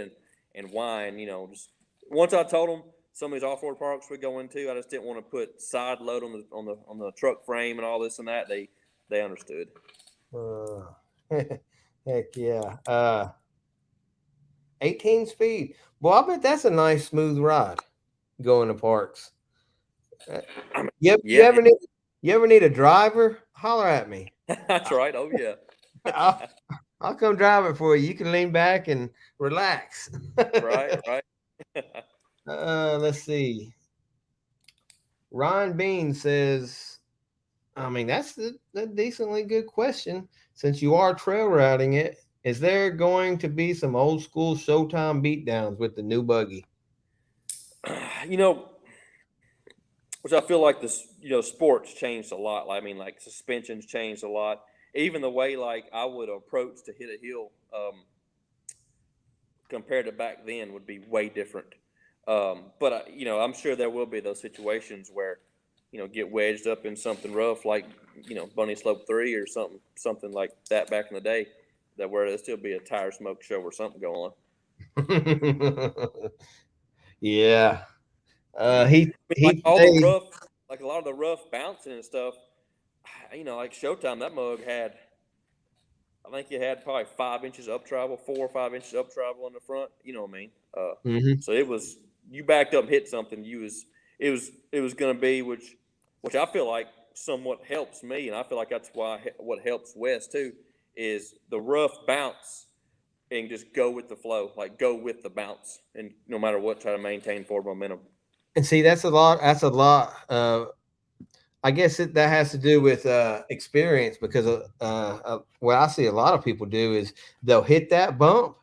and why, and just once I told them some of these off-road parks we go into, I just didn't want to put side load on the truck frame and all this and that. They understood. Heck yeah. 18 speed. Well, I bet that's a nice smooth ride going to parks. You ever need a driver? Holler at me. That's right. Oh yeah. I'll come drive it for you. You can lean back and relax. Right. Let's see. Ryan Bean says, I mean, that's a decently good question. Since you are trail riding it, is there going to be some old school Showtime beatdowns with the new buggy? You know, which I feel like this, sports changed a lot. I mean, like suspensions changed a lot. Even the way like I would approach to hit a hill compared to back then would be way different. But I'm sure there will be those situations where get wedged up in something rough like Bunny Slope 3 or something like that back in the day, that where there'll still be a tire smoke show or something going on. Yeah. I mean, like He all the played. rough, like a lot of the rough bouncing and stuff. Like Showtime, that mug had, I think it had probably 5 inches up travel, 4 or 5 inches up travel in the front. You know what I mean? Mhm. So it was, you backed up and hit something. It was going to be, which I feel like somewhat helps me, and I feel like that's what helps Wes too, is the rough bounce and just go with the flow, like go with the bounce, and no matter what, try to maintain forward momentum. And see, that's a lot. That's a lot. I guess that has to do with experience because what I see a lot of people do is they'll hit that bump,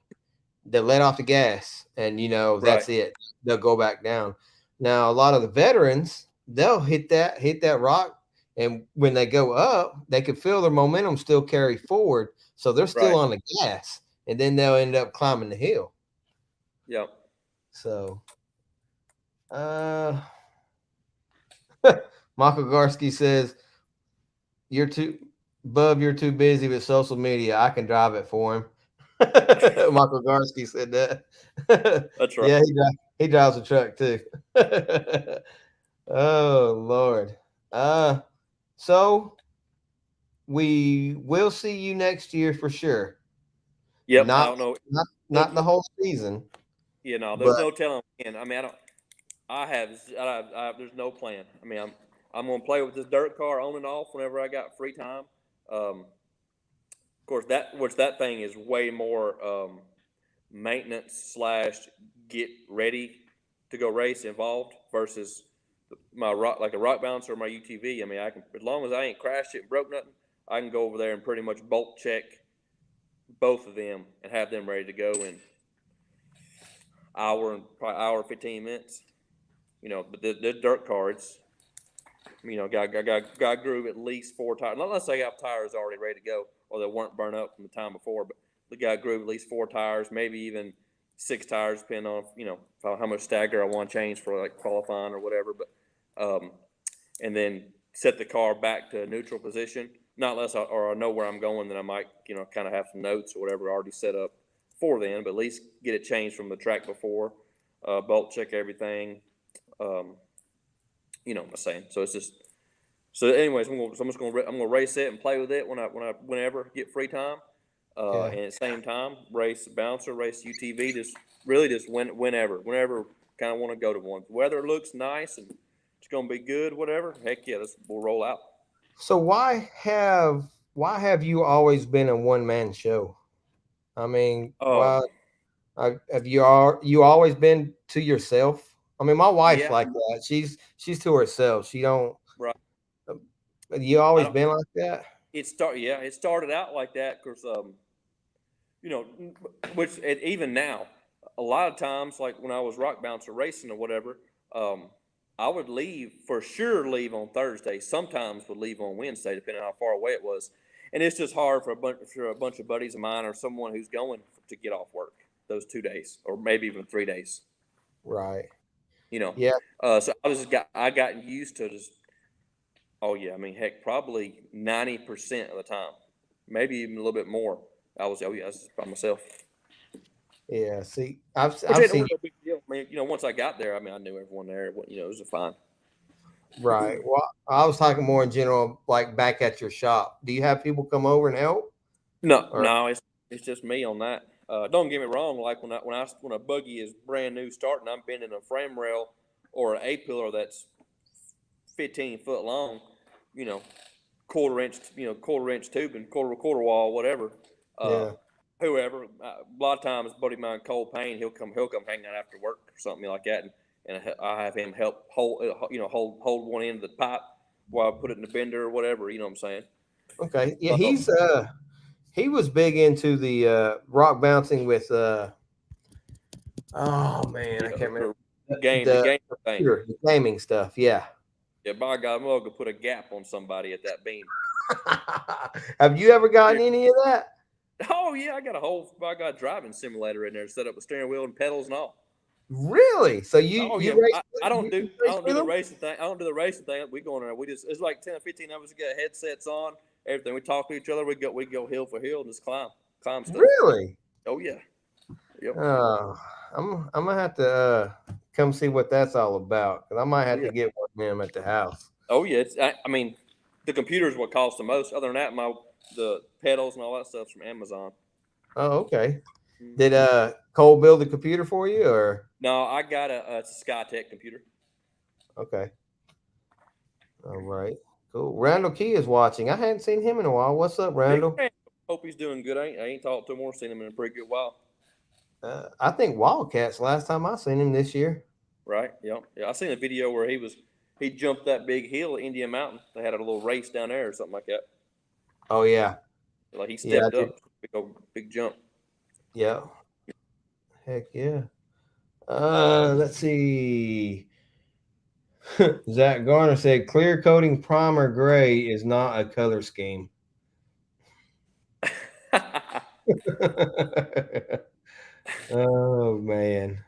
they'll let off the gas, and Right, that's it. They'll go back down. Now, a lot of the veterans, they'll hit that rock, and when they go up, they can feel their momentum still carry forward, so they're still right, on the gas, and then they'll end up climbing the hill. yeah. So, uh, Michael Garsky says, "You're too, Bub. You're too busy with social media. I can drive it for him." Michael Garsky said that. That's right. Yeah, he drives a truck too. Oh Lord. Uh, so we will see you next year for sure. Yep. I Not don't know. not the whole season, There's but no telling when. I mean, I don't. There's no plan. I mean, I'm gonna play with this dirt car on and off whenever I got free time. Of course, that thing is way more maintenance slash get ready to go race involved versus my rock, like a rock bouncer or my UTV. I mean, I can, as long as I ain't crashed it and broke nothing, I can go over there and pretty much bolt check both of them and have them ready to go in hour 15 minutes. But the dirt cards, got groove at least 4 tires. Not unless I got tires already ready to go or they weren't burnt up from the time before. But the guy groove at least 4 tires, maybe even 6 tires, depending on how much stagger I want to change for like qualifying or whatever. But and then set the car back to a neutral position. Not unless I know where I'm going, then I might kind of have some notes or whatever already set up for then. But at least get it changed from the track before. Bolt check everything. I'm saying. So it's just so. Anyways, I'm gonna race it and play with it whenever get free time. yeah. And at the same time, race bouncer, race UTV, just really just whenever kind of want to go to one. Weather looks nice and it's gonna be good. Whatever, heck yeah, we'll roll out. So why have you always been a one man show? I mean, Um, have you always been to yourself? I mean, my wife's yeah, like that. She's to herself. She don't. right. You I always don't. been like that? It started out like that because you know, even now, a lot of times, like when I was rock bouncer racing or whatever, um, I would leave on Thursday. Sometimes would leave on Wednesday, depending on how far away it was. And it's just hard for a bunch of buddies of mine or someone who's going to get off work those 2 days or maybe even 3 days. Right. You know, Yeah. so I got used to just. Oh yeah, I mean, heck, probably 90% of the time, maybe even a little bit more. I was by myself. Yeah. See, I've Which I've ain't seen no big deal. I mean, once I got there, I mean, I knew everyone there. It was fine. right. Well, I was talking more in general, like back at your shop. Do you have people come over and help? No, Or no, it's just me on that. Don't get me wrong. Like when a buggy is brand new starting, I'm bending a frame rail or an A pillar that's 15 foot long. You know, quarter inch tubing, quarter wall, whatever. Uh, yeah. Whoever. A lot of times, buddy of mine, Cole Payne, he'll come hang out after work or something like that, and and I have him help hold one end of the pipe while I put it in the bender or whatever. You know what I'm saying? Okay. Yeah, he was big into the rock bouncing with oh man, I can't remember The the game thing. the gaming stuff. Yeah. Yeah, by God, I'm gonna put a gap on somebody at that beam. Have you ever gotten any of that? Oh yeah, I got a whole driving simulator in there set up with steering wheel and pedals and all. Really? So Oh you yeah, race? I don't do with the them? racing thing. I don't do the racing thing. We go in there. It's like 10 or 15 of us get headsets on, everything. We talk to each other. We go hill for hill and just climb stuff. Really? Oh yeah. Yep. I'm gonna have to come see what that's all about because I might have Yeah. to get one of them at the house. Oh yeah. I mean, the computer is what costs the most. Other than that, the pedals and all that stuff's from Amazon. Oh, okay. Did Cole build the computer for you or? No, I got it's a SkyTech computer. Okay. All right. Cool. Randall Key is watching. I hadn't seen him in a while. What's up, Randall? Hope he's doing good. I ain't talked to him or seen him in a pretty good while. I think Wildcats last time I seen him this year. Right. Yeah. I seen a video where he jumped that big hill at Indian Mountain. They had a little race down there or something like that. Oh yeah. Like he stepped up, big jump. Yeah. Heck yeah. Let's see. Zach Garner said clear coating primer gray is not a color scheme. Oh man.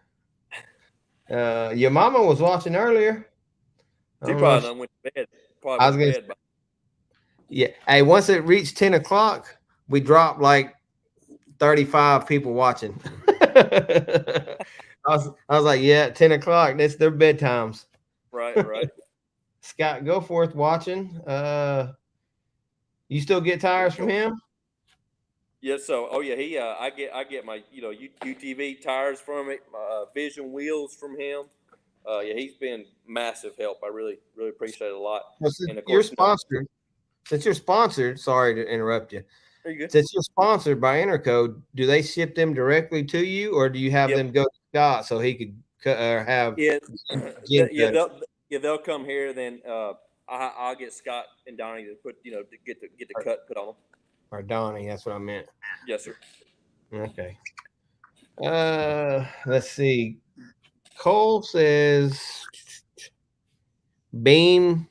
Your mama was watching earlier. She probably done went to bed. Yeah. Hey, once it reached 10 o'clock, we dropped like 35 people watching. I was like, yeah, 10 o'clock. That's their bedtimes. Right. Scott Goforth watching. You still get tires from him? Yeah, so I get my UTV tires from it, Vision wheels from him. Yeah, he's been massive help. I really appreciate it a lot. Well, and of course, you're sponsored. Since you're sponsored, sorry to interrupt you. Are you good? Since you're sponsored by Intercode, do they ship them directly to you, or do you have them go to Scott so he could have? They'll come here. Then I'll get Scott and Donnie to put to get the cut put on them. Or Donnie, that's what I meant. Yes, sir. Okay. Let's see. Cole says beaming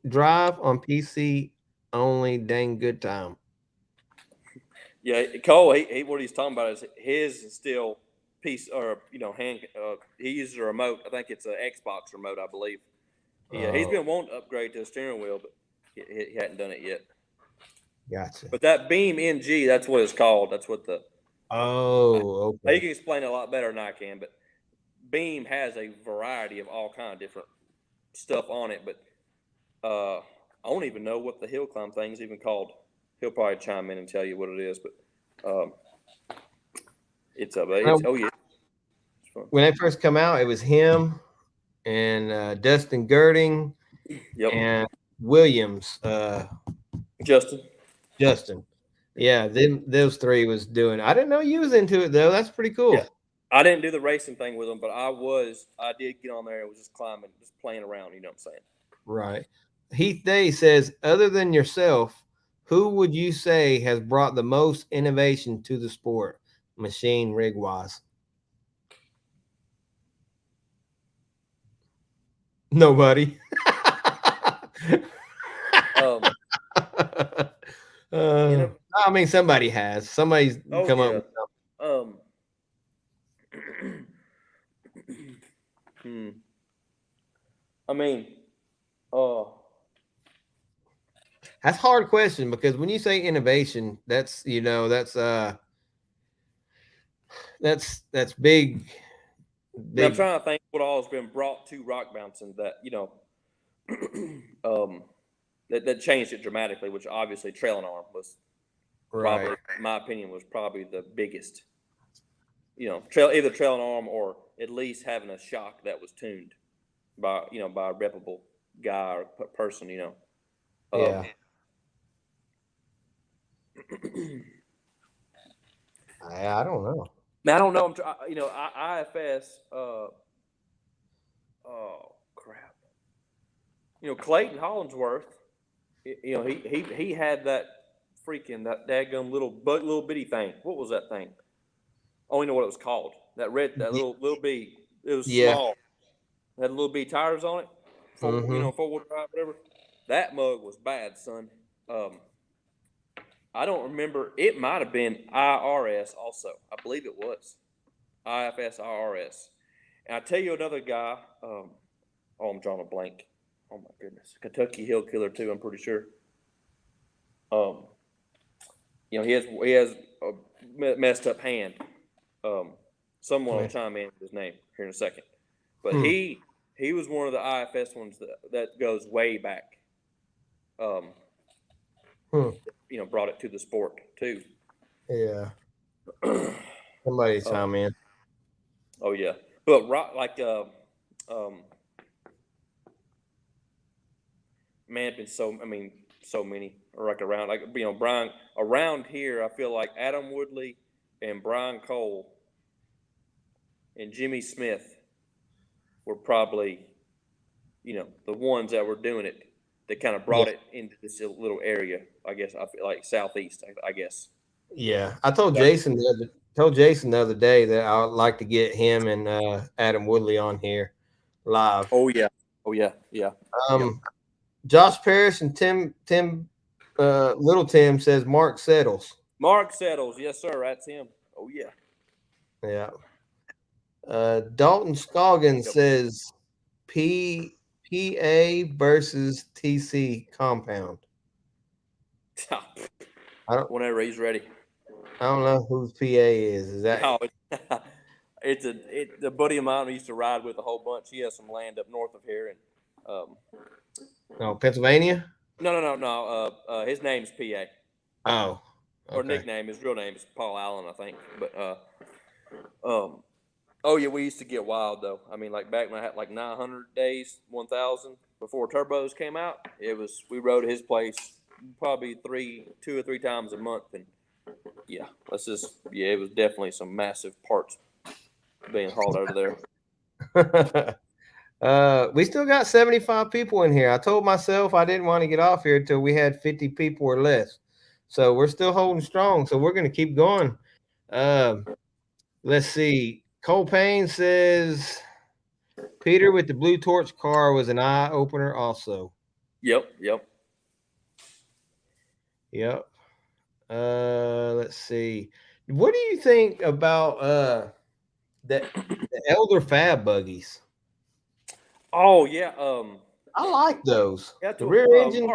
drive on PC only. Dang good time. Yeah, Cole. He what he's talking about is his is still piece or hand. He uses a remote. I think it's an Xbox remote, I believe. Yeah, he's been wanting to upgrade to a steering wheel, but he hadn't done it yet. Gotcha. But that Beam NG, that's what it's called. That's what the. Oh, okay. You can explain it a lot better than I can, but Beam has a variety of all kind of different stuff on it. But I don't even know what the hill climb thing is even called. He'll probably chime in and tell you what it is, but oh yeah. When they first come out, it was him and Dustin Girding and Williams. Justin. Yeah, those three was doing. I didn't know you was into it though. That's pretty cool. Yeah. I didn't do the racing thing with them, but I did get on there and was just climbing, just playing around. You know what I'm saying? Right. Heath Day says, other than yourself, who would you say has brought the most innovation to the sport, machine rig wise? Nobody. I mean, somebody has. Somebody's come up with something. I mean, that's a hard question because when you say innovation, that's big. I'm trying to think what all has been brought to rock bouncing that that changed it dramatically. Which obviously trailing arm was probably, in my opinion, was probably the biggest. Either trailing arm or at least having a shock that was tuned by a reputable guy or person. Yeah. I don't know. I don't know. IFS. Oh crap! Clayton Hollingsworth. He had that that daggum little bitty thing. What was that thing? I only know what it was called. That little bitty. It was Yeah. small. It had little bitty tires on it. Mhm. 4-wheel drive, whatever. That mug was bad, son. I don't remember. It might have been IRS also. I believe it was IFS IRS. And I tell you another guy. I'm drawing a blank. Oh my goodness, Kentucky Hill Killer too. I'm pretty sure. He has a messed up hand. Someone will chime in with his name here in a second, but he was one of the IFS ones that goes way back. Brought it to the sport too. Yeah. Somebody chime in. Oh yeah, but man, been so many around Brian around here. I feel like Adam Woodley and Brian Cole and Jimmy Smith were probably the ones that were doing it that kind of brought it into this little area. I guess I feel like southeast. I guess. Yeah, I told Jason the other day that I would like to get him and Adam Woodley on here live. Oh yeah. Yeah. Josh Parrish and Tim Little Tim says Mark Settles. Mark Settles, yes sir, that's him. Oh yeah. Yeah. Dalton Scoggins says PA versus TC compound. Whenever he's ready. I don't know who PA is. Is that? No, it's a buddy of mine we used to ride with a whole bunch. He has some land up north of here, and No, Pennsylvania. No. His name's PA. Oh, okay. Or nickname. His real name is Paul Allen, I think. But oh yeah, we used to get wild though. I mean, like back when I had like 900 days, 1,000 before turbos came out. We rode at his place probably 2 or 3 times a month, and yeah, it was definitely some massive parts being hauled out of there. We still got 75 people in here. I told myself I didn't want to get off here until we had 50 people or less. So we're still holding strong. So we're going to keep going. Let's see. Cole Payne says Peter with the blue torch car was an eye opener also. Yep. Let's see. What do you think about the Elder Fab buggies? Oh yeah. I like those. Yeah, the rear engine.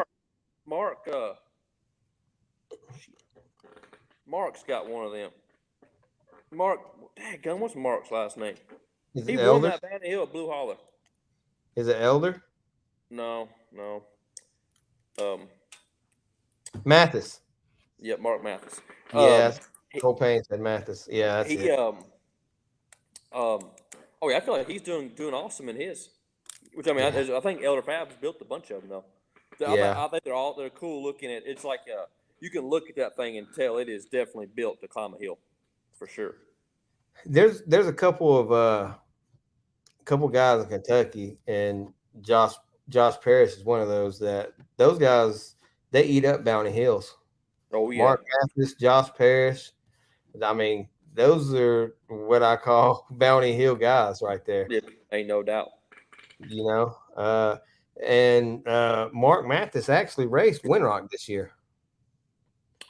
Mark's got one of them. Mark, daggone, what's Mark's last name? He won that Banner Hill at Blue Holler. Is it Elder? No. Mathis. Yeah, Mark Mathis. Yeah, Cole Payne said Mathis. Yeah, that's it. Oh yeah, I feel like he's doing awesome in his. Which I mean, I think Elder Fab's built a bunch of them though. I think they're cool looking at. It's like you can look at that thing and tell it is definitely built to climb a hill, for sure. There's a couple guys in Kentucky, and Josh Parrish is one of those guys. They eat up Bounty Hills. Oh yeah, Mark Mathis, Josh Parrish. I mean, those are what I call Bounty Hill guys right there. Yeah, ain't no doubt. And Mark Mathis actually raced Winrock this year.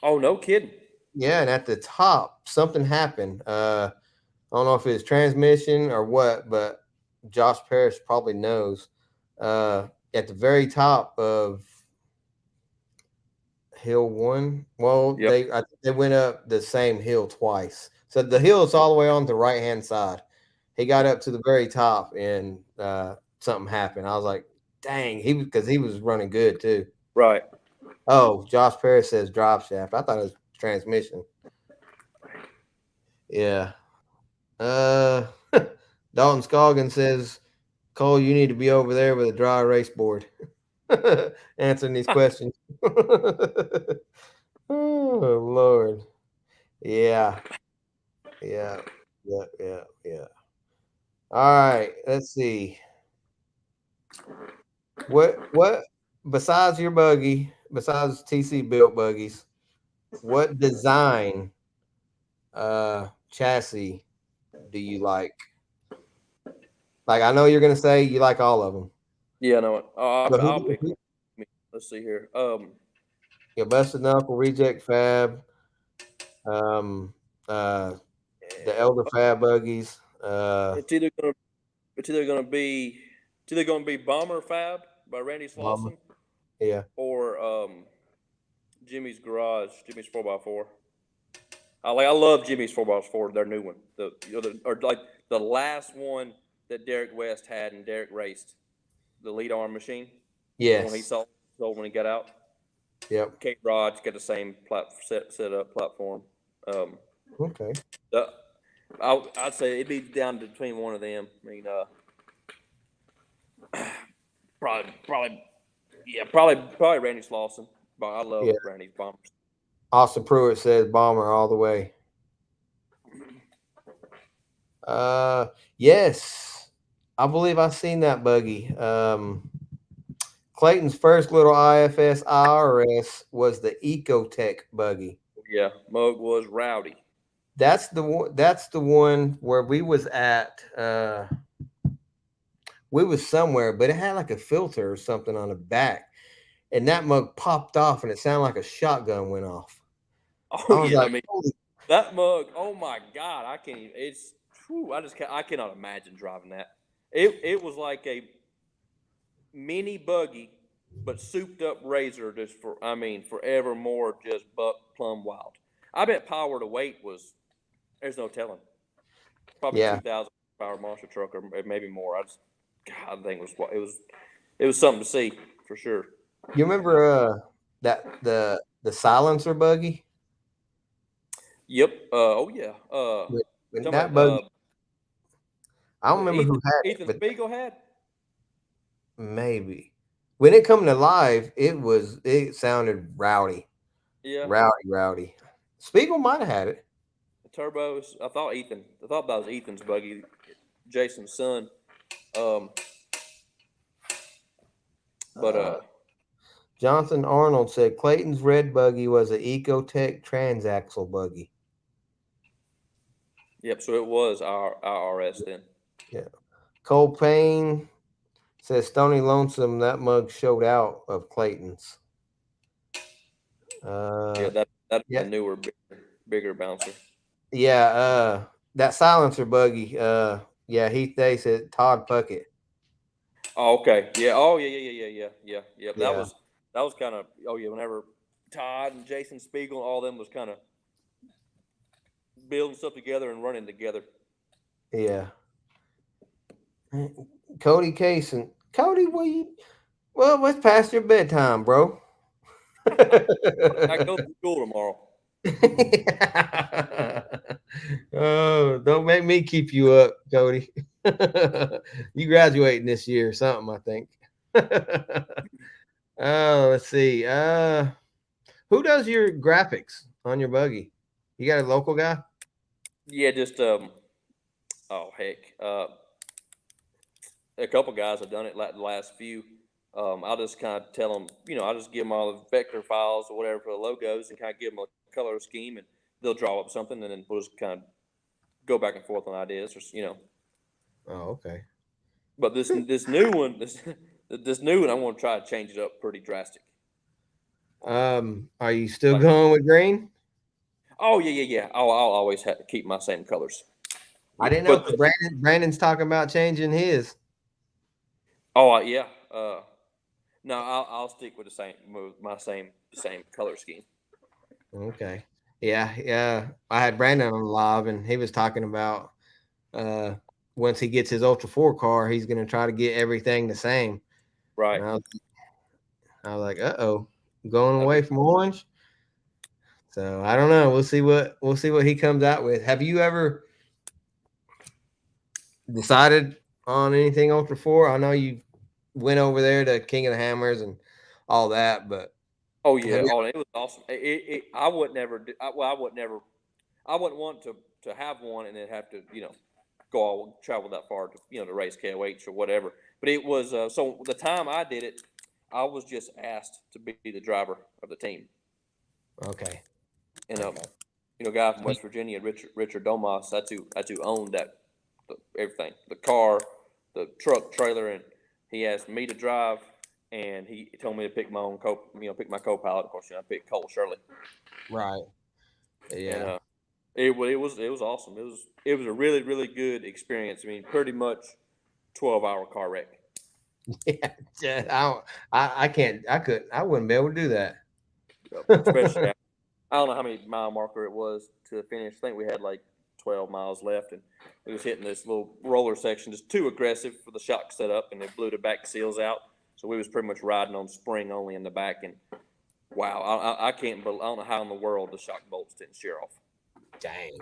Oh, no kidding. Yeah, and at the top, something happened. I don't know if it's transmission or what, but Josh Parrish probably knows. At the very top of Hill 1, I think they went up the same hill twice. So the hill is all the way on the right-hand side. He got up to the very top, and something happened. I was like, dang, because he was running good too. Right. Oh, Josh Parrish says drop shaft. I thought it was transmission. Yeah. Dalton Scoggins says, Cole, you need to be over there with a dry erase board answering these questions. Oh, Lord. Yeah. All right. Let's see. What besides your buggy, besides TC built buggies, what design chassis do you like? Like I know you're gonna say you like all of them. Yeah, I know it. But I'll pick one. Let's see here. your busted knuckle reject fab, um, uh, the elder fab buggies. It's either gonna it's either gonna be Bomber Fab by Randy Mama. Slauson Yeah, or Jimmy's Garage, Jimmy's 4x4. I love Jimmy's 4x4, their new one. Or like the last one that Derek West had and Derek raced, the lead arm machine. The one he yes, sold when he got out. yep. Kate Rod's got the same set up platform. Um, Okay, the, I'd say it'd be down between one of them. I mean, probably Randy Slauson. But I love yeah. Randy's bombers. Austin Pruitt says bomber all the way. Yes, I believe I've seen that buggy. Clayton's first little IFS IRS was the Ecotech buggy. Yeah, Mug was rowdy. That's the one. That's the one where we was at. We was somewhere, but it had like a filter or something on the back, and that mug popped off, and it sounded like a shotgun went off. I Oh was yeah, I like, mean "Holy that mug. Oh my God, I can't even. It's. Whew, I cannot imagine driving that. It was like a mini buggy, but souped up razor just forevermore just buck plumb wild. I bet power to weight was there's no telling. Probably yeah." 2,000 power monster truck or maybe more. God, I think it was something to see for sure. You remember that the silencer buggy? Yep. Oh yeah. When Talking that about buggy, I don't what remember who had it, Ethan but Spiegel had. maybe when it come to live, it sounded rowdy, Yeah. rowdy. Spiegel might have had it. The turbos. I thought that was Ethan's buggy, Jason's son. Um, but Uh, Jonathan Arnold said Clayton's red buggy was an Ecotech transaxle buggy. yep. So it was our IRS then. Yeah. Cole Payne says Stony Lonesome. That mug showed out of Clayton's. Yeah, that'd be Yeah, the newer, bigger bouncer. yeah. That silencer buggy. Yeah. Heath Day said Todd Puckett. Oh, okay. Yeah. Oh, yeah. Yeah, That was kind of. Oh, yeah. Whenever Todd and Jason Spiegel and all them was kind of building stuff together and running together. yeah. Cody Kaysen. Cody, well, it's past your bedtime, bro. I go to school tomorrow. Oh, don't make me keep you up, Cody. You graduating this year or something, I think. Oh, let's see. Who does your graphics on your buggy? You got a local guy? Yeah, just Oh heck, a couple guys have done it like the last few. I'll just kind of tell them, I'll just give them all the vector files or whatever for the logos and kind of give them a color scheme, and they'll draw up something, and then we'll just kind of go back and forth on ideas, or. Oh, okay. But this new one, this new one, I want to try to change it up pretty drastic. Are you still Like, going with green? oh yeah. I'll always have to keep my same colors. I didn't know But because Brandon's talking about changing his. yeah. No, I'll stick with the same color scheme. Okay. Yeah. I had Brandon on live and he was talking about once he gets his Ultra 4 car, he's gonna try to get everything the same. Right. And I was like, going away from orange. So I don't know. We'll see what he comes out with. Have you ever decided on anything Ultra 4? I know you went over there to King of the Hammers and all that, but Oh yeah. Oh, it was awesome. I would never. I would never. I wouldn't want to have one and then have to travel that far to to race KOH or whatever. But it was so the time I did it, I was just asked to be the driver of the team. Okay. And guy from West Virginia, Richard Domas, that's who owned everything, the car, the truck, trailer, and he asked me to drive, and he told me to pick my own pick my co-pilot. Of course, I picked Cole Shirley. Right. Yeah. And it was awesome. It was a really, really good experience. I mean, pretty much 12-hour car wreck. Yeah. I wouldn't be able to do that. Especially, I don't know how many mile marker it was to the finish. I think we had like 12 miles left, and we was hitting this little roller section, just too aggressive for the shock setup, and they blew the back seals out. So we was pretty much riding on spring only in the back, and wow, I can't believe, I don't know how in the world the shock bolts didn't shear off. Dang.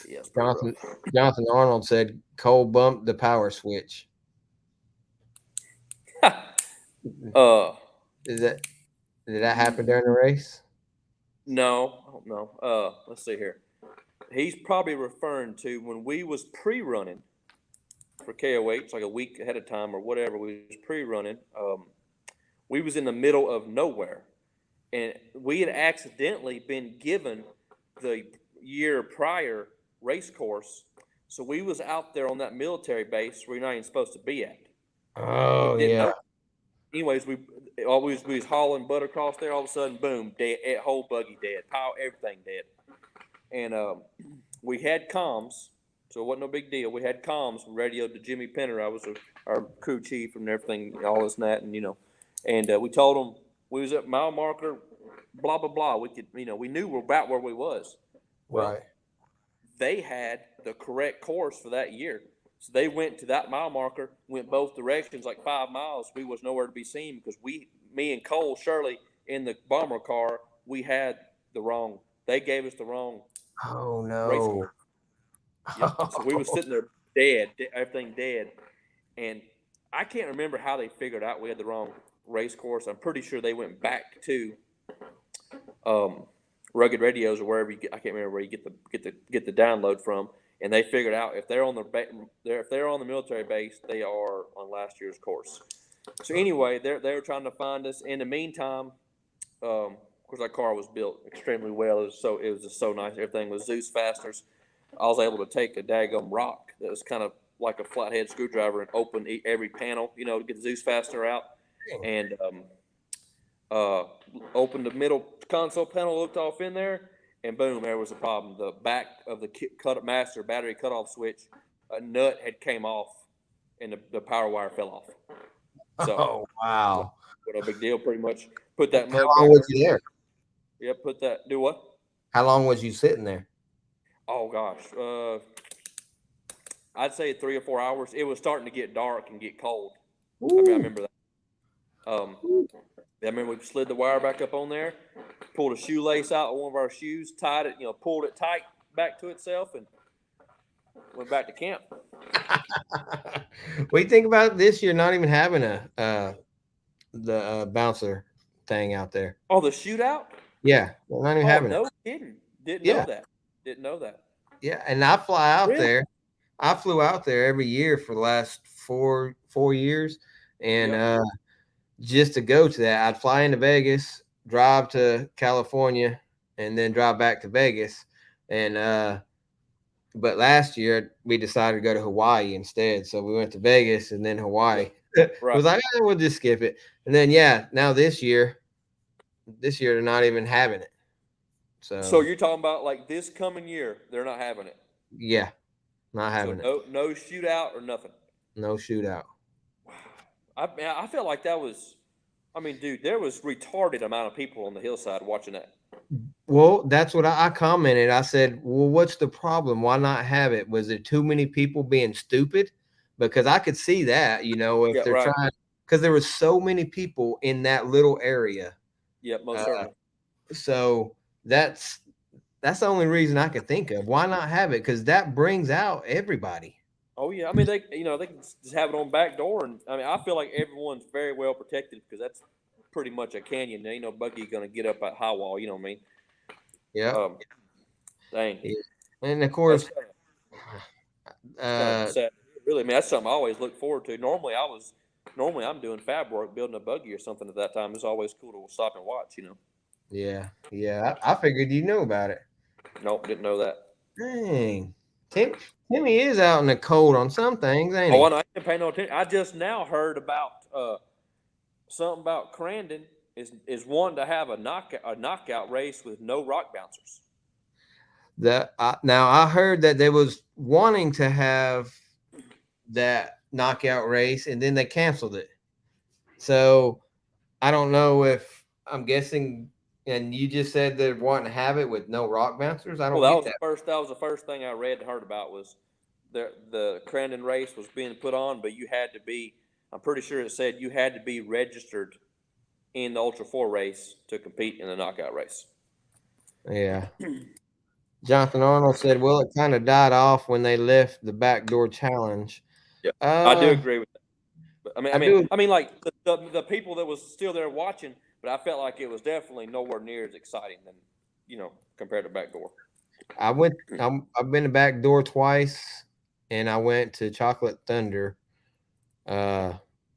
Yes, Jonathan Arnold said Cole bumped the power switch. Did that happen during the race? No, I don't know. Let's see here. He's probably referring to when we was pre-running for KOH, like a week ahead of time or whatever. We was pre-running. We was in the middle of nowhere, and we had accidentally been given the year prior race course, so we was out there on that military base where you're not even supposed to be at. Oh yeah. Anyways, we was hauling butt across there. All of a sudden, boom, dead. Whole buggy dead. Power, everything dead. And we had comms, so it wasn't no big deal. We had comms, radioed to Jimmy Penner. I was our crew chief and everything, all this and that, and and we told them we was at mile marker, blah blah blah. We could, we knew about where we was. Well, right. They had the correct course for that year. So they went to that mile marker, went both directions, like 5 miles. We was nowhere to be seen because me and Cole Shirley in the bomber car, we had they gave us the wrong. Oh no. Race course. Yep. So we was sitting there dead, everything dead. And I can't remember how they figured out we had the wrong race course. I'm pretty sure they went back to Rugged Radios or wherever I can't remember where you get the download from. And they figured out if they're on the military base, they are on last year's course. So anyway, they were trying to find us. In the meantime, of course, our car was built extremely well. It was just so nice. Everything was Zeus fasteners. I was able to take a daggum rock that was kind of like a flathead screwdriver and open every panel, to get the Zeus fastener out, and opened the middle console panel, looked off in there. And boom, there was a problem. The back of the master battery cutoff switch, a nut had came off, and the power wire fell off. So, wow! What a big deal! Pretty much put that. How long was you there? Yeah, put that. Do what? How long was you sitting there? Oh gosh, I'd say 3 or 4 hours. It was starting to get dark and get cold. I remember that. I remember we slid the wire back up on there, pulled a shoelace out of one of our shoes, tied it, pulled it tight back to itself, and went back to camp. What do you think about this year not even having the bouncer thing out there? Oh, the shootout? Yeah, not even having it. No kidding. Didn't know that. Yeah, and I fly out there. I flew out there every year for the last four years, and just to go to that, I'd fly into Vegas, drive to California, and then drive back to Vegas. And but last year we decided to go to Hawaii instead, so we went to Vegas and then Hawaii. Right. It was like, we'll just skip it. And then now this year they're not even having it. So you're talking about like this coming year, they're not having it. Yeah, not having it. No shootout or nothing. No shootout. I felt like that was, dude, there was retarded amount of people on the hillside watching that. Well, that's what I commented. I said, well, what's the problem? Why not have it? Was there too many people being stupid? Because I could see that, if they're trying, because there was so many people in that little area. Yeah, most certainly. So that's the only reason I could think of. Why not have it? Because that brings out everybody. Oh yeah, they can just have it on back door, and I feel like everyone's very well protected because that's pretty much a canyon. There ain't no buggy gonna get up at high wall. You know what I mean? Yeah. Dang. Yeah. And of course, Really, I mean, that's something I always look forward to. Normally I'm doing fab work, building a buggy or something at that time. It's always cool to stop and watch, Yeah. I figured you knew about it. Nope, didn't know that. Dang. Timmy is out in the cold on some things, ain't he? Oh, I didn't pay no attention. I just now heard about something about Crandon is wanting to have a knockout race with no rock bouncers. Now I heard that they was wanting to have that knockout race and then they canceled it. So I don't know if I'm guessing. And you just said they're wanting to have it with no rock bouncers. I don't Well, get that. that was the first thing I read and heard about was the Crandon race was being put on, but you had to be. I'm pretty sure it said you had to be registered in the Ultra 4 race to compete in the knockout race. Yeah. Jonathan Arnold said, "Well, it kind of died off when they left the backdoor challenge." Yeah, I do agree with that. But, I mean, like the people that was still there watching, but I felt like it was definitely nowhere near as exciting than compared to backdoor. I've been to backdoor twice, and I went to Chocolate Thunder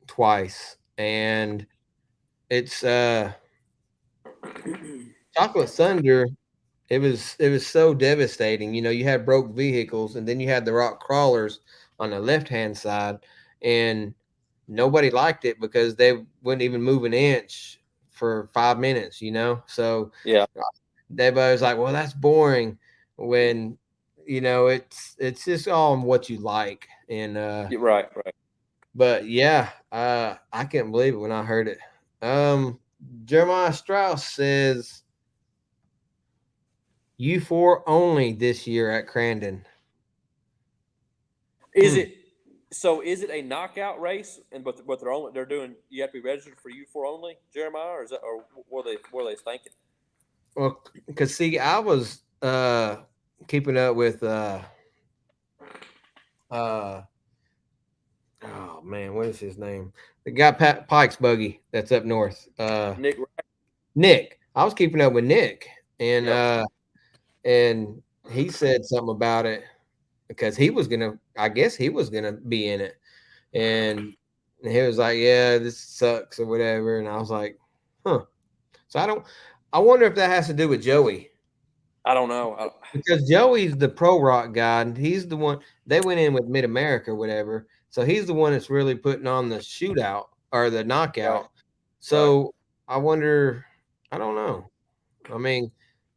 twice, and it's Chocolate Thunder. It was so devastating. You had broke vehicles, and then you had the rock crawlers on the left-hand side, and nobody liked it because they wouldn't even move an inch for 5 minutes, So yeah, everybody was like, well, that's boring when, it's just all on what you like. And, right. But yeah, I can't believe it when I heard it. Jeremiah Strauss says U4 only this year at Crandon. Is it a knockout race? But they're doing. You have to be registered for U4 only, Jeremiah, or what were they thinking? Well, because see, I was keeping up with oh man, what is his name? The guy Pike's buggy that's up north. Nick. I was keeping up with Nick, and and he said something about it because I guess he was gonna be in it, and he was like, "Yeah, this sucks" or whatever, and I was like, "Huh." So I wonder if that has to do with Joey. I don't know. Because Joey's the pro rock guy, and he's the one they went in with Mid America or whatever. So he's the one that's really putting on the shootout or the knockout. Right. So I wonder, I don't know. I mean,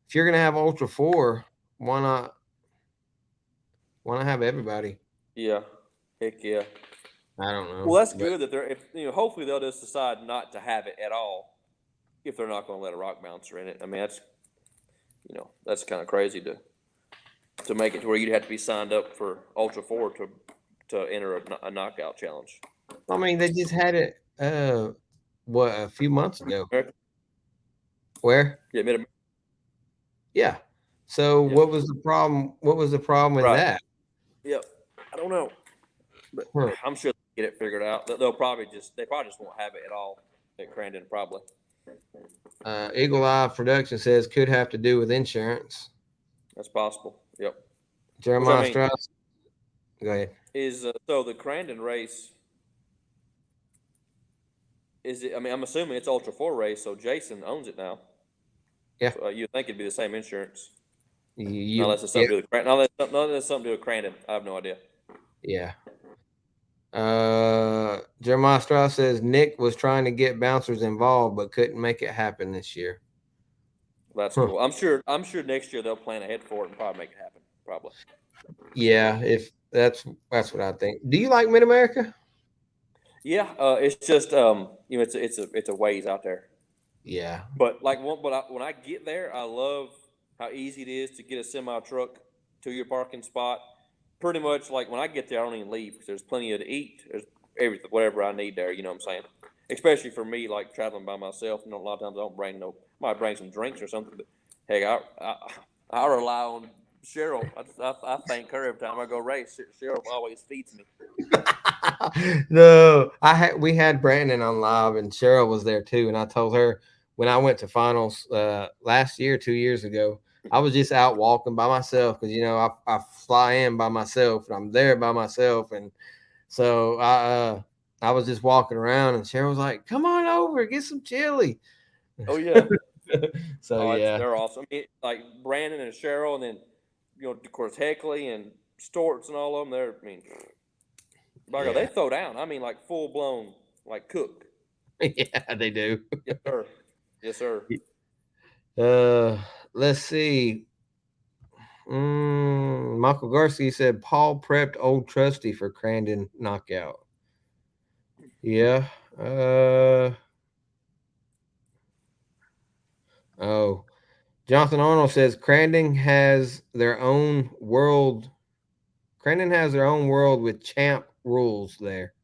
if you're gonna have Ultra 4, why not have everybody? Yeah. Heck yeah. I don't know. Well, that's good that hopefully they'll just decide not to have it at all if they're not going to let a rock bouncer in it. I mean, that's kind of crazy to make it to where you'd have to be signed up for Ultra 4 to enter a knockout challenge. I mean, they just had it a few months ago. Where? Yeah, Mid-America. Yeah. So what was the problem? What was the problem with that? Yep. I don't know. But I'm sure they'll get it figured out. They probably just won't have it at all at Crandon, probably. Eagle Eye Production says could have to do with insurance. That's possible. Yep. Jeremiah Strauss. Go ahead. So the Crandon race is it? I mean, I'm assuming it's Ultra 4 race, so Jason owns it now. Yeah. So, you'd think it'd be the same insurance. Unless Unless it's something to do with Crandon. Unless it's something to do with Crandon. I have no idea. Yeah. Jeremiah Strauss says Nick was trying to get bouncers involved but couldn't make it happen this year. That's cool. I'm sure next year they'll plan ahead for it and probably make it happen. Probably. Yeah, if that's what I think. Do you like Mid America? Yeah, it's just it's a ways out there. Yeah. But when I get there, I love how easy it is to get a semi truck to your parking spot. Pretty much like when I get there, I don't even leave because there's plenty to eat. There's everything, whatever I need there. You know what I'm saying? Especially for me, like traveling by myself. A lot of times I don't bring might bring some drinks or something. But hey, I rely on Cheryl. I thank her every time I go race. Cheryl always feeds me. No, we had Brandon on live and Cheryl was there too, and I told her when I went to finals last year, 2 years ago, I was just out walking by myself because I fly in by myself and I'm there by myself, and So I was just walking around, and Cheryl was like, "Come on over, get some chili." Oh yeah. So yeah, They're awesome. I mean, like Brandon and Cheryl, and then of course Heckley and Storts and all of them. By God, they yeah, throw down. I mean, like full blown, like cook. yeah, they do. Yes, sir. Yes, sir. Uh, let's see. Michael Garcia said Paul prepped Old Trusty for Crandon knockout. Yeah. Oh, Jonathan Arnold says Crandon has their own world. Crandon has their own world with champ rules there.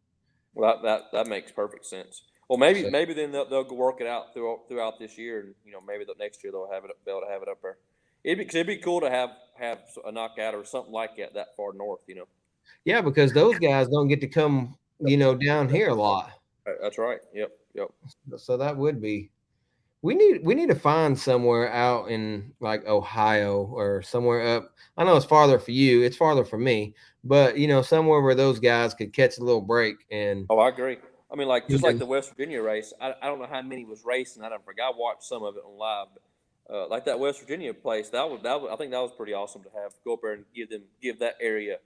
Well, that makes perfect sense. Well, So, maybe then they'll go work it out throughout this year, and maybe the next year they'll be able to have it up there. It'd be cool to have a knockout or something like that far north. yeah, because those guys don't get to come, down here a lot. That's right. Yep. Yep. So that would be. We need to find somewhere out in like Ohio or somewhere up. I know it's farther for you. It's farther for me, but somewhere where those guys could catch a little break and. Oh, I agree. I mean, like You just like know, the West Virginia race. I don't know how many was racing. I don't forget. I watched some of it on live. But, like that West Virginia place, I think that was pretty awesome to have go up there and give that area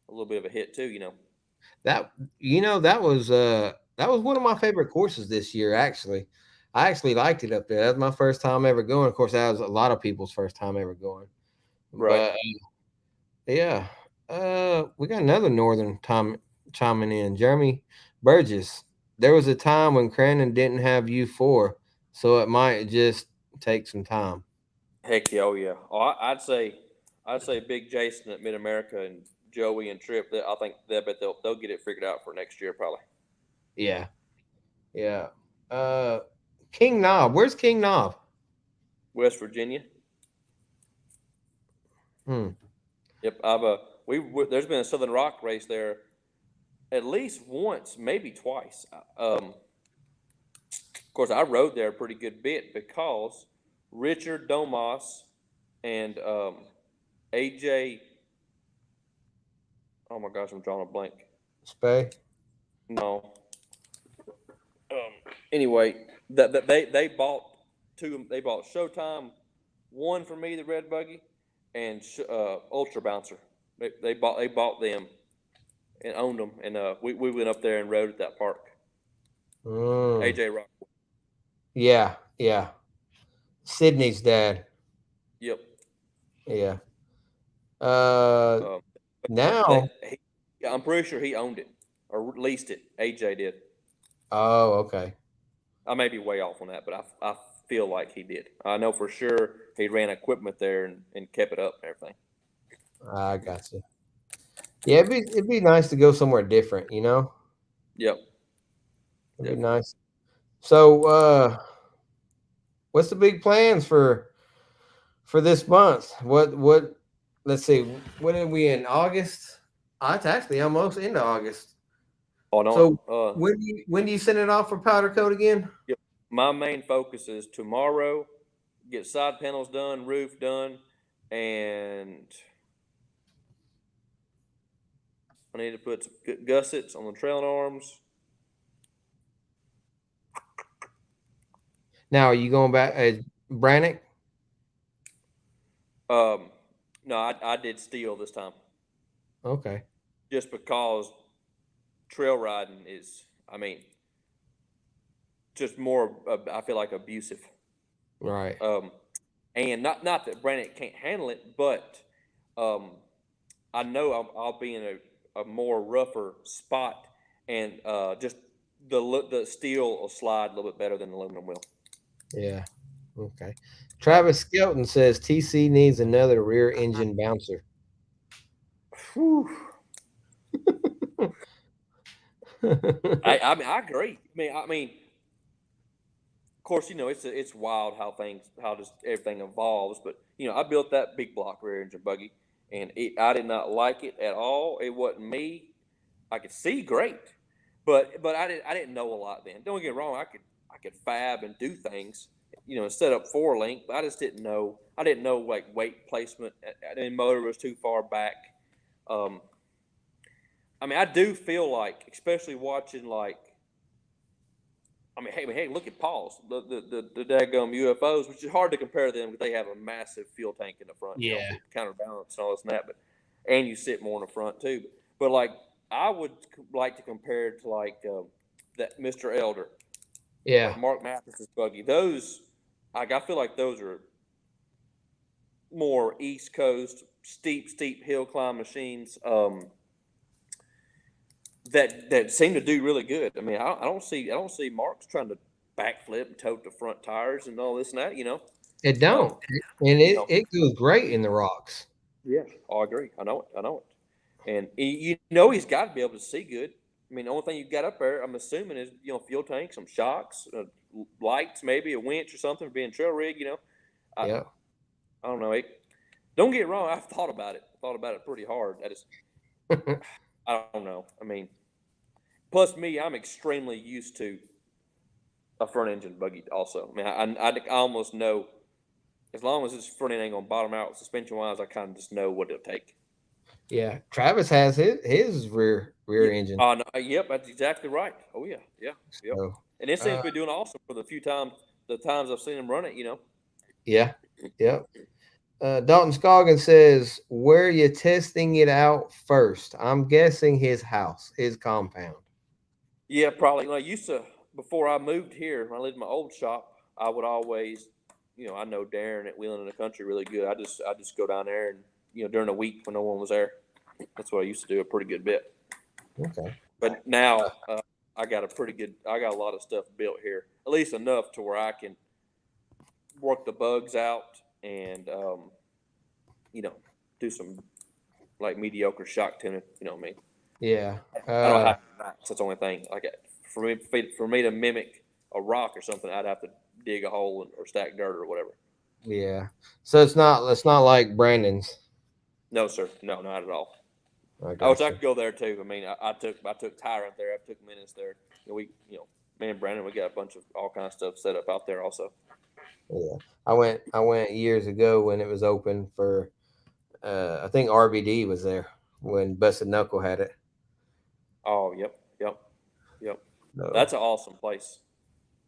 a little bit of a hit too. that that was one of my favorite courses this year. Actually, I actually liked it up there. That's my first time ever going. Of course, that was a lot of people's first time ever going. Right. But yeah, we got another northern time chiming in. Jeremy Burgess. There was a time when Crandon didn't have U4, so it might just take some time. Heck yeah, oh yeah. Oh, I'd say Big Jason at Mid America and Joey and Trip. I think they'll get it figured out for next year probably. Yeah, yeah. Uh, King Knob. Where's King Knob? West Virginia. Hmm. Yep. There's been a Southern Rock race there at least once, maybe twice. Of course, I rode there a pretty good bit because Richard Domas and AJ. Oh my gosh, I'm drawing a blank. Spay. No. Anyway, they bought two. They bought Showtime, one for me, the red buggy, and Ultra Bouncer. They bought them and owned them, and we went up there and rode at that park. Mm. AJ Rock. Yeah, yeah. Sydney's dad. Yep. Yeah. Uh, Um, now. I'm pretty sure he owned it or leased it. AJ did. Oh, okay. I may be way off on that, but I feel like he did. I know for sure he ran equipment there and kept it up and everything. I got you. Yeah, it'd be nice to go somewhere different. Yep. It'd be nice. So, what's the big plans for this month? What? Let's see. When are we in August? It's actually almost into August. Oh no. So when do you send it off for powder coat again? Yep. My main focus is tomorrow, get side panels done, roof done, and I need to put some gussets on the trailing arms. Now, are you going back Brannock? No, I did steel this time. Okay. Just because trail riding is, I mean, just more, I feel like abusive. Right. And not that Brandon can't handle it, but I know I'll be in a more rougher spot, and just the steel will slide a little bit better than the aluminum will. Yeah. Okay. Travis Skelton says TC needs another rear engine bouncer. Whew. I mean, I agree. I mean, of course, it's wild how just everything evolves. But I built that big block rear engine buggy, and I did not like it at all. It wasn't me. I could see great, but I didn't know a lot then. Don't get me wrong. I could fab and do things, set up 4-link. But I just didn't know. I didn't know like weight placement. And motor was too far back. I mean, I do feel like, especially watching like, I mean, hey, look at Paul's the daggum UFOs, which is hard to compare them because they have a massive fuel tank in the front, you know, Yeah. to counterbalance and all this and that. But and you sit more in the front too. But like, I would like to compare it to like that Mr. Elder, Yeah. like Mark Mathis's buggy. Those, like, I feel like those are more East Coast steep hill climb machines. That seem to do really good. I mean, I don't see Mark's trying to backflip and tote the front tires and all this and that. You know, It don't. And you know, it goes great in the rocks. yeah, I agree. I know it. And you know he's got to be able to see good. I mean, the only thing you've got up there, I'm assuming, is fuel tank, some shocks, lights, maybe a winch or something for being trail rig. You know, Yeah. I don't know. Don't get wrong. I've thought about it. Thought about it pretty hard. I don't know. I mean, plus me, I'm extremely used to a front engine buggy also. I mean, I almost know, as long as this front end ain't gonna bottom out suspension wise, I kind of just know what it'll take. Yeah. Travis has his rear engine. No, yep, that's exactly right. Oh yeah, yep. So, And it seems to be doing awesome for the times I've seen him run it. You know. yeah. Yep. Dalton Scoggin says, where you testing it out first? I'm guessing his house, his compound. Yeah, probably. I used to, before I moved here, when I lived in my old shop, I would always, I know Darren at Wheeling in the Country really good. I just go down there and during the week when no one was there, that's what I used to do a pretty good bit. Okay. But now I got a lot of stuff built here, at least enough to where I can work the bugs out and do some like mediocre shock tuning. You know what I mean? Yeah. I don't have rocks. That's the only thing. Like for me to mimic a rock or something, I'd have to dig a hole or stack dirt or whatever. Yeah. So it's not like Brandon's. No, sir. No, not at all. I could go there too. I mean, I took Tyrant there. I took Menace there. Me and Brandon, we got a bunch of all kinds of stuff set up out there also. Yeah. I went years ago when it was open for I think RBD was there when Busted Knuckle had it. Oh, yep. So, that's an awesome place.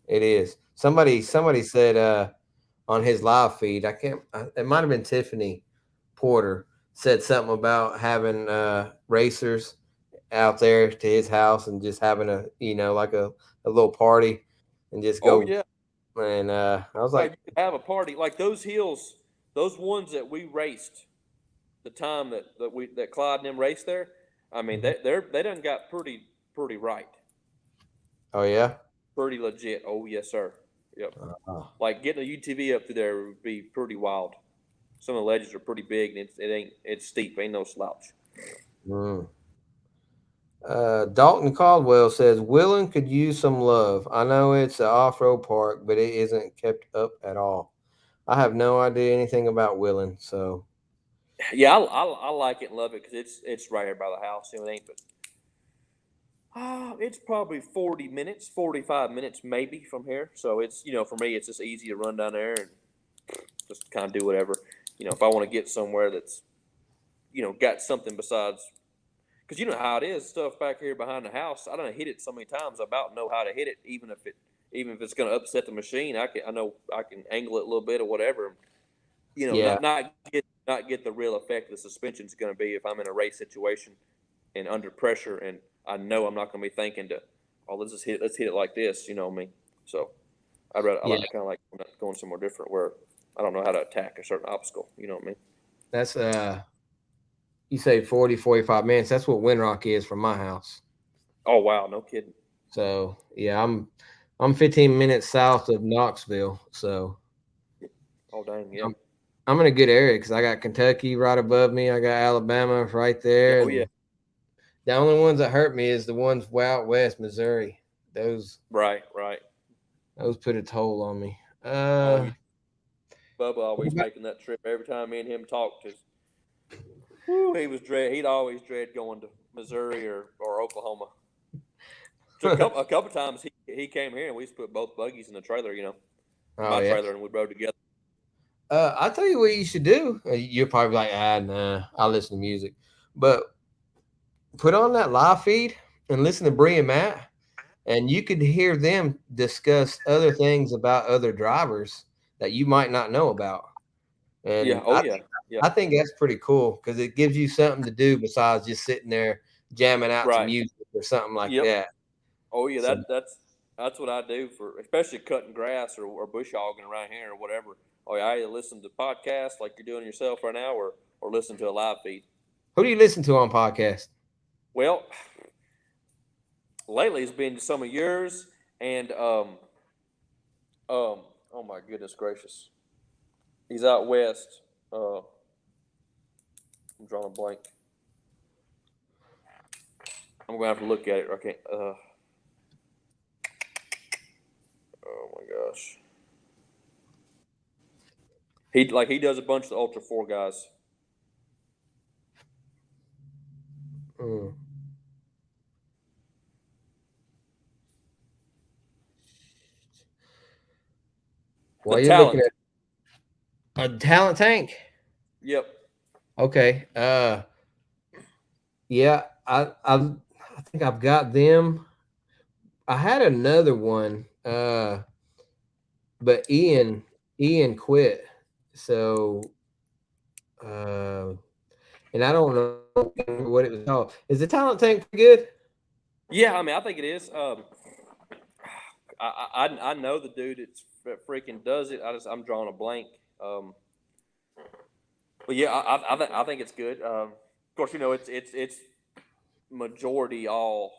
It is. Somebody said on his live feed, it might have been Tiffany Porter, said something about having racers out there to his house and just having a like a little party and just go. Oh yeah. And I was like, you could have a party like those hills, those ones that we raced, the time that Clyde and them raced there. I mean, they done got pretty right. Oh yeah, pretty legit. Oh yes, sir. Yep. Like getting a UTV up through there would be pretty wild. Some of the ledges are pretty big, and it's steep. Ain't no slouch. Dalton Caldwell says Wheeling could use some love. I know it's an off-road park, but it isn't kept up at all. I have no idea anything about Wheeling, so yeah, I like it and love it because it's right here by the house. It ain't, but it's probably 45 minutes maybe from here. So it's for me, it's just easy to run down there and just kind of do whatever. If I want to get somewhere that's got something besides. Because you know how it is, stuff back here behind the house. I don't hit it so many times. I about know how to hit it, even if it's going to upset the machine. I know I can angle it a little bit or whatever. Not get the real effect the suspension's going to be if I'm in a race situation and under pressure, and I know I'm not going to be thinking let's hit it like this. You know what I mean? So I like kind of like going somewhere different where I don't know how to attack a certain obstacle. You know what I mean? That's you say 40, 45 minutes. That's what Windrock is from my house. Oh, wow. No kidding. So, yeah, I'm 15 minutes south of Knoxville. So, oh, dang. Yeah. I'm in a good area because I got Kentucky right above me. I got Alabama right there. Oh, yeah. The only ones that hurt me is the ones out west, Missouri. Those. Right. Those put a toll on me. Bubba always making that trip every time me and him talked. He'd always dread going to Missouri or Oklahoma. So a couple times he came here and we used to put both buggies in the trailer, trailer, and we rode together. I'll tell you what you should do. You're probably like, nah, I listen to music. But put on that live feed and listen to Bree and Matt, and you could hear them discuss other things about other drivers that you might not know about. Yeah. And Oh yeah. Yeah. I think that's pretty cool because it gives you something to do besides just sitting there jamming out to Right. music or something like Yep. that. Oh yeah. So That's what I do for, especially cutting grass or bush hogging around here or whatever. Oh yeah, I either listen to podcasts like you're doing yourself right now, or listen to a live feed. who do you listen to on podcast? Well, lately it's been some of yours and oh my goodness gracious, he's out west. I'm drawing a blank. I'm gonna have to look at it. I can't. Oh my gosh. He does a bunch of the Ultra 4 guys. Mm. The While you're looking talent. at a talent tank. Yep. Okay. Yeah, I think I've got them. I had another one, but Ian quit. So and I don't know what it was called. Is the talent tank pretty good? Yeah, I mean, I think it is. I know the dude that freaking does it. I'm drawing a blank. But yeah, I think it's good. Of course, it's majority all,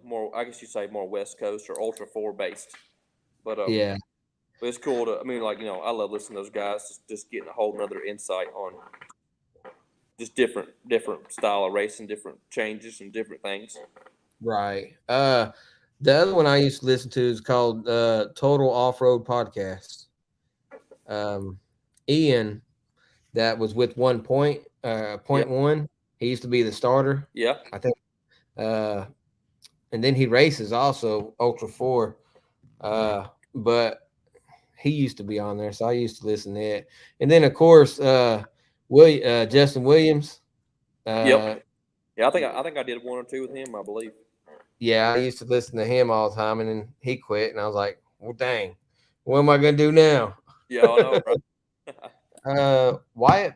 more. I guess you say more West Coast or Ultra 4 based. But Yeah. but it's cool to. I mean, I love listening to those guys. Just getting a whole nother insight on just different style of racing, different changes and different things. Right. The other one I used to listen to is called Total Off Road Podcast. Um, Ian, that was with point Yep. one. He used to be the starter, Yeah. I think. Uh, and then he races also Ultra 4. But he used to be on there, so I used to listen to it. And then of course, Justin Williams. Uh, Yep. Yeah. I think I did one or two with him. I believe. yeah, I used to listen to him all the time, and then he quit, and I was like, well, dang, what am I gonna do now? Yeah, I know. Right? Wyatt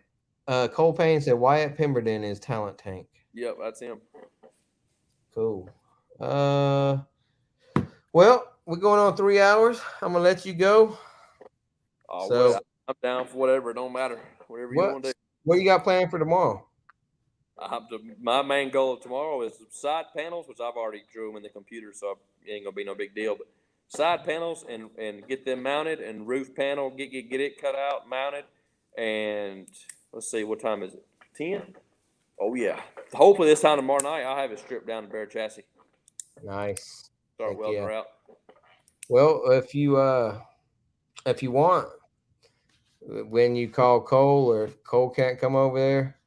Cole Payne said Wyatt Pemberton is talent tank. Yep, that's him. Cool. Well, we're going on 3 hours. I'm gonna let you go. Oh So well, I'm down for whatever. It don't matter. Whatever you want to do. what you got planned for tomorrow? My main goal tomorrow is side panels, which I've already drew them in the computer, so it ain't gonna be no big deal. But side panels and get them mounted, and roof panel get it cut out, mounted, and let's see, what time is it? 10. Oh yeah. Hopefully this time tomorrow night I'll have it stripped down to bare chassis. Nice. Start Heck welding yeah. her out. Well, if you want, when you call Cole, or if Cole can't come over there,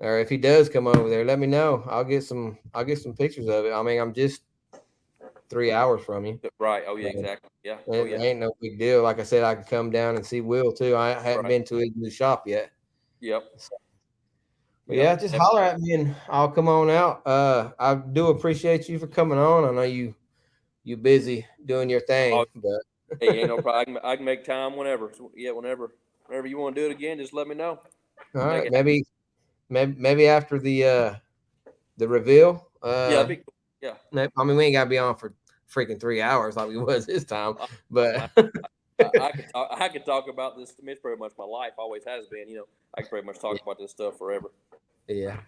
or if he does come over there, let me know. I'll get some pictures of it. I mean, I'm just 3 hours from you. Right. Oh yeah, So exactly. Yeah. it Oh yeah. ain't no big deal. Like I said, I can come down and see Will too. I haven't Right. been to his new shop yet. Yep. But yeah, just holler at me and I'll come on out. I do appreciate you for coming on. I know you busy doing your thing, but Hey, ain't no problem. I can make time whenever. Yeah, whenever you want to do it again, just let me know. all right, maybe after the reveal. Yeah, that'd be cool. Yeah. I mean, we ain't gotta be on for freaking 3 hours like we was this time, but I could talk about this. I mean, it's pretty much my life. Always has been. I can pretty much talk about this stuff forever. yeah.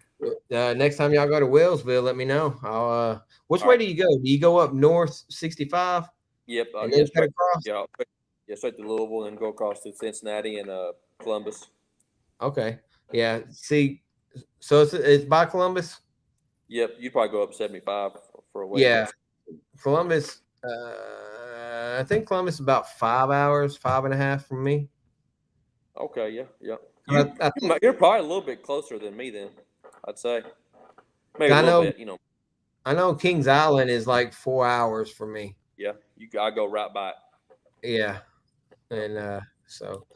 Next time y'all go to Wellsville, let me know. I'll which All way right. do you go? Do you go up north 65 Yep. and Yeah, then cut straight. across? Yeah, straight to Louisville and go across to Cincinnati and Columbus. Okay. Yeah. See, so it's by Columbus. Yep. You'd probably go up 75 for a way. Yeah, Columbus. I think Columbus is about 5 hours, 5.5 from me. Okay. Yeah. Yeah. I You're probably a little bit closer than me then. I'd say maybe a I little know. bit. I know Kings Island is like 4 hours for me. Yeah. I go right by it. Yeah, and so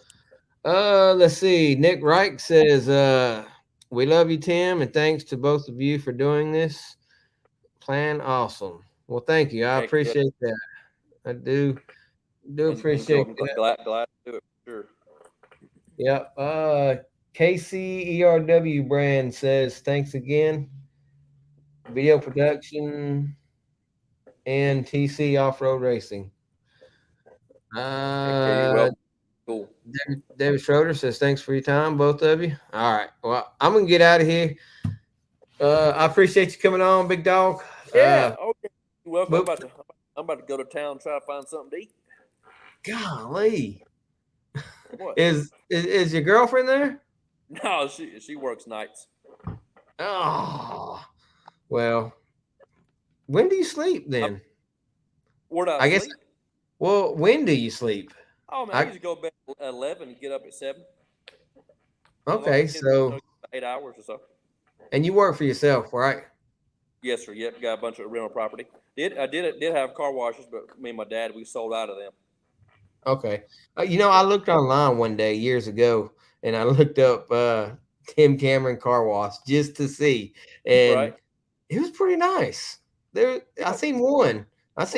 let's see. Nick Reich says We love you, Tim, and thanks to both of you for doing this. Plan awesome. Well, thank you. I Heck yeah. appreciate that. I do Enjoy. appreciate I'm that. glad to do it for sure. Yep. KCERW brand says thanks again. Video production and TC off road racing. Heck yeah, you're welcome. Cool. David Schroeder says thanks for your time, both of you. All right. Well, I'm gonna get out of here. I appreciate you coming on, big dog. Yeah. Okay. You're welcome. But I'm about to go to town and try to find something to eat. golly, What? is your girlfriend there? No, she works nights. Oh, well, when do you sleep then? Where do I I guess. sleep? Well, when do you sleep? Oh man, I usually go to bed at 11 and get up at 7. Okay, so 8 hours or so. and you work for yourself, right? Yes, sir. Yep, got a bunch of rental property. Did have car washes, but me and my dad we sold out of them. Okay. I looked online one day years ago, and I looked up Tim Cameron car wash just to see, and Right. it was pretty nice. There, I seen one. It's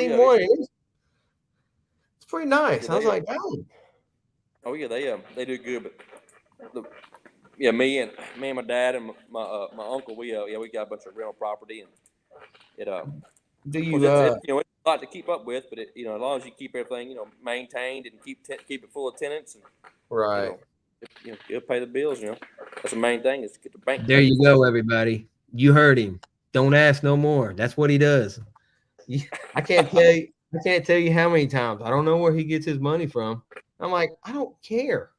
pretty nice. Yeah, I was like, oh. Oh yeah, they do good, but me and my dad and my uncle we got a bunch of rental property, and it Do of you course it's a lot to keep up with, but as long as you keep everything maintained and keep it full of tenants, and right? it'll pay the bills. That's the main thing is to get the bank. There you go, everybody. You heard him. Don't ask no more. That's what he does. I can't tell you how many times. I don't know where he gets his money from. I'm like, I don't care.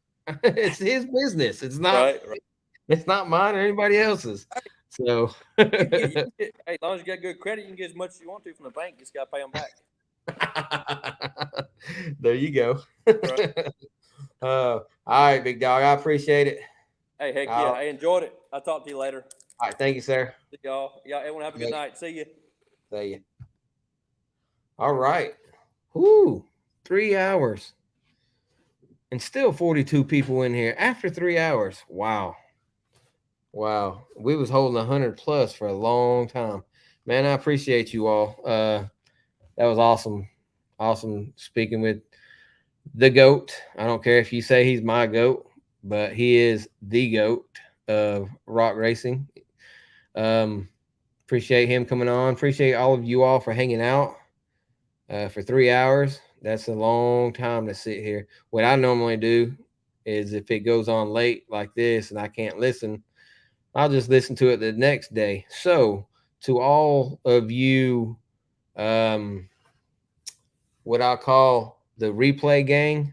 It's his business. It's not. Right. It's not mine or anybody else's. So, Hey, as long as you got good credit, you can get as much as you want to from the bank. You just got to pay them back. There you go. Right. All right, big dog. I appreciate it. Hey, heck yeah. I enjoyed it. I'll talk to you later. All right. Thank you, sir. See y'all. Everyone have a good night. See you. See you. All right. Whoo. 3 hours. And still 42 people in here after 3 hours. Wow. We was holding 100 plus for a long time. Man, I appreciate you all. That was awesome. Awesome speaking with the GOAT. I don't care if you say he's my GOAT, but he is the GOAT of rock racing. Appreciate him coming on. Appreciate all of you all for hanging out for 3 hours. That's a long time to sit here. What I normally do is if it goes on late like this and I can't listen, I'll just listen to it the next day. So to all of you, what I call the replay gang,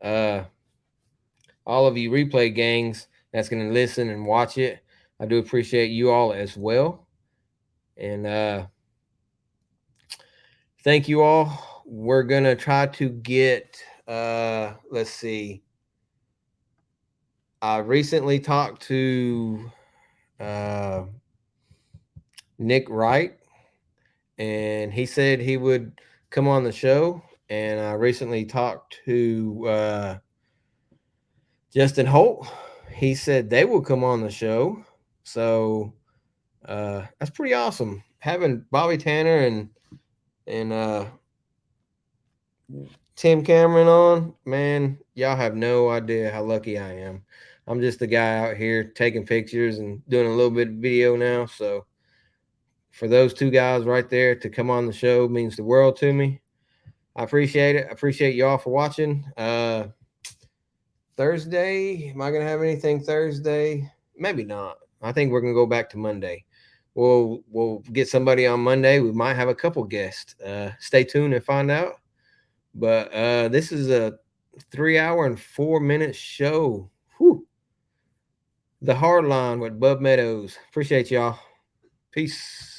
all of you replay gangs that's going to listen and watch it, I do appreciate you all as well. And thank you all. We're going to try to get, let's see. I recently talked to Nick Wright, and he said he would come on the show. And I recently talked to Justin Holt. He said they will come on the show. So that's pretty awesome. Having Bobby Tanner and Tim Cameron on, man, y'all have no idea how lucky I am. I'm just the guy out here taking pictures and doing a little bit of video now. So for those two guys right there to come on the show means the world to me. I appreciate it. I appreciate y'all for watching. Thursday, am I going to have anything Thursday? Maybe not. I think we're going to go back to Monday. We'll get somebody on Monday. We might have a couple guests. Stay tuned and find out. But this is a 3 hour and 4 minute show. Whew. The Hard Line with Bub Meadows. Appreciate y'all. Peace.